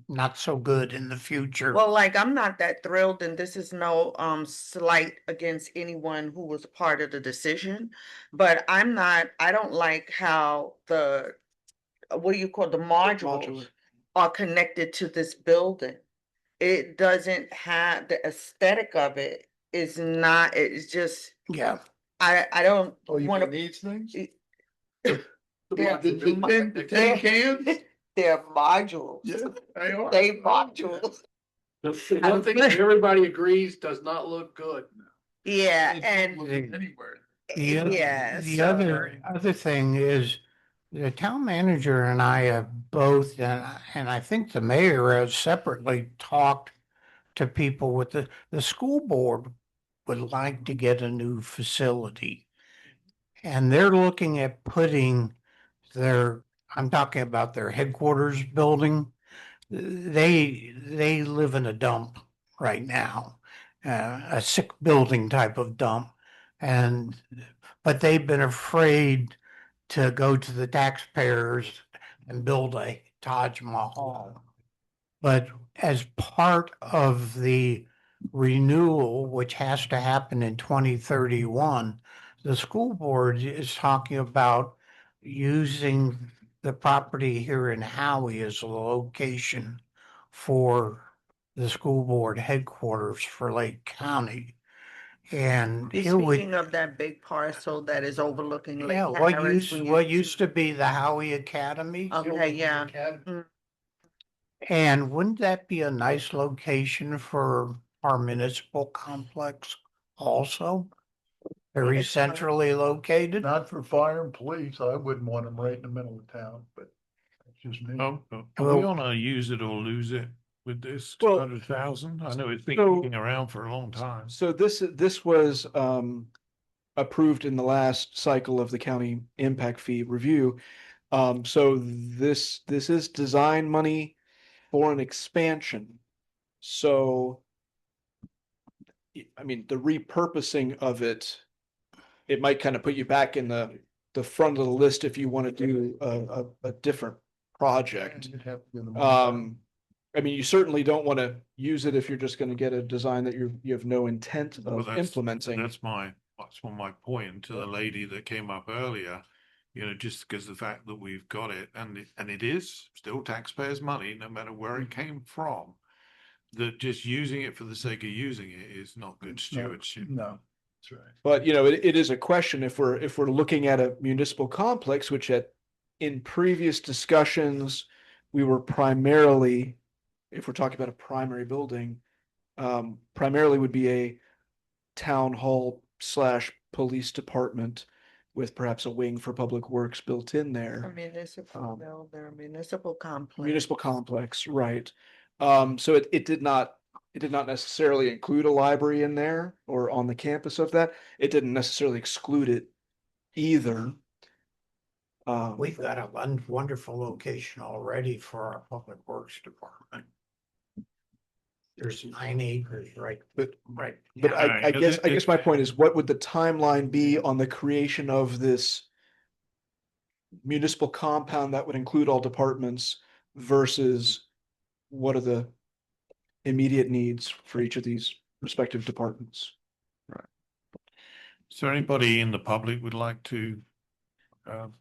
not so good in the future. Well, like, I'm not that thrilled, and this is no slight against anyone who was a part of the decision, but I don't like how the, what do you call, the modules Modular. are connected to this building. It doesn't have, the aesthetic of it is not, it's just, Yeah. I don't Oh, you wanna. mean these things? They're- The tin cans? They're modules. Yeah, they are. They modules. The one thing that everybody agrees does not look good. Yeah, It don't and look anywhere. The other thing is the town manager and I have both, and I think the mayor has separately talked to people with the school board would like to get a new facility. And they're looking at putting I'm talking about their headquarters building. They live in a dump right now, a sick building type of dump. But they've been afraid to go to the taxpayers and build a Taj Mahal. But as part of the renewal, which has to happen in 2031, the school board is talking about using the property here in Howey as a location for the school board headquarters for Lake County. And it would, Speaking of that big parcel that is overlooking Lake yeah, Harris. what used to be the Howey Academy. Okay, yeah. And wouldn't that be a nice location for our municipal complex also? Very centrally located. Not for fire and police. I wouldn't want them right in the middle of town, but that's just me. Are we gonna use it or lose it with this Well, 200,000? I know it's been so- kicking around for a long time. So this was approved in the last cycle of the county impact fee review. So this is design money for an expansion. So I mean, the repurposing of it, it might kind of put you back in the front of the list if you want to do a different project. You'd have to do them. I mean, you certainly don't want to use it if you're just going to get a design that you have no intent Well, of implementing. That's my point to the lady that came up earlier. Just because the fact that we've got it and it is still taxpayers' money, no matter where it came from, that just using it for the sake of using it is not good stewardship. No, that's right. But it is a question if we're looking at a municipal complex, which in previous discussions, we were primarily, if we're talking about a primary building, primarily would be a town hall / police department with perhaps a wing for public works built in A there. municipal building, municipal complex. Municipal complex, right. So it did not necessarily include a library in there or on the campus of that. It didn't necessarily exclude it either. We've got a wonderful location already for our public works department. There's 9 acres, right? But Right. But Yeah. I Alright, guess my point is, what would the timeline be on the creation of this municipal compound that would include all departments versus what are the immediate needs for each of these respective departments? Is there anybody in the public would like to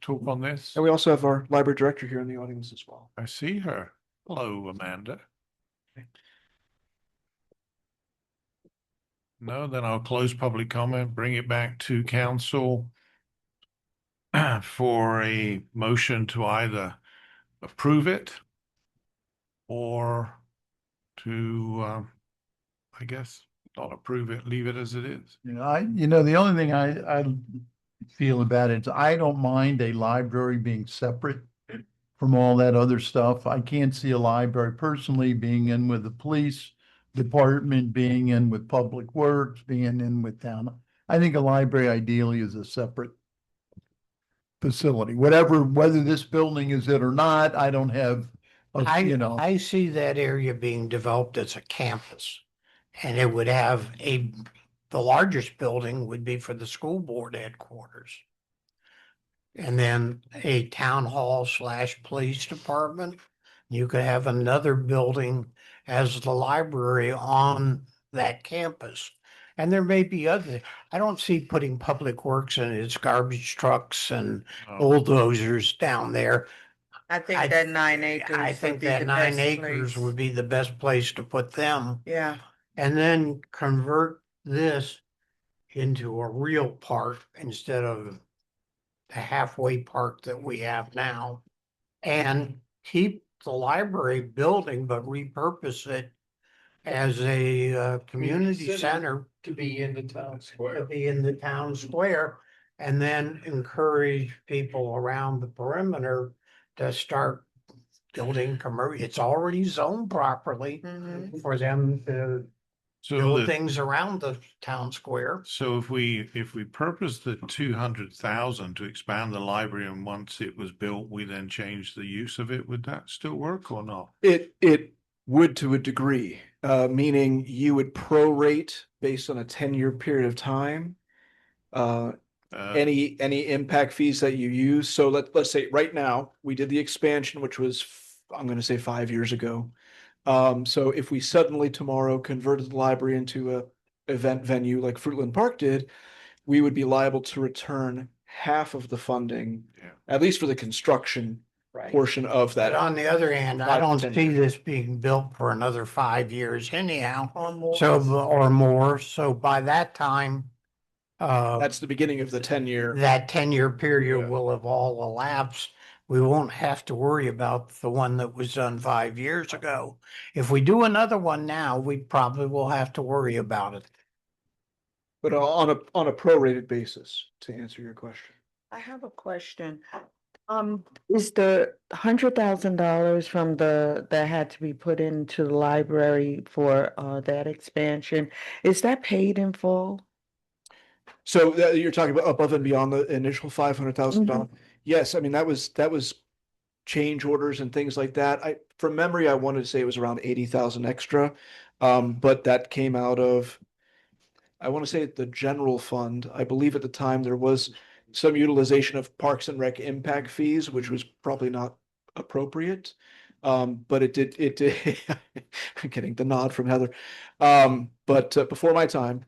talk on this? And we also have our library director here in the audience as well. I see her. Hello, Amanda. No, then I'll close public comment, bring it back to council for a motion to either approve it or to, I guess, not approve it, leave it as it is. The only thing I feel about it is I don't mind a library being separate from all that other stuff. I can't see a library personally being in with the police department, being in with public works, being in with town. I think a library ideally is a separate facility, whether this building is it or not, I don't have, I see that area being developed as a campus. And it would have the largest building would be for the school board headquarters. And then a town hall / police department. You could have another building as the library on that campus. And there may be I don't see putting public works and its garbage trucks and bulldozers down there. I think that 9 acres. I would think be that the 9 best acres place. would be the best place to put them. Yeah. And then convert this into a real park instead of the halfway park that we have now. And keep the library building, but repurpose it as a community center To be in the town to square. be in the town square. And then encourage people around the perimeter to start building it's already zoned properly Mhm. for them to So build things around the town square. So if we purpose the 200,000 to expand the library, and once it was built, we then change the use of it, would that still work or not? It would to a degree, meaning you would prorate based on a 10-year period of time. Any impact fees that you use. So let's say right now, we did the expansion, which was, I'm going to say 5 years ago. So if we suddenly tomorrow converted the library into a event venue like Fruitland Park did, we would be liable to return half of the funding, at least for the construction portion of that. But on the other hand, I 5 to don't 10 see years. this being built for another 5 years anyhow. Or more. So, or more. So by that time, That's the beginning of the 10-year. that 10-year period Yeah. will have all elapsed. We won't have to worry about the one that was done 5 years ago. If we do another one now, we probably will have to worry about it. But on a prorated basis, to answer your question. I have a question. Is the $100,000 from that had to be put into the library for that expansion, is that paid in full? So you're talking about above and beyond the initial $500,000. Yes, I mean, that was change orders and things like that. From memory, I wanted to say it was around 80,000 extra. But that came out of, I want to say the general fund. I believe at the time there was some utilization of Parks and Rec impact fees, which was probably not appropriate. But it did, I'm getting the nod from Heather. But before my time.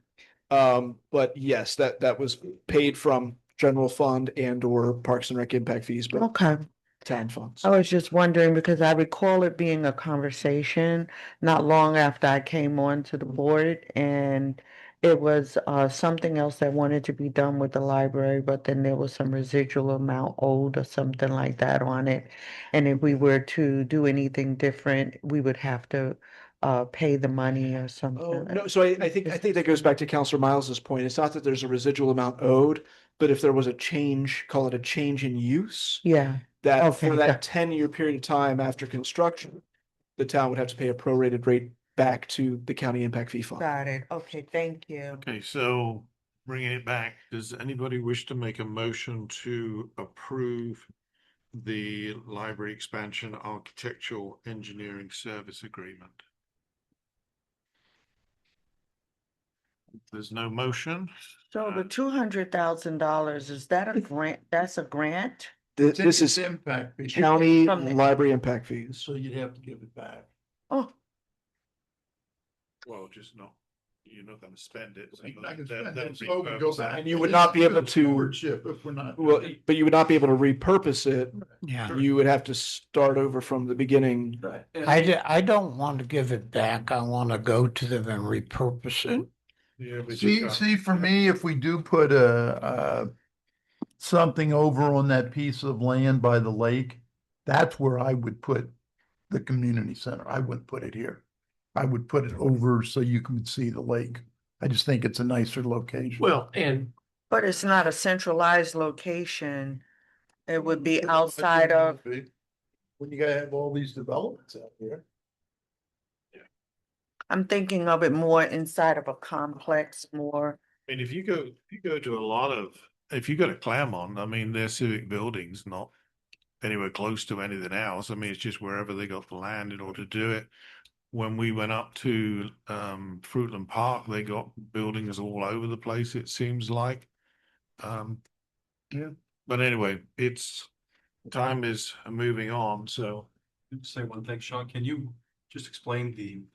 But yes, that was paid from general fund and or Parks and Rec impact fees, but Okay. town funds. I was just wondering because I recall it being a conversation not long after I came on to the board, and it was something else that wanted to be done with the library, but then there was some residual amount owed or something like that on it. And if we were to do anything different, we would have to pay the money or Oh, something. no, so I think that goes back to Counselor Miles's point. It's not that there's a residual amount owed, but if there was a change, call it a change in use, Yeah. that Okay, for that got- 10-year period of time after construction, the town would have to pay a prorated rate back to the county impact fee fund. Got it. Okay, thank you. Okay, so bringing it back, does anybody wish to make a motion to approve the library expansion architectural engineering service agreement? there's no motion. So the $200,000, is that a grant? That's a grant? This is impact fee, county From the- library impact fees. so you'd have to give it back. Oh, Well, just not, you're not gonna spend it. so I can that- spend that it, would be so we go purpose. back. And you would not be able to- Stewardship if we're not. Well, but you would not be able to repurpose it. Yeah. You would have to start over from the beginning. Right. I don't want to give it back. I want to go to them and repurpose it. Yeah, but you See, can't- see, for me, if we do put something over on that piece of land by the lake, that's where I would put the community center. I wouldn't put it here. I would put it over so you can see the lake. I just think it's a nicer location. Well, and but it's not a centralized location. It would be outside of, When you gotta have all these developments out there. I'm thinking of it more inside of a complex, more. I mean, if you go to a lot of, if you go to Claremont, I mean, their civic buildings not anywhere close to anything else. I mean, it's just wherever they got the land in order to do it. When we went up to Fruitland Park, they got buildings all over the place, it seems like. Yeah, but anyway, it's time is moving on, so. Say one thing, Sean, can you just explain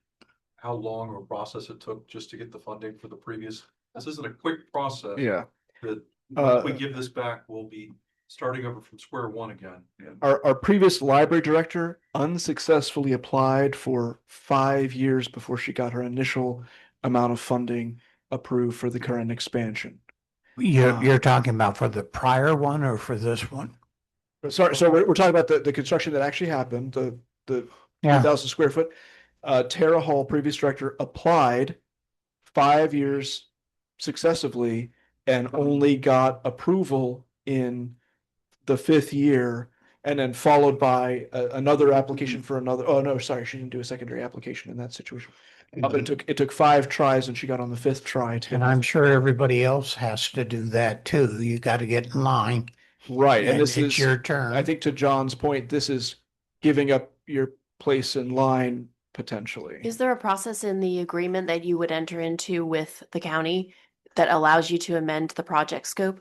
how long of a process it took just to get the funding for the previous? This isn't a quick process. Yeah. That once we give this back, we'll be starting over from square one again. Our previous library director unsuccessfully applied for 5 years before she got her initial amount of funding approved for the current expansion. You're talking about for the prior one or for this one? Sorry, so we're talking about the construction that actually happened, the Yeah. 2,000 square foot. Tara Hall, previous director, applied 5 years successively and only got approval in the 5th year, and then followed by another application for another. Oh, no, sorry, she didn't do a secondary application in that situation. But it took 5 tries and she got on the 5th try. And I'm sure everybody else has to do that too. You got to get in line. Right, and this it's is your turn. I think to John's point, this is giving up your place in line potentially. Is there a process in the agreement that you would enter into with the county that allows you to amend the project scope?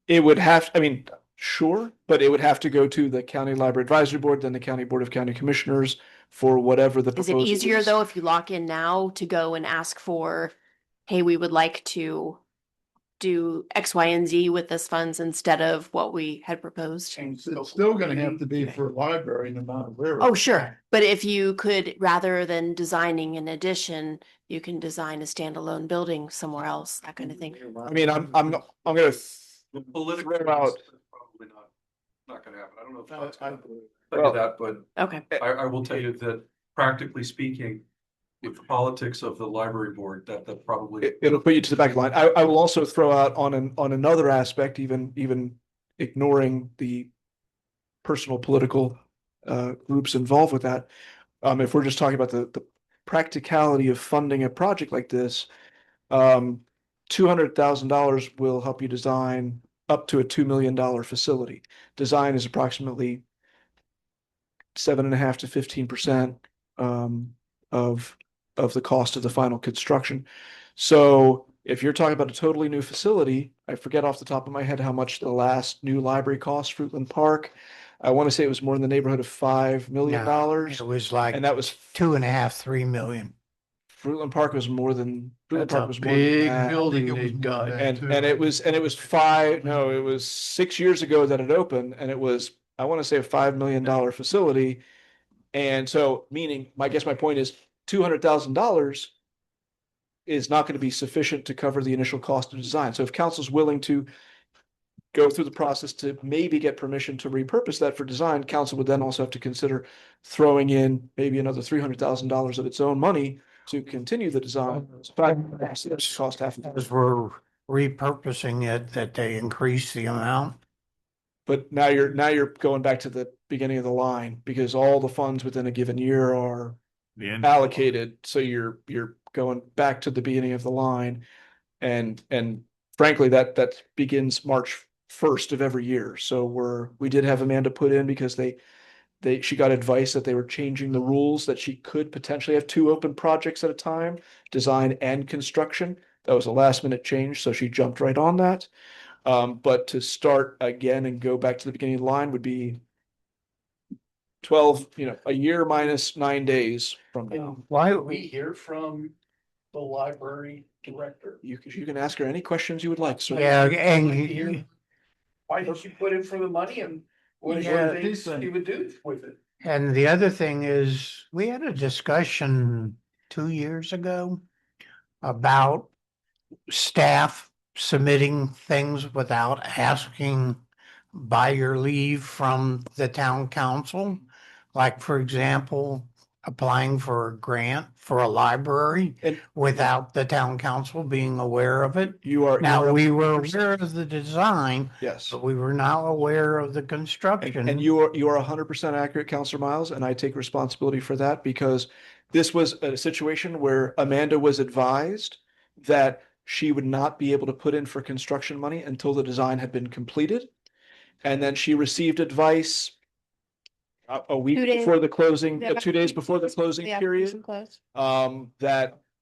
It would have, I mean, sure, but it would have to go to the County Library Advisory Board, then the County Board of County Commissioners for whatever the Is it proposal easier is. though if you lock in now to go and ask for, hey, we would like to do X, Y, and Z with this funds instead of what we had proposed? It's still gonna have to be for a library no matter where. Oh, sure. But if you could, rather than designing an addition, you can design a standalone building somewhere else, that kind of thing. I mean, I'm gonna Politically, throw out. it's probably not gonna happen. I don't know if that's I- gonna well- that, but Okay. I will tell you that practically speaking, with the politics of the library board, that probably. It'll put you to the back line. I will also throw out on another aspect, even ignoring the personal political groups involved with that. If we're just talking about the practicality of funding a project like this, $200,000 will help you design up to a $2 million facility. Design is approximately 7.5% to 15% of the cost of the final construction. So if you're talking about a totally new facility, I forget off the top of my head how much the last new library cost, Fruitland Park. I want to say it was more in the neighborhood of $5 million. It was like And that was 2.5, 3 million. Fruitland Park was more than Fruitland that's Park a was more than big that. building it was they've more got. than And it was 6 years ago that it opened, and it was, I want to say, a $5 million facility. And so, meaning, I guess my point is $200,000 is not going to be sufficient to cover the initial cost of design. So if council's willing to go through the process to maybe get permission to repurpose that for design, council would then also have to consider throwing in maybe another $300,000 of its own money to continue the design. So it's cost half. As we're repurposing it, that they increase the amount. But now you're going back to the beginning of the line because all the funds within a given year are The end. allocated. So you're going back to the beginning of the line. And frankly, that begins March 1st of every year. So we did have Amanda put in because they she got advice that they were changing the rules, that she could potentially have two open projects at a time, design and construction. That was a last minute change, so she jumped right on that. But to start again and go back to the beginning of the line would be 12, a year minus 9 days from now. Why, We hear from the library director. You can ask her any questions you would like, sir. yeah, Here. Why don't you put in for the money and what do Yeah, you think you would do with it? and the other thing is, we had a discussion 2 years ago about staff submitting things without asking by your leave from the town council. Like, for example, applying for a grant for a library And without the town council being aware of it. you are Now, we were aware of the design, yes. but we were not aware of the construction. And you are 100% accurate, Counselor Miles, and I take responsibility for that because this was a situation where Amanda was advised that she would not be able to put in for construction money until the design had been completed. And then she received advice a week 2 days. before the closing, Yeah, 2 days before the closing The period. application closed.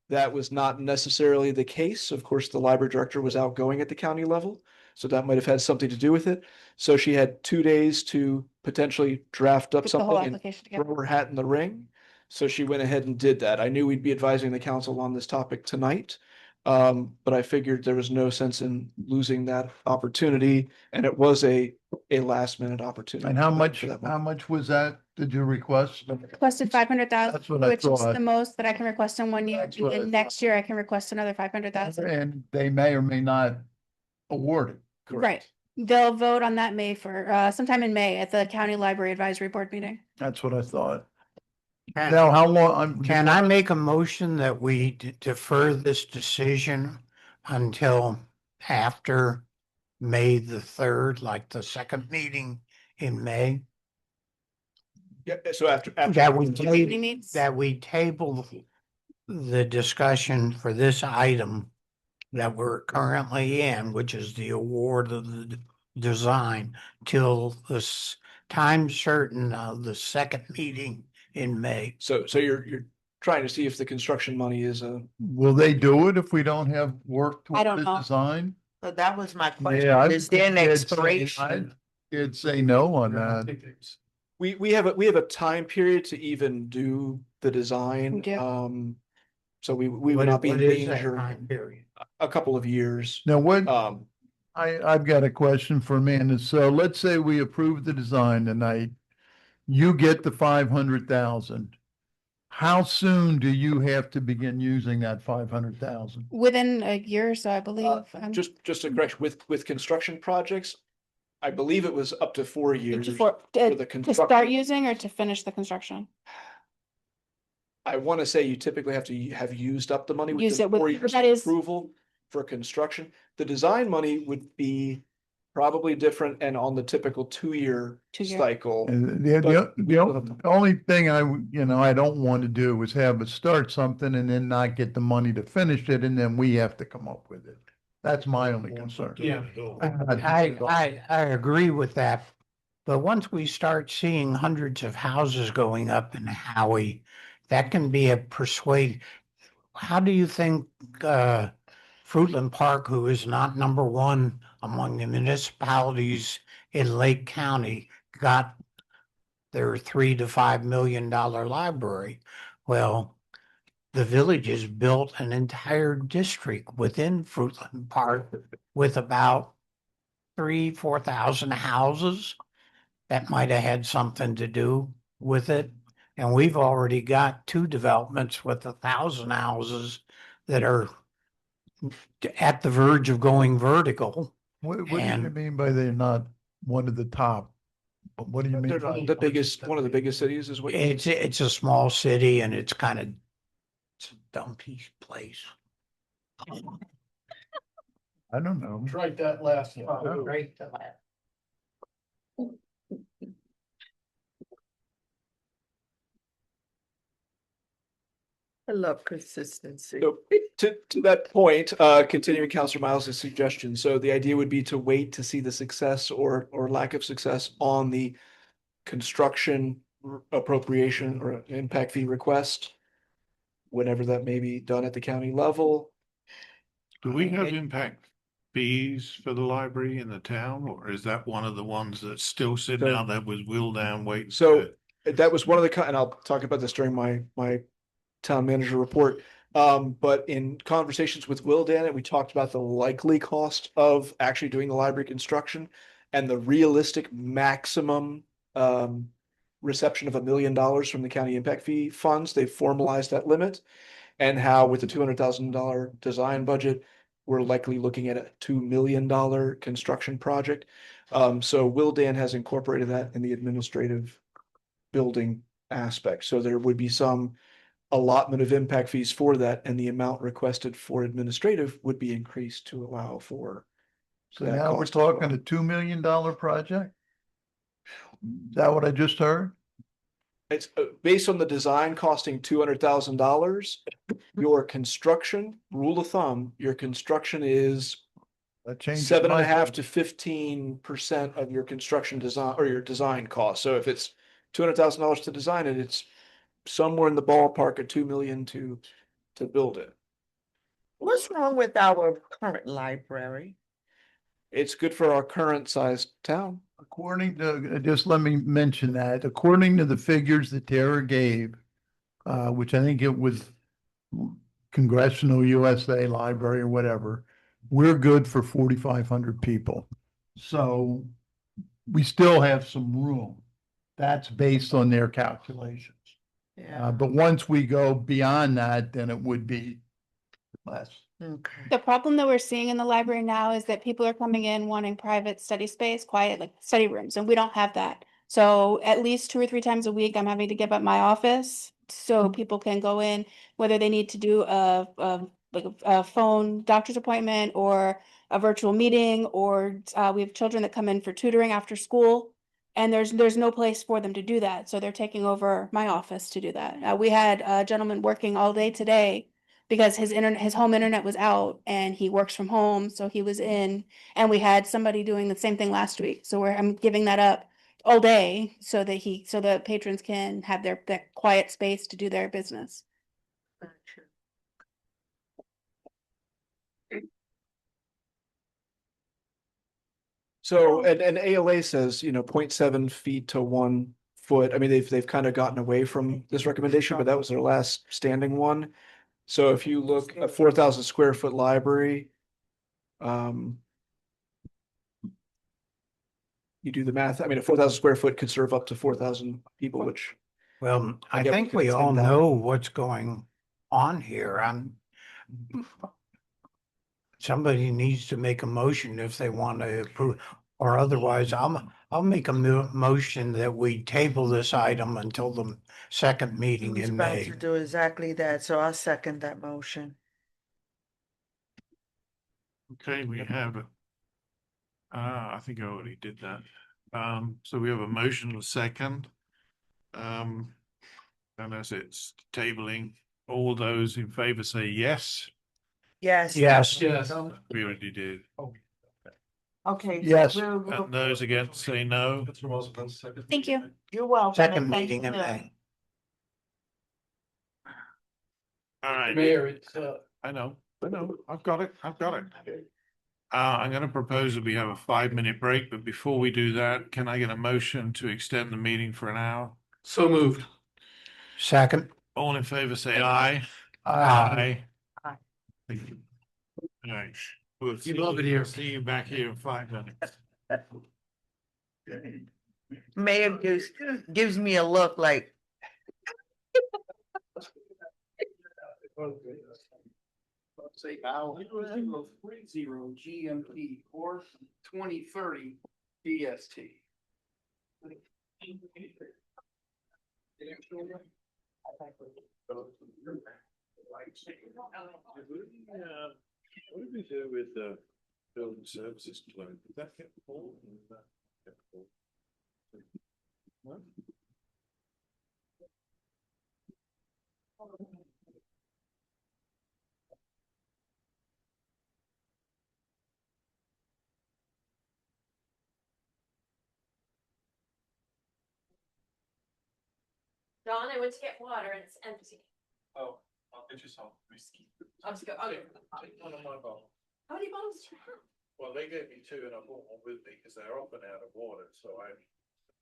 That was not necessarily the case. Of course, the library director was outgoing at the county level, so that might have had something to do with it. So she had 2 days to potentially draft up Put the whole something and application together. throw her hat in the ring. So she went ahead and did that. I knew we'd be advising the council on this topic tonight. But I figured there was no sense in losing that opportunity, and it was a last minute opportunity. And how for much, that how much was that, did you request? Requested 500,000, That's what I which is thought. the most that I can request in 1 year. That's what I And next year I can request another 500,000. And they may or may not award it. Right. They'll vote on that sometime in May at the County Library Advisory Board meeting. That's what I thought. Can- Now, how long, Can I make a motion that we defer this decision until after May the 3rd, like the second meeting in May? Yeah, so after That we Meeting needs- table the discussion for this item that we're currently in, which is the award of the design, till this time certain of the second meeting in May. So you're trying to see if the construction money is will they do it if we don't have work I don't toward the know. design? So that was my Yeah, question. Is there an I'd say- expiration? I'd say no on that. we have a time period to even do the design. We do. So we would not be in danger a couple of years. Now, what, Um, I've got a question for Amanda. So let's say we approve the design tonight. You get the 500,000. How soon do you have to begin using that 500,000? Within a year or so, I believe. just a correction with construction projects, I believe it was up to 4 years. For the to construction. start using or to finish the construction? I want to say you typically have to have used up the money Use within it with- 4 years that of is- approval for construction. The design money would be probably different and on the typical 2-year 2-year. cycle. And But we still have the only thing I don't want to do is have us start something and then not get the money to finish it, and then we have to come up with it. That's my only concern. Yeah. I agree with that. But once we start seeing hundreds of houses going up in Howey, that can be a persuade. How do you think, Fruitland Park, who is not number one among the municipalities in Lake County, got their $3 to $5 million library? Well, the village has built an entire district within Fruitland Park with about 4,000 houses. That might have had something to do with it. And we've already got 2 developments with 1,000 houses that are at the verge of going vertical. What do you And- mean by they're not one of the top? What do you mean? They're by- one of the biggest cities is what. you- It's a small city and it's a dumpy place. I don't know. Right, that last. Right. I love consistency. So to that point, continuing Councilor Miles' suggestion, so the idea would be to wait to see the success or lack of success on the construction appropriation or impact fee request. Whenever that may be done at the county level. Do we have impact fees for the library in the town, or is that one of the ones that's still sitting So- out there with wheel down waiting? So that was one of the, and I'll talk about this during my town manager report. But in conversations with Will Dan, we talked about the likely cost of actually doing the library construction and the realistic maximum reception of $1 million from the county impact fee funds. They formalized that limit, and how with the $200,000 design budget, we're likely looking at a $2 million construction project. So Will Dan has incorporated that in the administrative building aspect. So there would be some allotment of impact fees for that, and the amount requested for administrative would be increased to allow for. So that now we're cost as well. talking a $2 million project? Is that what I just heard? It's based on the design costing $200,000. Your construction, rule of thumb, your construction is That changes 7.5 to 15% of your construction design or your design cost. So if it's $200,000 to design it, it's somewhere in the ballpark of 2 million to build it. What's wrong with our current library? It's good for our current sized town. According to, just let me mention that, according to the figures that Tara gave, which I think it was Congressional USA Library or whatever, we're good for 4,500 people. So we still have some room. That's based on their calculations. Yeah. But once we go beyond that, then it would be less. Okay. The problem that we're seeing in the library now is that people are coming in wanting private study space, quiet, like study rooms, and we don't have that. So at least 2 or 3 times a week, I'm having to give up my office so people can go in, whether they need to do a phone doctor's appointment or a virtual meeting, or we have children that come in for tutoring after school. And there's no place for them to do that. So they're taking over my office to do that. We had a gentleman working all day today because his home internet was out and he works from home. So he was in, and we had somebody doing the same thing last week. So I'm giving that up all day so that so the patrons can have their quiet space to do their business. So, and ALA says, 0.7 feet to 1 foot. I mean, they've kind of gotten away from this recommendation, but that was their last standing one. So if you look at 4,000 square foot library, you do the math. I mean, a 4,000 square foot could serve up to 4,000 people, which. Well, I get think we we could all attend that. know what's going on here. Somebody needs to make a motion if they want to approve, or otherwise I'll make a motion that we table this item until the second meeting I was in about May. to do exactly that, so I'll second that motion. Okay, we have, I think I already did that. So we have a motion and a second. And as it's tabling, all those in favor say yes. Yes. Yes. Yes. We already did. Okay. so Yes. And those against say no. Councilor Rosenbaum, second. Thank you. You're welcome. Second and thank meeting in you. May. All right. Mayor, it's, I know, I've got it. I'm gonna propose that we have a 5-minute break, but before we do that, can I get a motion to extend the meeting for an hour? so moved. Second. All in favor, say aye. Aye. Aye. Thank you. All right. We'll You see love it here. See you back here in 5 minutes. Mayor gives me a look like, Say now, 030 GMP or 2030 DST. What did we do with the building services plan? Did that get pulled? What? Dawn, I went to get water and it's empty. Oh, I'll get you some. I'll just go, okay. One of my bottles. How many bottles do you have? Well, they gave me two and I brought one with me because they're often out of water, so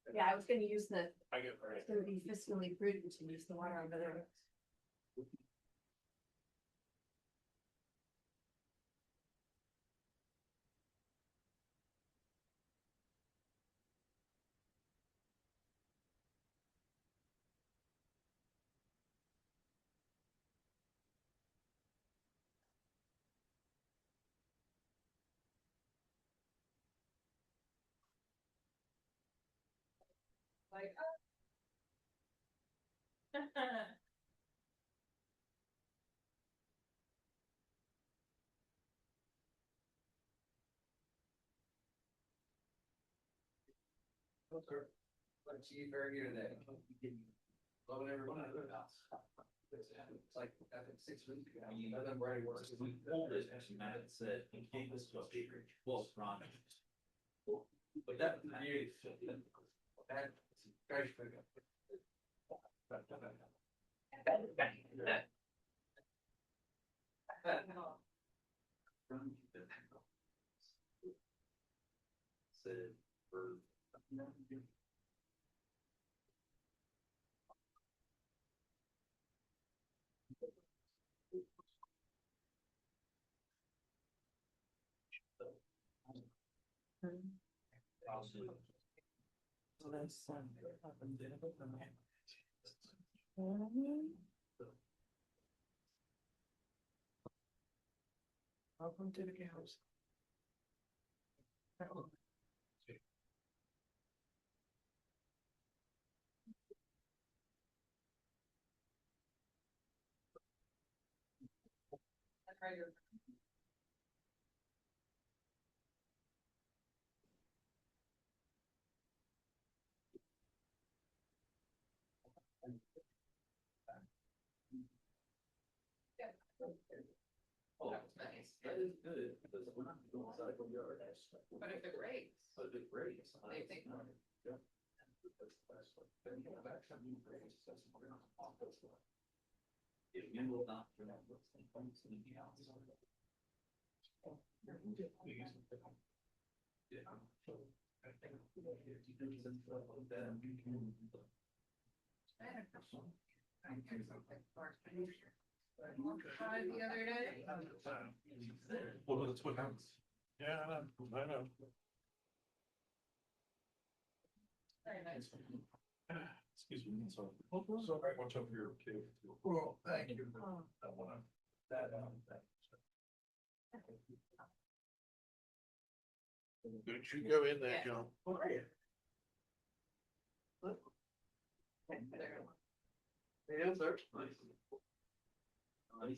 Yeah, I was gonna use I get very. it's gonna be fiscally prudent to use the water over there. Like, Let's see you very here today. Loving everybody. It's like, I think 6 weeks ago. Nothing very worse. We pulled it, and Matt said, he gave this to a speaker. Well, Ron. But that was really. That. Very good. Said for. Welcome to the cows. Oh, nice. That is good, because we're not doing cycle yard. But if it rains. But if it rains. They think. If you will not. The other day. Well, that's what happens. Yeah, I know. Very nice. Excuse me, so I watch over your kid. Well, thank you. I wanna. That. Don't you go in there, John. Yeah, sir.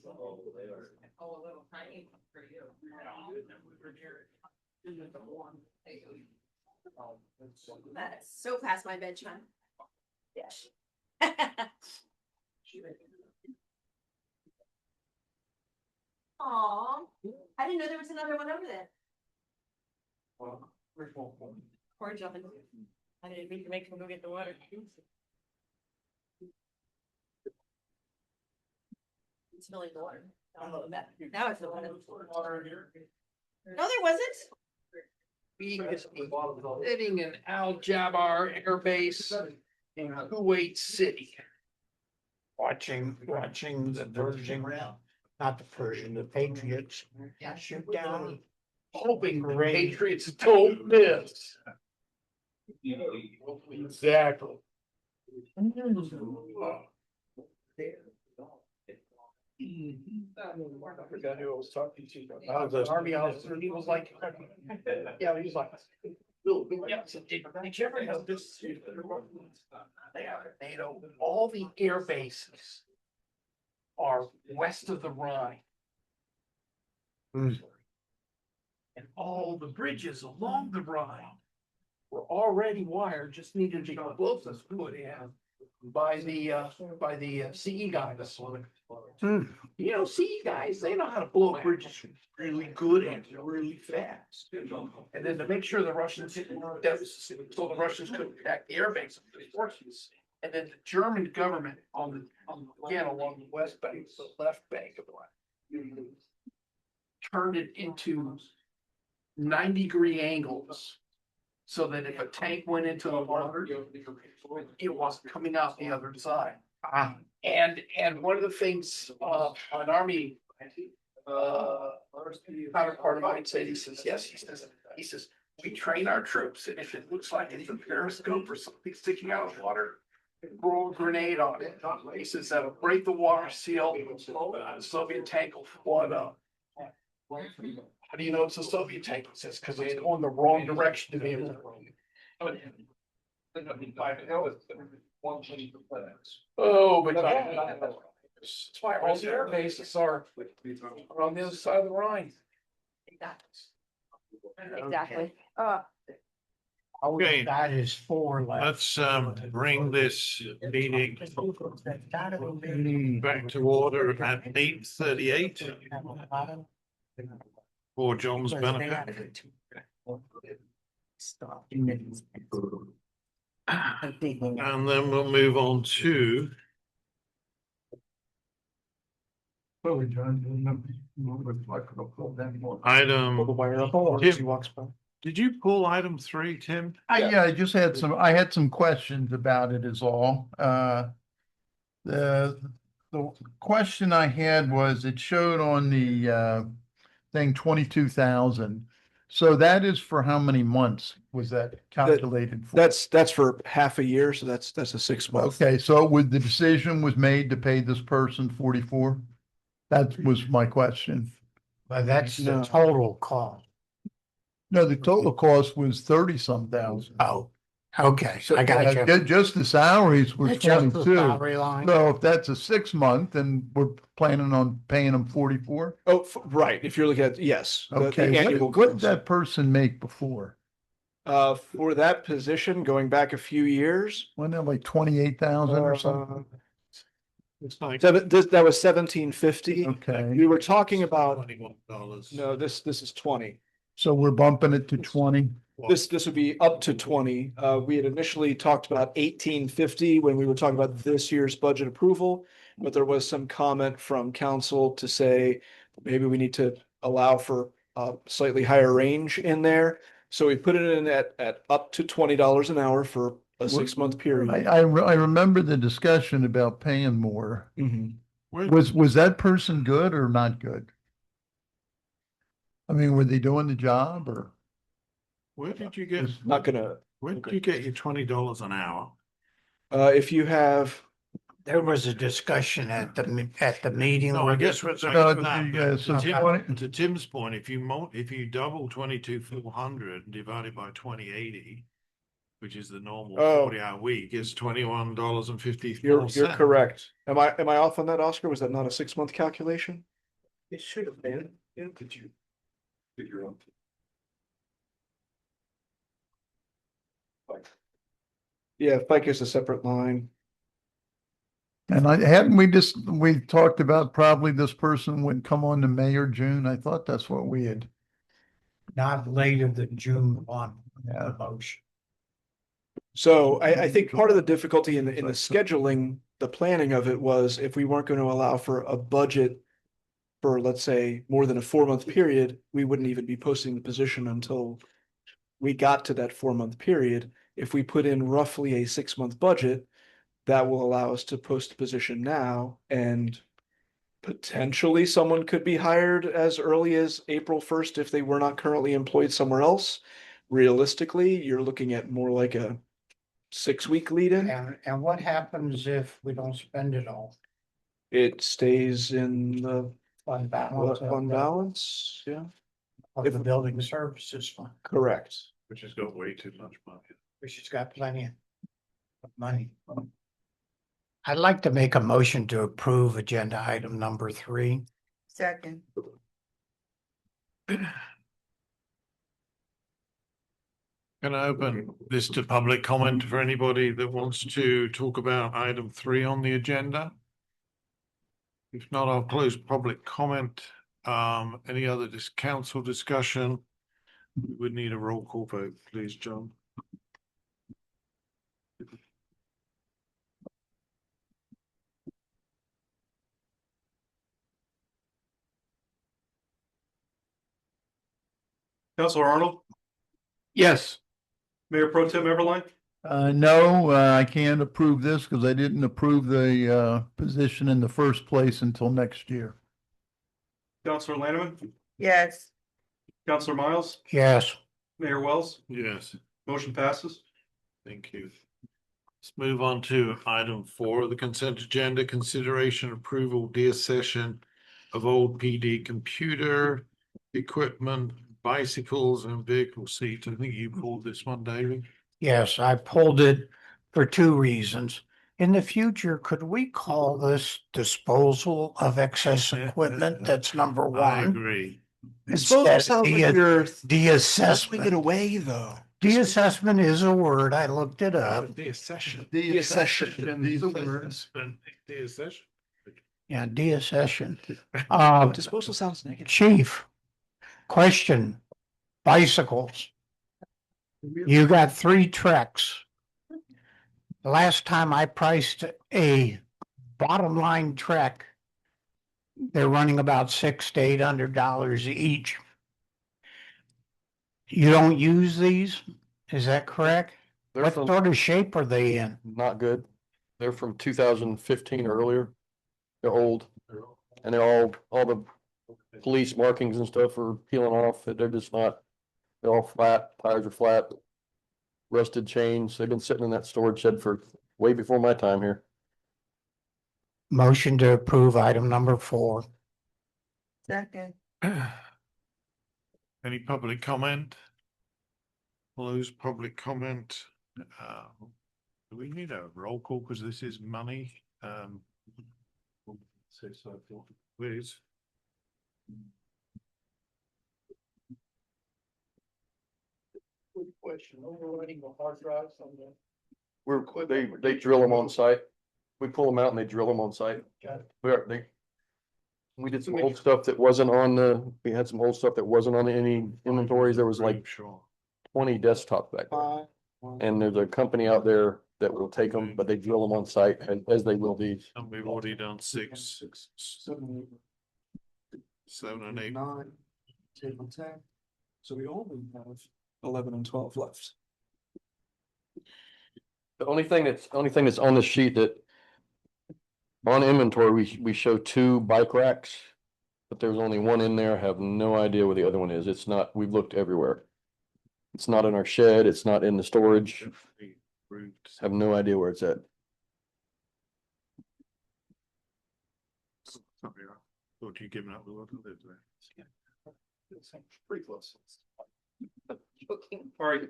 Oh, they are. Oh, a little tiny one for you. That's so past my bedtime. Yes. Aw, I didn't know there was another one over there. Or jumping. I didn't mean to make him go get the water. It's filling the water. Now it's filling it. No, there wasn't. We is sitting in Al Jabar Air Base in Kuwait City. Watching the Persian, not the Persian, the Patriots shoot down. Hoping the Patriots don't miss. Exactly. I forgot who I was talking to. The Army officer, he was like, yeah, he was like. Yeah, so did you ever know this? They are NATO, all the air bases are west of the Rhine. And all the bridges along the Rhine were already wired, just needed to be explosives put in by the CE guys. You know, CE guys, they know how to blow bridges really good and really fast. And then to make sure the Russians, so the Russians could attack the air base of the forces, And then the German government again, along the west bank, the left bank of the line, turned it into 90-degree angles. So that if a tank went into the water, it wasn't coming out the other side. And one of the things, an Army, counterpart of mine said, he says, yes, he says, we train our troops, and if it looks like it's a periscope or something sticking out of water, throw a grenade on it. He says that'll break the water seal, the Soviet tank will flood up. How do you know it's a Soviet tank? He says, because it's going the wrong direction to be able to. Oh, but that's why all the air bases are on the other side of the Rhine. Exactly. Okay, That is 4 left. let's bring this meeting back to order at 8:38 for John's benefit. And then we'll move on to item. Tim, did you pull item 3, Tim? Yeah, I had some questions about it is all. The question I had was, it showed on the thing 22,000. So that is for how many months was that calculated for? That's for half a year, so that's a 6 month. Okay, so the decision was made to pay this person 44? That was my question. But that's the No. total cost. No, the total cost was 30-some thousand. Oh, okay, I got you. Just the salaries were Just the 22. salary line. So if that's a 6-month, then we're planning on paying them 44? Oh, right. If you're looking at, yes. the Okay, annual what did gross. that person make before? For that position, going back a few years. Wasn't that like 28,000 or something? It's like That was 1750. Okay, We were talking about, $21. no, this is 20. so we're bumping it to 20? This would be up to 20. We had initially talked about 1850 when we were talking about this year's budget approval, but there was some comment from council to say maybe we need to allow for a slightly higher range in there. So we put it in at up to $20 an hour for a 6-month period. I remember the discussion about paying more. Mhm. Was that person good or not good? I mean, were they doing the job or? Where did you get, Not gonna, where did you get your $20 an hour? if you have, There was a discussion at the meeting. No, I guess what's No, that, to Tim's point, if you double 22,400 and divide it by 2080, which is the normal Oh. 40-hour week, it's $21.54. you're correct. Am I off on that, Oscar? Was that not a 6-month calculation? It should have been. Did you figure out? Yeah, FICA is a separate line. And we talked about probably this person would come on to May or June. I thought that's what we had. Not later than June 1, Yeah. motion. So I think part of the difficulty in the scheduling, the planning of it was if we weren't going to allow for a budget for, let's say, more than a 4-month period, we wouldn't even be posting the position until we got to that 4-month period. If we put in roughly a 6-month budget, that will allow us to post the position now, and potentially someone could be hired as early as April 1st if they were not currently employed somewhere else. Realistically, you're looking at more like a 6-week lead-in. And what happens if we don't spend it all? It stays in the Fund balance. fund balance, yeah, Of the building services fund, correct. Which has got way too much money. which has got plenty of money. I'd like to make a motion to approve agenda item number 3. Second. Can I open this to public comment for anybody that wants to talk about item 3 on the agenda? If not, I'll close public comment. Any other council discussion? We would need a roll call vote, please, John. Counselor Arnold, Yes. Mayor Pro Tem Everline, No, I can't approve this because I didn't approve the position in the first place until next year. Counselor Lanneman, Yes. Counselor Miles, Yes. Mayor Wells, Yes, motion passes. thank you. Let's move on to item 4 of the consent agenda, consideration approval deaccession of old PD computer equipment, bicycles and vehicle seats. I think you pulled this one, David. Yes, I pulled it for two reasons. In the future, could we call this disposal of excess equipment? That's number I one. agree. Disposal Instead sounds of like you're swinging it deassessment. away, though. Deassessment is a word. I looked it up. Deaccession. Deaccession. Deaccession. Yeah, deaccession. Disposal sounds negative. Chief, question, bicycles. You got 3 Treks. Last time I priced a bottom line Trek, they're running about $600 to $800 each. You don't use these? Is that correct? They're What from sort of shape are they in? not good. They're from 2015 or earlier. They're old. And they're all the police markings and stuff are peeling off. They're just not, they're all flat, tires are flat. Rusted chains. They've been sitting in that storage shed for way before my time here. Motion to approve item number 4. Second. Any public comment? Close public comment. Do we need a roll call because this is money? Say so, please. Good question, overriding the hard drives on the. They drill them on site. We pull them out and they drill them on site. Got it. We did some old stuff that wasn't we had some old stuff that wasn't on any inventories. There was like Sure. 20 desktops back there. And there's a company out there that will take them, but they drill them on site as they will these. And we've already done 6, 7 and 8. 9, 10, 10. So we only have 11 and 12 left. The only thing that's on the sheet that on inventory, we show 2 bike racks, but there's only one in there. I have no idea where the other one is. It's not, we've looked everywhere. It's not in our shed. It's not in the storage. Have no idea where it's at. Thought you given up the world to live there. Pretty close. All right,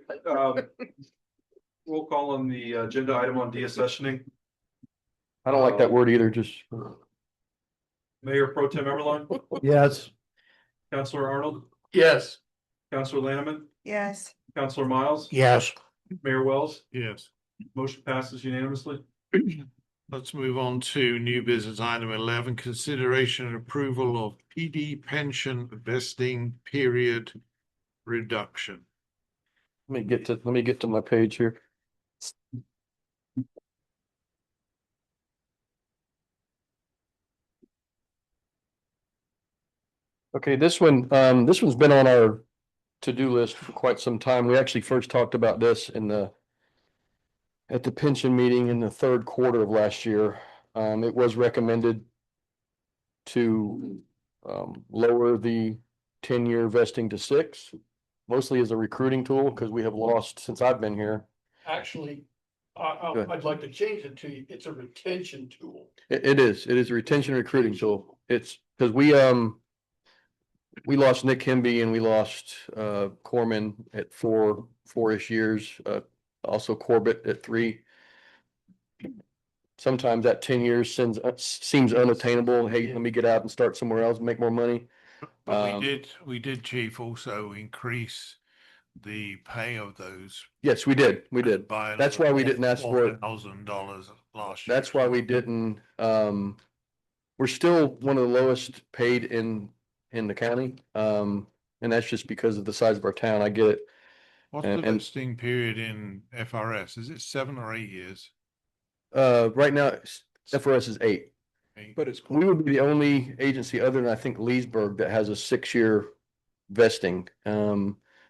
roll call on the agenda item on deaccessioning. I don't like that word either, just. Mayor Pro Tem Everline, Yes. Counselor Arnold, Yes. Counselor Lanneman, Yes. Counselor Miles, Yes. Mayor Wells, Yes. motion passes unanimously. Let's move on to new business item 11, consideration and approval of PD pension vesting period reduction. Let me get to my page here. Okay, this one's been on our to-do list for quite some time. We actually first talked about this at the pension meeting in the third quarter of last year. It was recommended to lower the 10-year vesting to 6, mostly as a recruiting tool, because we have lost since I've been here. Actually, Go ahead. I'd like to change it to, it's a retention tool. It is a retention recruiting tool. It's because we lost Nick Hemby and we lost Corman at 4-ish years. Also Corbett at 3. Sometimes that 10 years seems unattainable. Hey, let me get out and start somewhere else and make more money. But we did, Chief, also increase the pay of those. Yes, we did. By That's why we didn't ask for it. $4,000 last year. That's why we didn't, we're still one of the lowest paid in the county. And that's just because of the size of our town. I get it. What's the vesting period in FRS? Is it 7 or 8 years? Right now, FRS is 8. But it's. We would be the only agency other than I think Leesburg that has a 6-year vesting.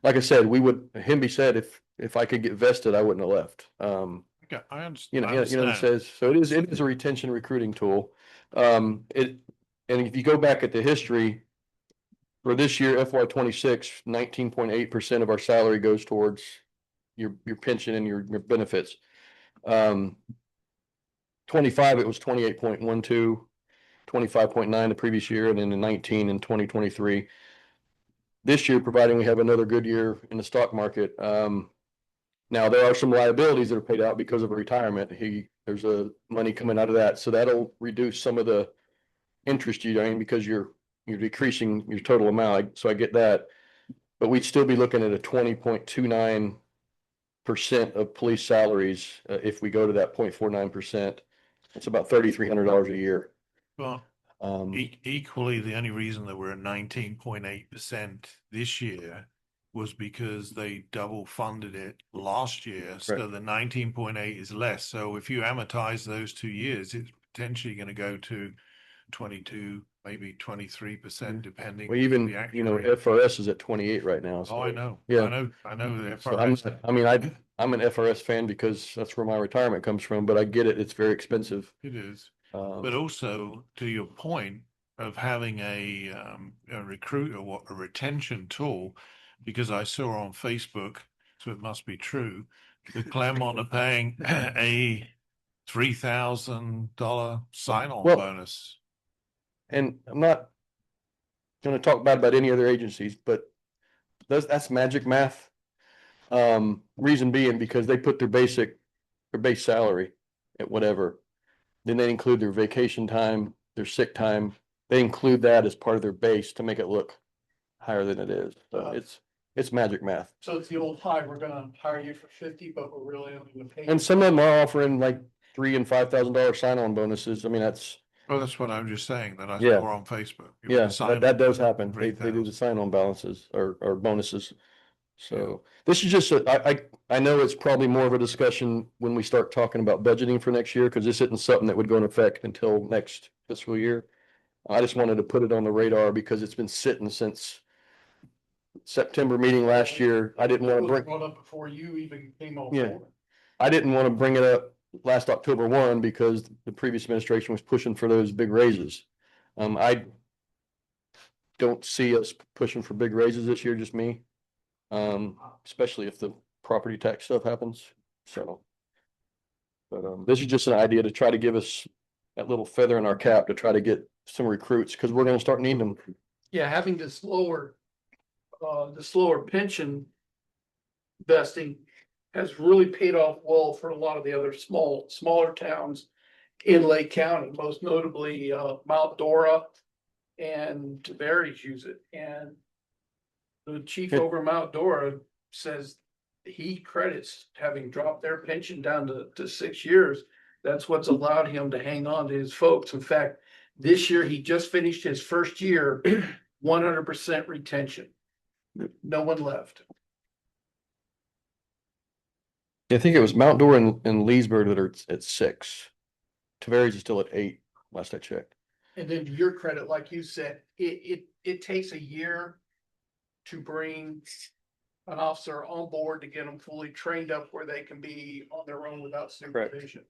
like I said, Himby said if I could get vested, I wouldn't have left. Okay, I You know, understand. it says, so it is a retention recruiting tool. And if you go back at the history, for this year, FY 26, 19.8% of our salary goes towards your pension and your benefits. 25, it was 28.12, 25.9 the previous year, and then in 19 and 2023. This year, providing we have another good year in the stock market. Now there are some liabilities that are paid out because of a retirement. There's a money coming out of that, so that'll reduce some of the interest you're getting because you're decreasing your total amount. So I get that, but we'd still be looking at a 20.29% of police salaries if we go to that 0.49%. It's about $3,300 a year. Well, equally, the only reason that we're at 19.8% this year was because they double funded it last year. So the 19.8 is less. So if you amortize those 2 years, it's potentially going to go to 22, maybe 23%, depending. Well, even, FRS is at 28 right now. Oh, I know. Yeah. I know the So FRS. I'm an FRS fan because that's where my retirement comes from, but I get it. It's very expensive. It is. But also, to your point of having a recruit or a retention tool, because I saw on Facebook, so it must be true, that Claremont are paying a $3,000 sign-on bonus. And I'm not going to talk bad about any other agencies, but that's magic math. Reason being because they put their base salary at whatever. Then they include their vacation time, their sick time. They include that as part of their base to make it look higher than it is. So it's magic math. So it's the old pie, we're gonna hire you for 50, but we're really only gonna pay. And some of them are offering like $3,000 and $5,000 sign-on bonuses. I mean, that's. Well, that's what I'm just saying, that I Yeah. saw on Facebook. Yeah, that does happen. They do the 3,000. sign-on balances or bonuses. So this is just, I know it's probably more of a discussion when we start talking about budgeting for next year, because this isn't something that would go into effect until next fiscal year. I just wanted to put it on the radar because it's been sitting since September meeting last year. I didn't want to bring. Brought up before you even came on Yeah. board. I didn't want to bring it up last October 1 because the previous administration was pushing for those big raises. I don't see us pushing for big raises this year, just me. Especially if the property tax stuff happens. So. But this is just an idea to try to give us that little feather in our cap to try to get some recruits, because we're going to start needing them. Yeah, having the slower pension vesting has really paid off well for a lot of the other smaller towns in Lake County, most notably Mount Dora and Tavares use it. And the chief over Mount Dora says he credits having dropped their pension down to 6 years. That's what's allowed him to hang on to his folks. In fact, this year he just finished his first year, 100% retention. No one left. I think it was Mount Dora and Leesburg that are at 6. Tavares is still at 8, last I checked. And then to your credit, like you said, it takes a year to bring an officer on board to get them fully trained up where they can be on their own without supervision.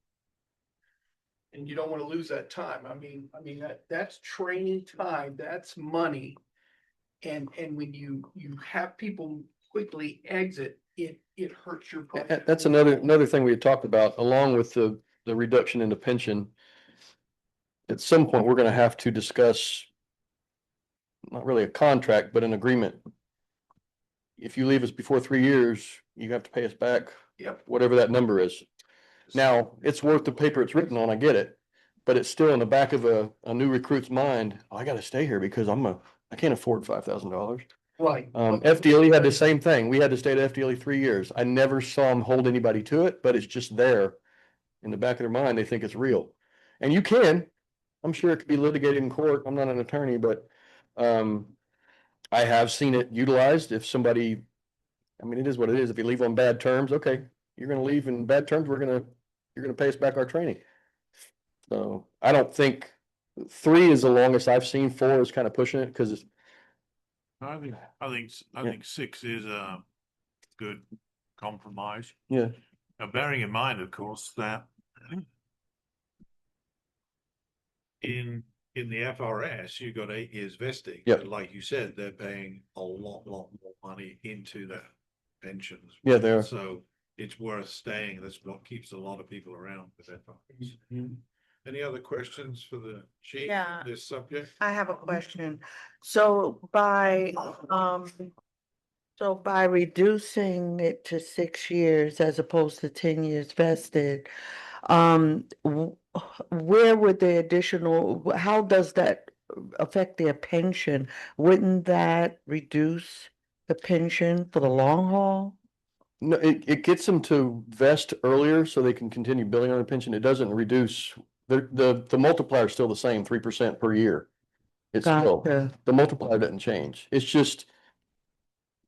And you don't want to lose that time. I mean that's training time, that's money. And when you have people quickly exit, it hurts your budget. That's another thing we had talked about, along with the reduction in the pension. At some point, we're going to have to discuss not really a contract, but an agreement. If you leave us before 3 years, you have to pay us back. Yep. Whatever that number is. Now, it's worth the paper it's written on, I get it, but it's still in the back of a new recruit's mind. Oh, I got to stay here because I can't afford $5,000. Right. FDLE had the same thing. We had to stay at FDLE 3 years. I never saw them hold anybody to it, but it's just there in the back of their mind. They think it's real, and you can. I'm sure it could be litigated in court. I'm not an attorney, but I have seen it utilized. If somebody, I mean, it is what it is. If you leave on bad terms, okay, you're going to leave in bad terms. You're going to pay us back our training. So I don't think 3 is the longest I've seen. 4 is kind of pushing it because I think 6 is a good compromise. Yeah. Now, bearing in mind, of course, that in the FRS, you got 8 years vesting. Yep. But like you said, they're paying a lot more money into that pensions. Yeah, they are. So it's worth staying. That's what keeps a lot of people around with FRS. Any other questions for the chief Yeah. on this subject? I have a question. So by reducing it to 6 years as opposed to 10 years vested, where would the additional, how does that affect their pension? Wouldn't that reduce the pension for the long haul? No, it gets them to vest earlier so they can continue building on a pension. It doesn't reduce, the multiplier is still the same, 3% per year. It's still, Gotcha. the multiplier doesn't change. It's just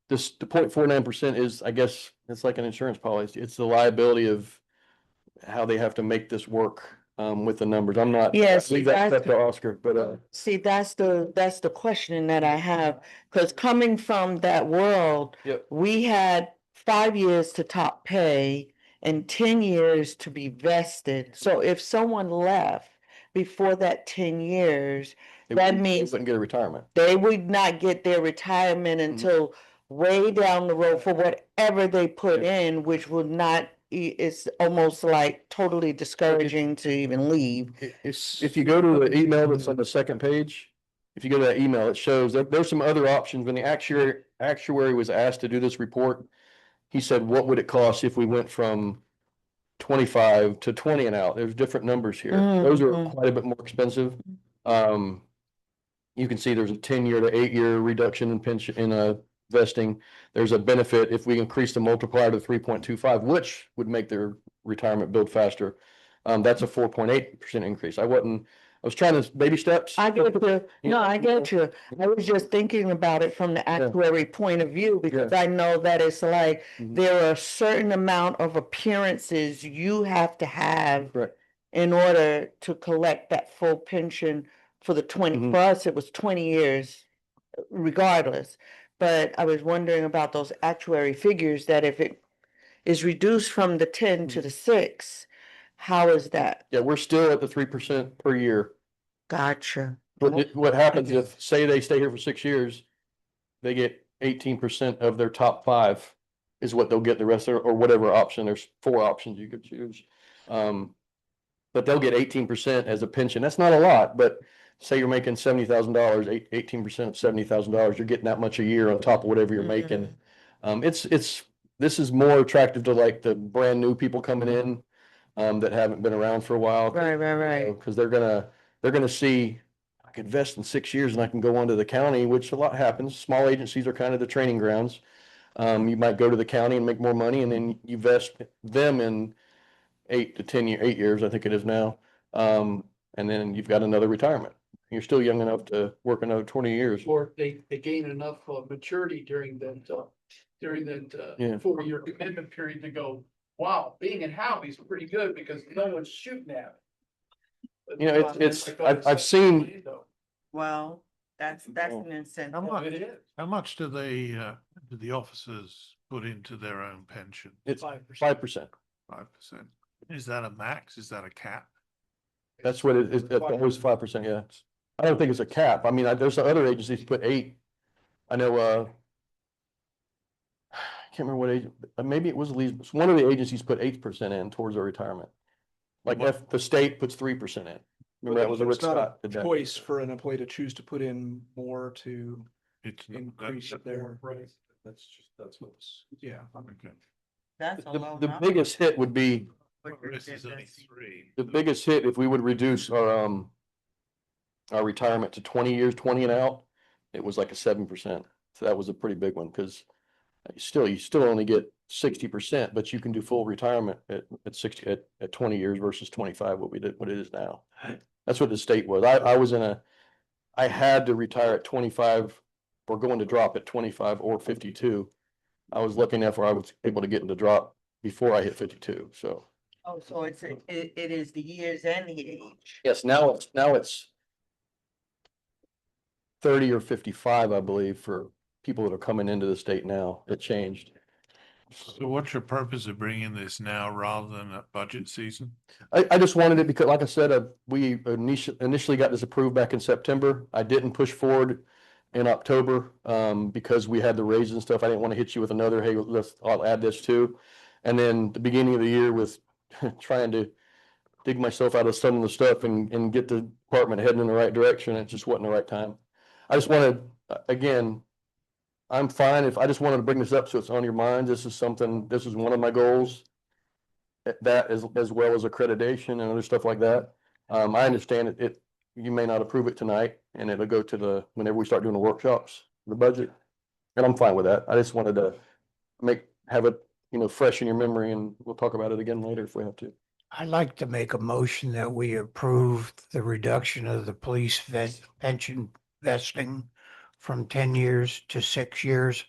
this, the 0.49% is, I guess, it's like an insurance policy. It's the liability of how they have to make this work with the numbers. I'm not, Yes, leave that that's- step to Oscar, but See, that's the question that I have, because coming from that world, Yep. we had 5 years to top pay and 10 years to be vested. So if someone left before that 10 years, that they means wouldn't get a retirement. they would not get their retirement until way down the road for whatever they put in, which would not, it's almost like totally discouraging to even leave. If you go to the email that's on the second page, if you go to that email, it shows that there's some other options. When the actuary was asked to do this report, he said, what would it cost if we went from 25 to 20 and out? There's different numbers here. Those are quite a bit more expensive. You can see there's a 10-year to 8-year reduction in pension in a vesting. There's a benefit if we increase the multiplier to 3.25, which would make their retirement build faster. That's a 4.8% increase. I was trying to baby steps. I get you. No, I get you. I was just thinking about it from the actuary point of view, because I know that it's like there are a certain amount of appearances you have to have in order to collect that full pension for the 20. For us, it was 20 years regardless. But I was wondering about those actuary figures, that if it is reduced from the 10 to the 6, how is that? Yeah, we're still at the 3% per year. Gotcha. But what happens if, say they stay here for 6 years, they get 18% of their top 5 is what they'll get the rest of, or whatever option. There's 4 options you could choose. But they'll get 18% as a pension. That's not a lot, but say you're making $70,000, 18% of $70,000, you're getting that much a year on top of whatever you're making. This is more attractive to like the brand new people coming in that haven't been around for a while. Right. Because they're gonna see, I could invest in 6 years and I can go on to the county, which a lot happens. Small agencies are kind of the training grounds. You might go to the county and make more money, and then you vest them in 8 to 10 8 years, I think it is now. And then you've got another retirement. You're still young enough to work another 20 years. Or they gain enough maturity during that 4-year commitment period to go, wow, being in Howey's pretty good because no one's shooting at it. You know, I've seen. Well, that's an incentive. How much do the officers put into their own pension? It's 5%. 5%. Is that a max? Is that a cap? That's what it is. It's always 5%. Yeah. I don't think it's a cap. I mean, there's other agencies put 8. I know, I can't remember what agent, maybe it was Lee's. One of the agencies put 8% in towards their retirement. Like if the state puts 3% in. Remember that was a Rick It's not Scott. a choice for an employee to choose to put in more to increase their. Right. That's what's. Yeah. Okay. That's a low The number. biggest hit would be, This is only 3. the biggest hit if we would reduce our retirement to 20 years, 20 and out, it was like a 7%. So that was a pretty big one, because you still only get 60%, but you can do full retirement at 20 years versus 25, what it is now. That's what the state was. I had to retire at 25 or going to drop at 25 or 52. I was lucky enough where I was able to get into drop before I hit 52, so. Oh, so it is the years and the age. Yes, now it's 30 or 55, I believe, for people that are coming into the state now. It changed. So what's your purpose of bringing this now rather than at budget season? I just wanted it because, like I said, we initially got this approved back in September. I didn't push forward in October, because we had the raises and stuff. I didn't want to hit you with another, hey, I'll add this too. And then the beginning of the year with trying to dig myself out of some of the stuff and get the department heading in the right direction, it just wasn't the right time. I just wanted, again, I'm fine if, I just wanted to bring this up so it's on your mind. This is one of my goals. That as well as accreditation and other stuff like that. I understand you may not approve it tonight and it'll go to whenever we start doing the workshops, the budget. And I'm fine with that. I just wanted to have it, fresh in your memory, and we'll talk about it again later if we have to. I'd like to make a motion that we approve the reduction of the police pension vesting from 10 years to 6 years,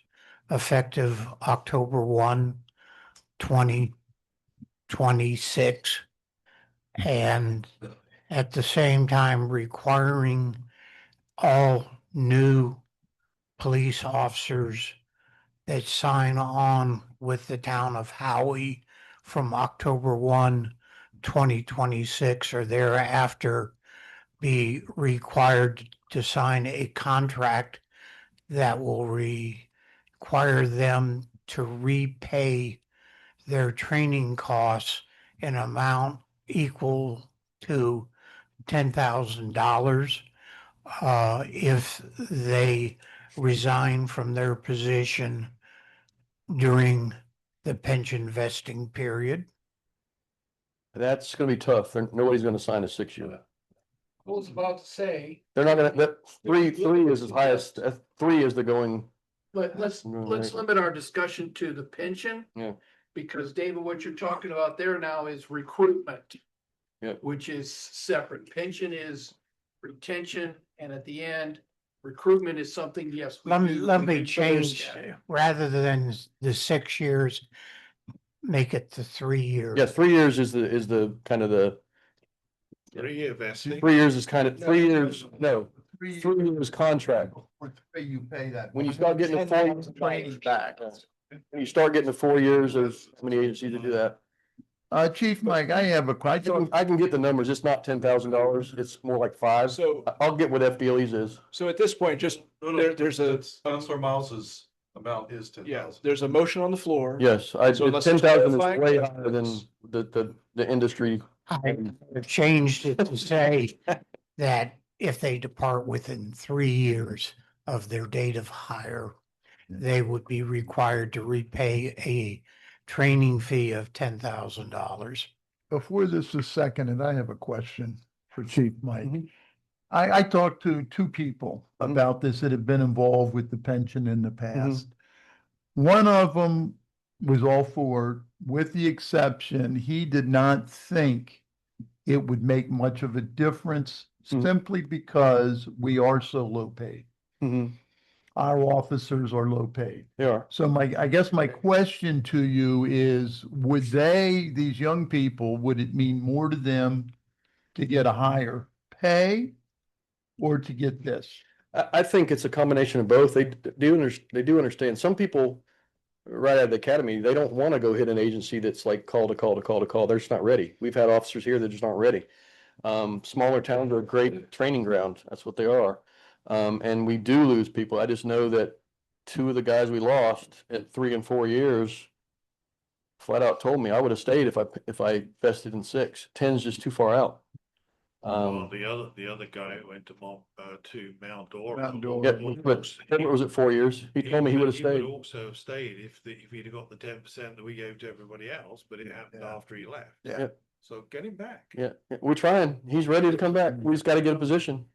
effective October 1, 2026. And at the same time requiring all new police officers that sign on with the town of Howey from October 1, 2026 or thereafter be required to sign a contract that will require them to repay their training costs in amount equal to $10,000 if they resign from their position during the pension vesting period. That's gonna be tough. Nobody's gonna sign a 6-year. I was about to say, They're not gonna, that three is as high as, 3 is the going. let's limit our discussion to the pension. Yeah. Because David, what you're talking about there now is recruitment. Yeah. Which is separate. Pension is retention, and at the end, recruitment is something, yes. we Let do me encourage change, that. rather than the 6 years, make it the 3 years. Yeah, 3 years is the kind of the, 3-year vesting. 3 years is kind of, 3 years, no, 3 years contract. You pay that. When you start getting the 4 years back, when you start getting the 4 years, there's how many agencies that do that? Chief Mike, I have a question. I can get the numbers. It's not $10,000. It's more like 5. So, I'll get what FDLE's is. so at this point, just, there's a, Counselor Miles's amount is 10,000. yeah, there's a motion on the floor. Yes, So unless there's 10,000 is clarifying way questions. higher than the industry. I've changed it to say that if they depart within 3 years of their date of hire, they would be required to repay a training fee of $10,000. Before this is seconded, I have a question for Chief Mike. I talked to 2 people about this that have been involved with the pension in the past. One of them was all for it, with the exception, he did not think it would make much of a difference simply because we are so low paid. Our officers are low paid. They are. So I guess my question to you is, these young people, would it mean more to them to get a higher pay or to get this? I think it's a combination of both. They do understand. Some people right out of the academy, they don't want to go hit an agency that's like call to call to call to call. They're just not ready. We've had officers here that just aren't ready. Smaller towns are a great training ground. That's what they are. And we do lose people. I just know that 2 of the guys we lost at 3 and 4 years flat out told me I would have stayed if I vested in 6. 10's just too far out. Well, the other guy who went to Mount Dora. Mount Dora. Yeah, but Edward was at 4 years. He told me he would have He stayed. would also have stayed if he'd have got the 10% that we gave to everybody else, but it happened after he left. Yeah. So get him back. Yeah, we're trying. He's ready to come back. We just got to get a position.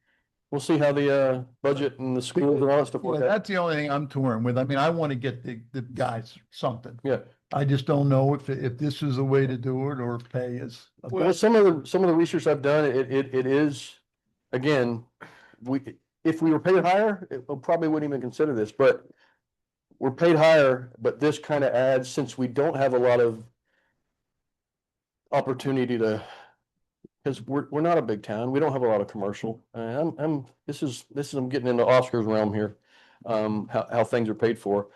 We'll see how the budget and the schools and all that stuff Yeah, work out. that's the only thing I'm torn with. I mean, I want to get the guys something. Yeah. I just don't know if this is the way to do it or if pay is. Well, some of the research I've done, it is, again, if we were paid higher, we probably wouldn't even consider this, but we're paid higher, but this kind of adds, since we don't have a lot of opportunity to, because we're not a big town, we don't have a lot of commercial. I'm getting into Oscar's realm here. how things are paid for.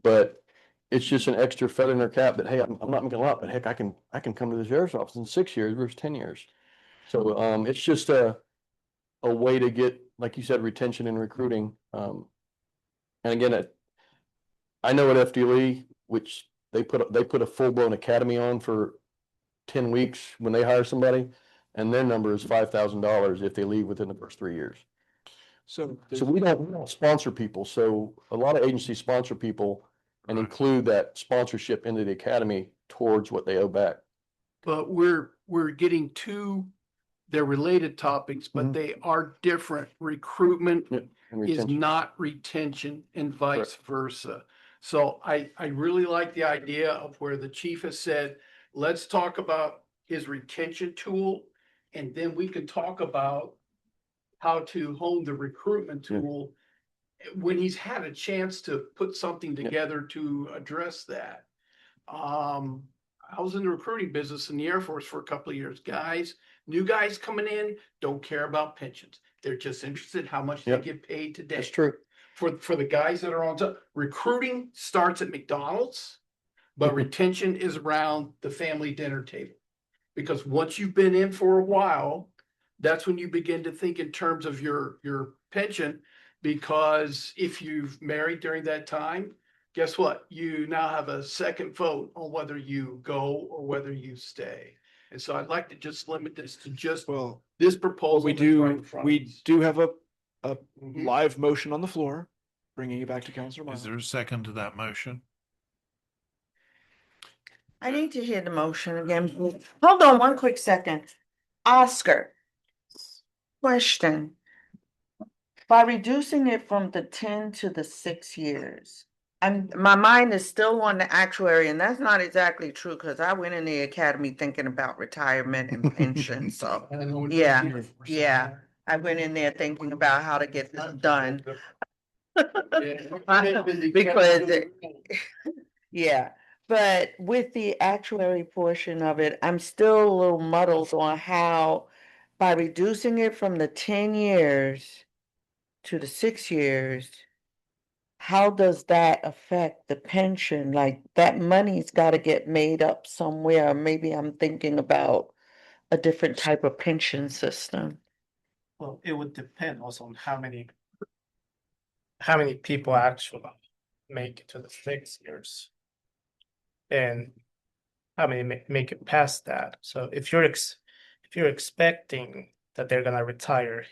But it's just an extra feather in their cap that, hey, I'm not making a lot, but heck, I can come to the sheriff's office in 6 years versus 10 years. So, it's just a way to get, like you said, retention and recruiting. And again, I know at FDLE, which they put a full-blown academy on for 10 weeks when they hire somebody, and their number is $5,000 if they leave within the first 3 years. So So we don't sponsor people. So a lot of agencies sponsor people and include that sponsorship into the academy towards what they owe back. But we're getting to, they're related topics, but they are different. Recruitment And is retention. not retention and vice versa. So I really like the idea of where the chief has said, let's talk about his retention tool. And then we can talk about how to hone the recruitment tool when he's had a chance to put something together to address that. I was in the recruiting business in the Air Force for a couple of years. New guys coming in don't care about pensions. They're just interested how much they get paid today. That's true. For the guys that are on top, recruiting starts at McDonald's, but retention is around the family dinner table. Because once you've been in for a while, that's when you begin to think in terms of your pension. Because if you've married during that time, guess what? You now have a second vote on whether you go or whether you stay. And so I'd like to just limit this to just this proposal. We do have a live motion on the floor, bringing it back to Councilor Miles. Is there a second to that motion? I need to hear the motion again. Hold on one quick second. Oscar, question. By reducing it from the 10 to the 6 years, my mind is still on the actuary, and that's not exactly true because I went in the academy thinking about retirement and pension. So, yeah, I went in there thinking about how to get this done. Because, yeah, but with the actuary portion of it, I'm still a little muddled on how by reducing it from the 10 years to the 6 years, how does that affect the pension? Like that money's got to get made up somewhere. Maybe I'm thinking about a different type of pension system. Well, it would depend also on how many people actually make it to the 6 years. And how many make it past that. So if you're expecting that they're gonna retire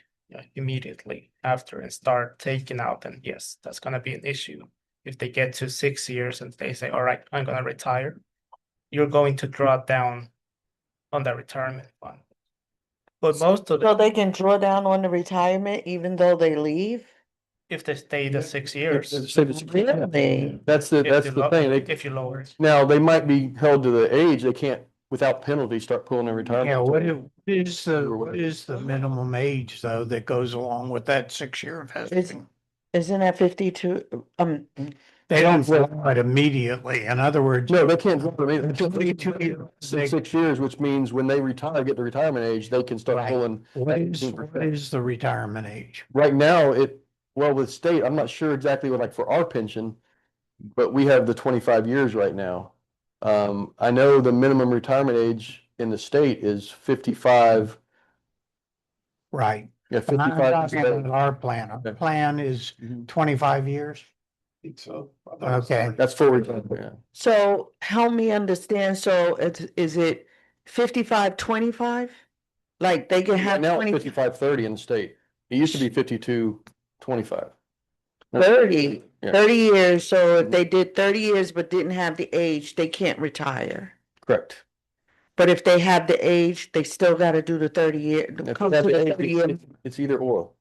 immediately after and start taking out, then yes, that's gonna be an issue. If they get to 6 years and they say, all right, I'm gonna retire, you're going to draw down on the retirement fund. But most of So they can draw down on the retirement even though they leave? if they stay the 6 years. Really? That's the thing. If you lower it. Now, they might be held to the age, they can't, without penalty, start pulling their retirement. Yeah, what is the minimum age though that goes along with that 6-year vesting? Isn't that 52? They don't draw it immediately. In other words. No, they can't draw it immediately. 6 years, which means when they retire, get to retirement age, they can start pulling. What is the retirement age? Right now, with state, I'm not sure exactly what, like for our pension, but we have the 25 years right now. I know the minimum retirement age in the state is 55. Right. Yeah, I'm not 55. talking about our plan. Our plan is 25 years. So. Okay. That's full retirement. Yeah. So help me understand. So is it 55-25? Like they can have Now 20. 55-30 in the state. It used to be 52-25. 30 Yeah. 30 years. So if they did 30 years but didn't have the age, they can't retire. Correct. But if they have the age, they still got to do the 30 year. It's either or.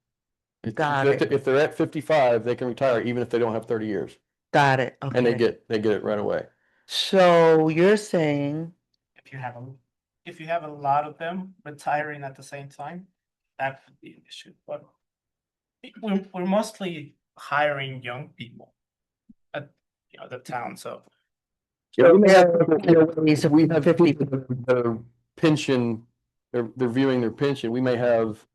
Got it. If they're at 55, they can retire even if they don't have 30 years. Got it. And they Okay. get it right away. So you're saying If you have a lot of them retiring at the same time, that could be an issue, but we're mostly hiring young people at the town, so. Yeah, we have people that are pension, they're viewing their pension. We may have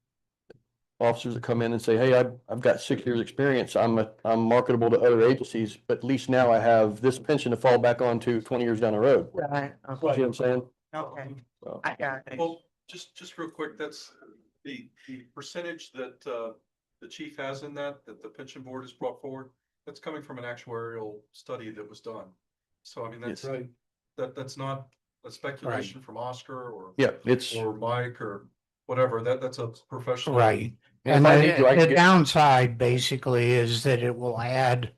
officers that come in and say, hey, I've got 6 years experience. I'm marketable to other agencies, but at least now I have this pension to fall back onto 20 years down the road. Right. See what I'm saying? Okay. So, I got it. Well, just real quick, that's the percentage that the chief has in that the pension board has brought forward. That's coming from an actuarial study that was done. So I mean, that's Yes. right. That's not a speculation from Oscar or yeah, it's or Mike or whatever. That's a professional. Right. And And if I need to, I can the get- downside basically is that it will add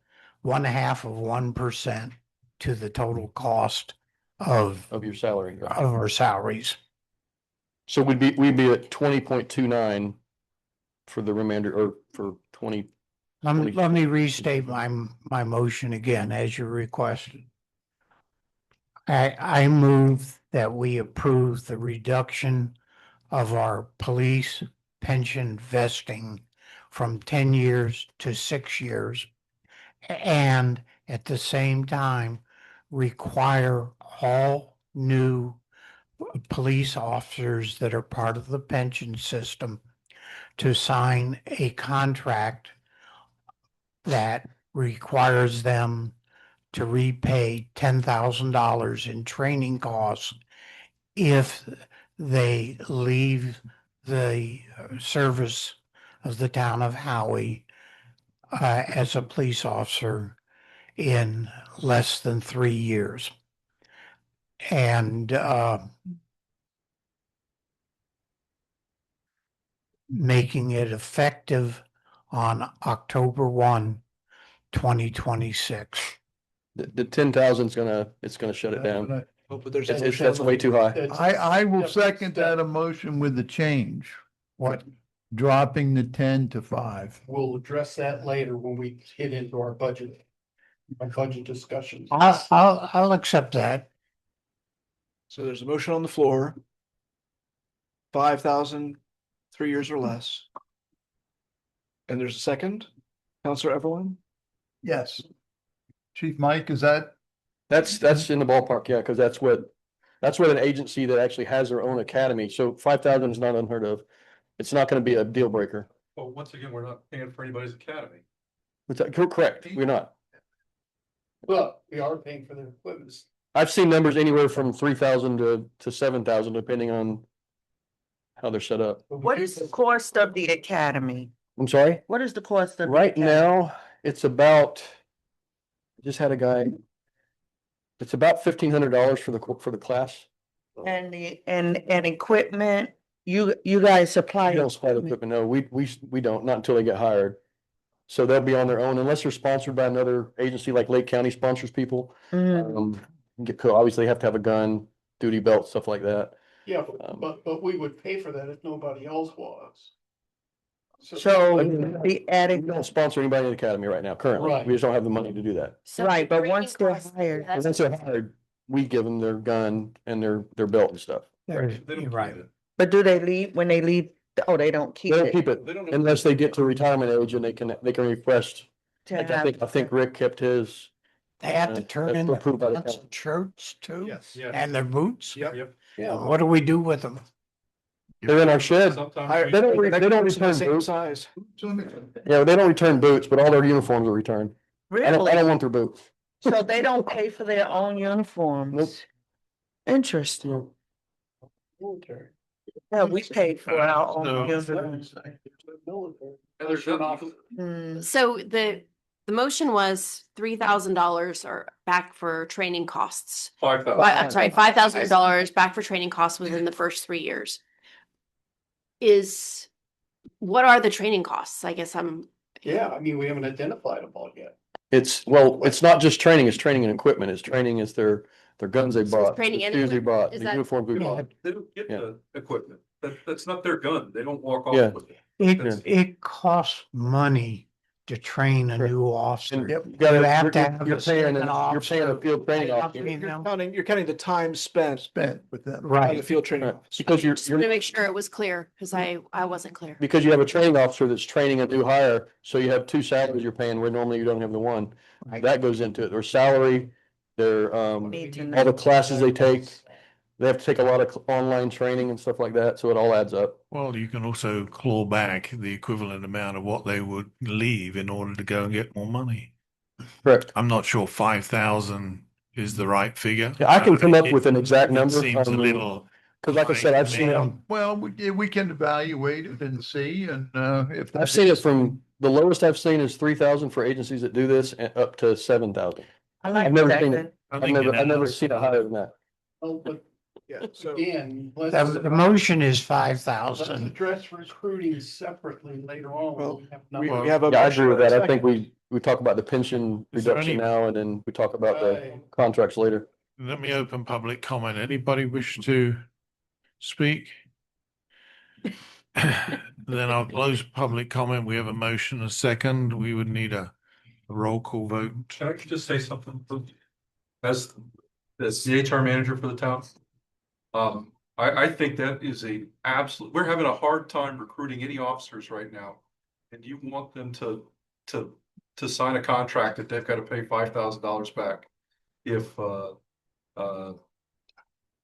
0.5% to the total cost of your salary. Right? of our salaries. So we'd be at 20.29 for the remainder or for 20. Let me restate my motion again as you requested. I move that we approve the reduction of our police pension vesting from 10 years to 6 years. And at the same time, require all new police officers that are part of the pension system to sign a contract that requires them to repay $10,000 in training costs if they leave the service of the town of Howey as a police officer in less than 3 years. And making it effective on October 1, 2026. The 10,000 is it's gonna shut it down. Oh, but there's. That's way too high. I will second that emotion with the change. What? Dropping the 10 to 5. We'll address that later when we hit into our budget discussions. I'll accept that. So there's a motion on the floor. 5,000, 3 years or less. And there's a second, Counselor Evelyn? Yes. Chief Mike, is that? That's in the ballpark, yeah, because that's what an agency that actually has their own academy. So 5,000 is not unheard of. It's not going to be a deal breaker. Well, once again, we're not paying for anybody's academy. Correct, we're not. Well, we are paying for their equipment. I've seen numbers anywhere from 3,000 to 7,000, depending on how they're set up. What is the cost of the academy? I'm sorry? What is the cost of? the Right academy? now, it's about, I just had a guy, it's about $1,500 for the class. And and equipment, you guys supply. We don't supply the equipment, no, we don't, not until they get hired. So they'll be on their own unless they're sponsored by another agency like Lake County sponsors people. Mhm. Obviously have to have a gun, duty belt, stuff like that. Yeah, but we would pay for that if nobody else was. So Again, the We added, don't sponsor anybody in the academy right now, currently. Right. We just don't have the money to do that. So right, the but training once they're costs- hired, that's- Once they're hired, we give them their gun and their belt and stuff. Right. They don't You're keep right. it. but do they leave, when they leave, oh, they don't keep They don't it? keep it They don't- unless they get to retirement age and they can request. to Like have- I think Rick kept his. They have to turn That's in their approved by the pants county. and shirts too, Yes, yes. and their boots. Yep. What do we do with them? They're in our shed. Sometimes we- They don't return The same boots. size. Yeah, they don't return boots, but all their uniforms are returned. I don't Really? want their boots. So they don't pay for their own uniforms? Nope. Interesting. Military. Yeah, we paid for our own No. uniforms. And there's nothing- Hmm. So the motion was $3,000 or back for training costs. 5,000. I'm sorry, $5,000 back for training costs within the first 3 years. What are the training costs? I guess Yeah, I mean, we haven't identified them all yet. It's not just training, it's training and equipment. It's training, it's their guns they So it's bought, the training and shoes they equipment? bought, Is the that- uniforms we bought. They don't get Yeah. the equipment. That's not their gun. They don't walk Yeah. off with it. It costs money to train a new officer. And You you gotta- have to you're- have you're a paying second a officer. field training Yeah, officer. you know. You're counting the time spent With that. by the Right. field training Right. officer. Because just want to make sure it was clear because I wasn't clear. because you have a training officer that's training a new hire, so you have two salaries you're paying where normally you don't have the one. Right. That goes into it, their salary, their Need to all know. the classes they take. They have to take a lot of online training and stuff like that, so it all adds up. Well, you can also claw back the equivalent amount of what they would leave in order to go and get more money. Correct. I'm not sure 5,000 is the right figure. Yeah, I can come up with an exact It number. seems a little. Because like I said, I've seen it. Well, we can evaluate it and see, and if I've seen it from, the lowest I've seen is 3,000 for agencies that do this and up to 7,000. I like I've never seen that. it. I've never seen it higher than that. Oh, but Yeah, so again, let's. The motion is Let's 5,000. address recruiting separately later on. when Well, we have we numbers. have a. Yeah, I agree with motion and a that. I think second. we talk about the pension Is there reduction any- now, and then we talk about the Right. contracts later. Let me open public comment. Anybody wish to speak? Then I'll close public comment. We have a motion, a second. We would need a roll call vote. Can I just say something? As the HR manager for the town, I think that is a absolute, we're having a hard time recruiting any officers right now. And you want them to sign a contract that they've got to pay $5,000 back. If,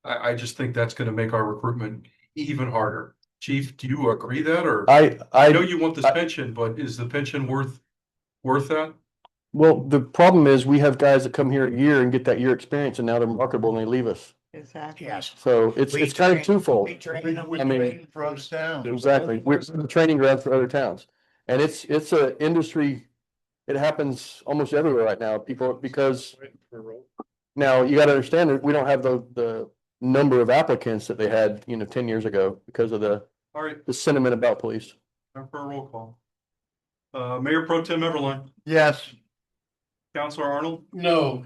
I just think that's gonna make our recruitment even harder. Chief, do you agree that, or? I know you want this pension, but is the pension worth that? Well, the problem is we have guys that come here a year and get that year experience, and now they're marketable and they leave us. Exactly. Yes. So it's kind of twofold. we I mean, train for us down. exactly. We're the training ground for other towns. And it's a industry, it happens almost everywhere right now, people, because now you gotta understand that we don't have the number of applicants that they had, 10 years ago because of All right, the sentiment about police. time for a roll call. Mayor Pro Tem Everline, Yes. Counselor Arnold, No,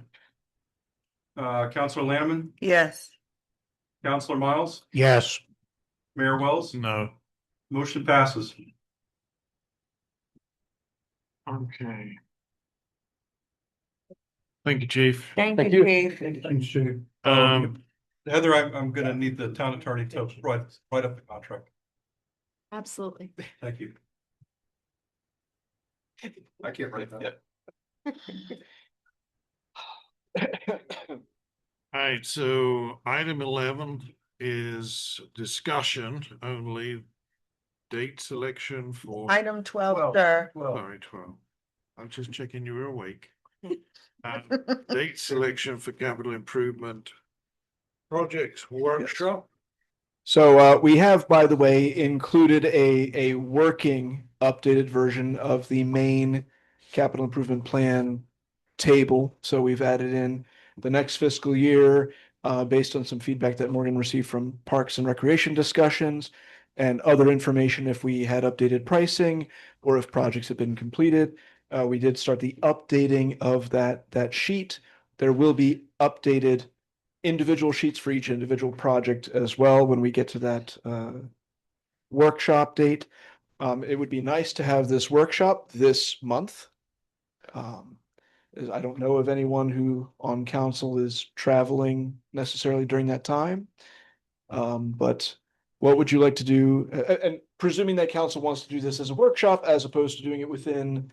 Counselor Lanneman, Yes. Counselor Miles, Yes. Mayor Wells, No. motion passes. Okay. Thank you, Chief. Thank you, Chief. Thanks, Chief. Heather, I'm gonna need the town attorney to write up the contract. Absolutely. Thank you. I can't write that yet. All right, so item 11 is discussion only. Date selection for, Item 12, sir. sorry, 12. I'm just checking you were awake. Date selection for capital improvement projects workshop. So we have, by the way, included a working updated version of the main capital improvement plan table. So we've added in the next fiscal year, based on some feedback that Morgan received from Parks and Recreation discussions and other information if we had updated pricing or if projects have been completed. We did start the updating of that sheet. There will be updated individual sheets for each individual project as well when we get to that workshop date. It would be nice to have this workshop this month. I don't know of anyone who on council is traveling necessarily during that time. But what would you like to do? And presuming that council wants to do this as a workshop as opposed to doing it within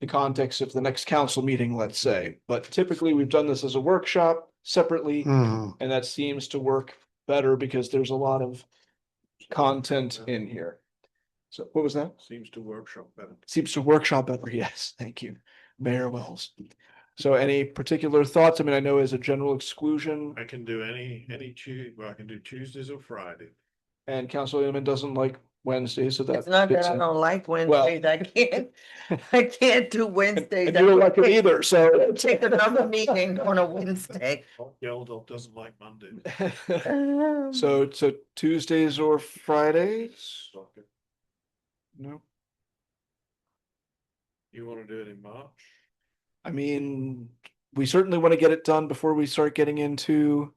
the context of the next council meeting, let's say. But typically we've done this as a workshop separately, and that seems to work better because there's a lot of content in here. So what was that? Seems to workshop better. Seems to workshop better. Yes, thank you, Mayor Wells. So any particular thoughts? I mean, I know as a general exclusion, I can do any Tuesday, well, I can do Tuesdays or Friday. and Councilman doesn't like Wednesdays, so that. It's not that fits I in. don't like Well- Wednesdays. I can't do Wednesdays. And you don't like it either, so. Take another meeting on a Wednesday. Geldof doesn't like Monday. So Tuesdays or Fridays? No, You want to do it in March? I mean, we certainly want to get it done before we start getting into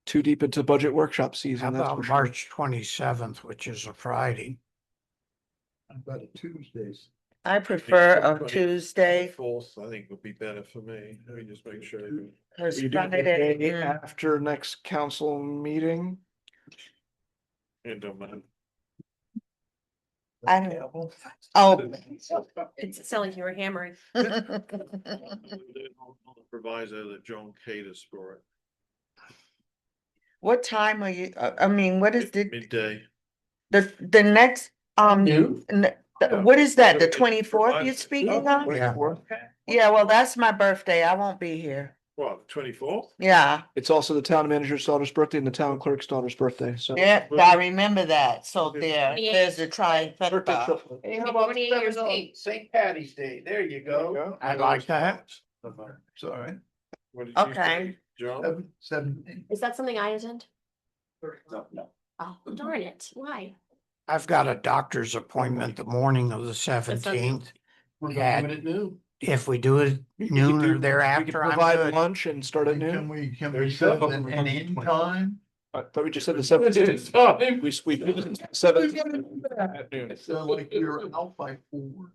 too deep into budget workshop How season. That's for about sure. March 27th, which is a Friday? How about Tuesdays? I prefer a Tuesday. Fourth, I think would be better for me. Let me just make sure. Cause You do it the Friday, day after next council meeting. It don't matter. I don't know. Oh. It's selling you were hammering. On the proviso that John caters for it. What time are you, I mean, what is the, Midday. the next, Noon? what is that, the 24th you're speaking of? Yeah. Yeah, well, that's my birthday. I won't be here. What, 24th? Yeah, It's also the town manager's daughter's birthday and the town clerk's daughter's birthday, so. yeah, I remember that. So there's a trifecta. Hey, how about 28 years old. St. Patty's Day? There you go. I like that. Sorry. What did you Okay. say, John? 17. Is that something I attend? No. Oh, darn it. Why? I've got a doctor's appointment the morning of the 17th. We're Yeah. doing it noon. If we do it noon or thereafter, I'm Provide good. lunch and start at Can noon. can There we you set go. an end time? I thought we just said the 17th. Time. We 7th. So like you're out by 4.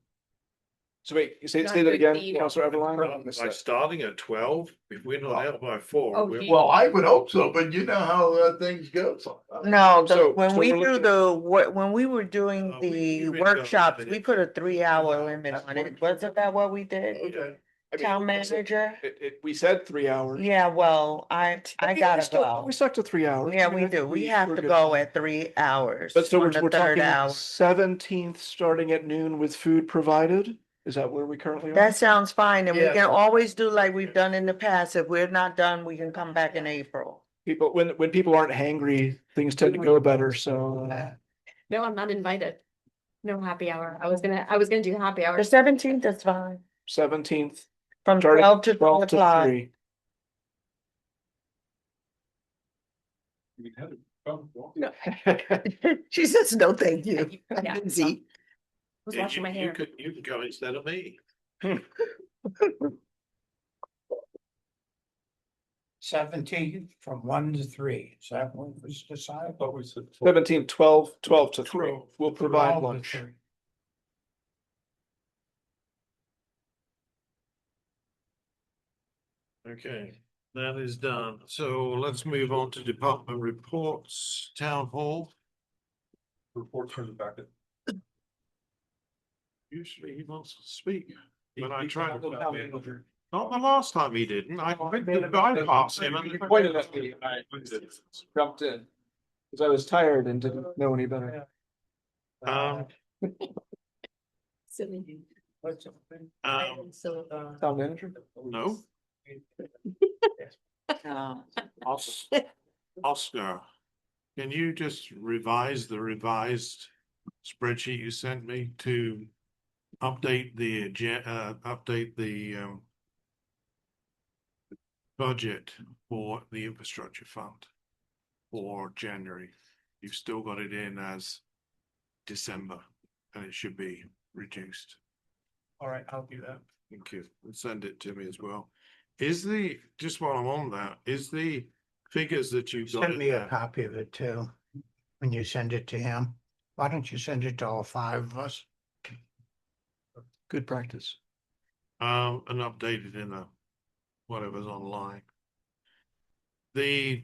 So wait, say Not that good again, deal. Counselor Everline? By starting at 12, if we're not out by 4. Oh, we're- Well, I would hope so, but you know how things go sometimes. No, So- when so we we're do looking- when we were doing we- the we've been workshops, going we put a 3-hour limit on it. Wasn't that what we did? Okay. I mean, Town manager? we said 3 hours. Yeah, well, I We gotta stuck- go. We stuck to 3 hours. Yeah, I mean, we I think do. We have we're to good. go at 3 hours But so on we're the we're third talking hour. 17th, starting at noon with food provided? Is that where we currently are? That sounds fine, and we Yeah. can always do like we've done in the past. If we're not done, we can come back in April. People, when people aren't hangry, things tend to go better, so. No, I'm not invited. No happy hour. I was gonna do happy hour. The 17th is fine, 17th. from starting 12 to 3 12 to o'clock. 3. She says, no, thank you. Yeah. I'm busy. Was Yeah, washing my hair. You can go instead of me. 17th from 1 to 3. Is that what was decided? 17th, 12 to 3. We'll provide 12 to lunch. 3. Okay, that is done. So let's move on to department reports, town hall. Report turn it back. Usually he wants to speak, but I tried. to. Not the last time he didn't. I went to bypass him and. He pointed at me, I jumped in. Because I was tired and didn't know any better. Silly. Town manager? No, Oscar, can you just revise the revised spreadsheet you sent me to update the budget for the infrastructure fund for January? You've still got it in as December, and it should be reduced. All right, I'll do that. Thank you. And send it to me as well. Just while I'm on that, is the figures that you've got Send in me a there, copy of it too, when you send it to him. Why don't you send it to all 5 of us? Good practice. and updated in whatever's online. The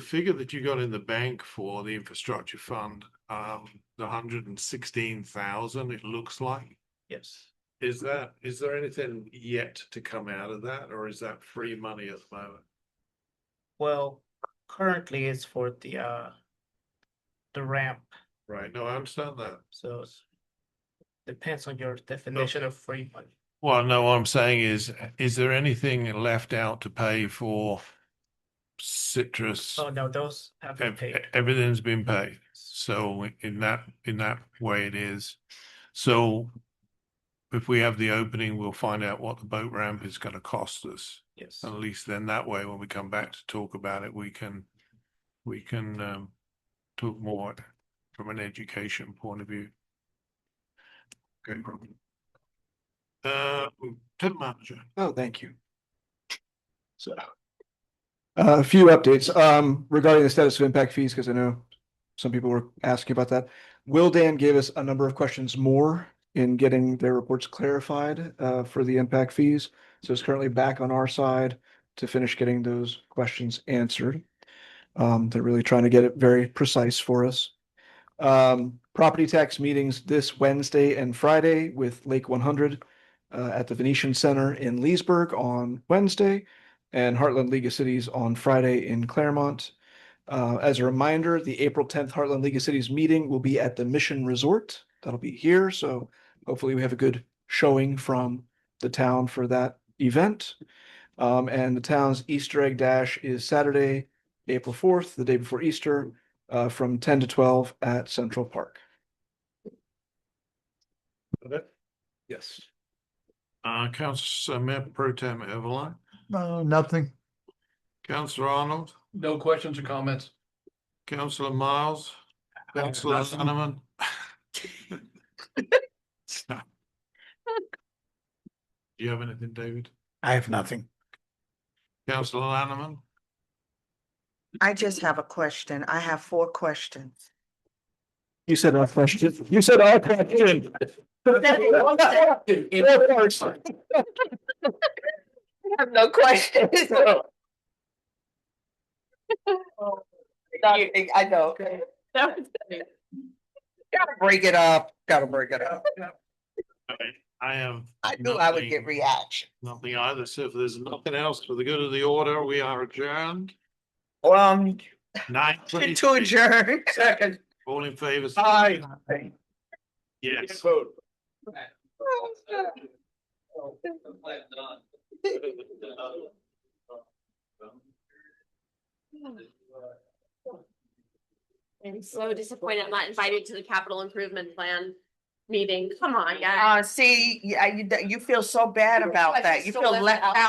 figure that you got in the bank for the infrastructure fund, the 116,000, it looks like. Yes. Is there anything yet to come out of that, or is that free money at the moment? Well, currently it's for the ramp, Right, no, I understand that. so depends on your definition of free money. Well, no, what I'm saying is there anything left out to pay for citrus? Oh, no, those have been paid. Everything's been paid. So in that way it is. So if we have the opening, we'll find out what the boat ramp is going to cost us. Yes. At least then that way, when we come back to talk about it, we can talk more from an education point of view. Okay. Town manager. Oh, thank you. So. A few updates, regarding the status of impact fees, because I know some people were asking about that. Will Dan gave us a number of questions more in getting their reports clarified, for the impact fees. So it's currently back on our side to finish getting those questions answered. They're really trying to get it very precise for us. Property tax meetings this Wednesday and Friday with Lake 100 at the Venetian Center in Leesburg on Wednesday, and Heartland League of Cities on Friday in Claremont. As a reminder, the April 10th Heartland League of Cities meeting will be at the Mission Resort. That'll be here, so hopefully we have a good showing from the town for that event. And the town's Easter egg dash is Saturday, April 4th, the day before Easter, from 10 to 12 at Central Park. Yes. Council Mayor Pro Tem Eveline, No, nothing. Councillor Arnold, No questions or comments. Councillor Miles, Councillor nothing. Hanneman. Do you have anything, David? I have nothing. Councillor Hanneman? I just have a question. I have 4 questions. You said our question. You said our question. I have no questions. I know. Gotta break it up. I have. I knew I would get reaction. Nothing either. So if there's nothing else for the good of the order, we are adjourned. 9:26. To adjourn. Second. All in favor? say Aye. Yes. Vote. I'm so disappointed I'm not invited to the capital improvement plan meeting. Come on, guys. See, you feel so bad about that. You feel left out.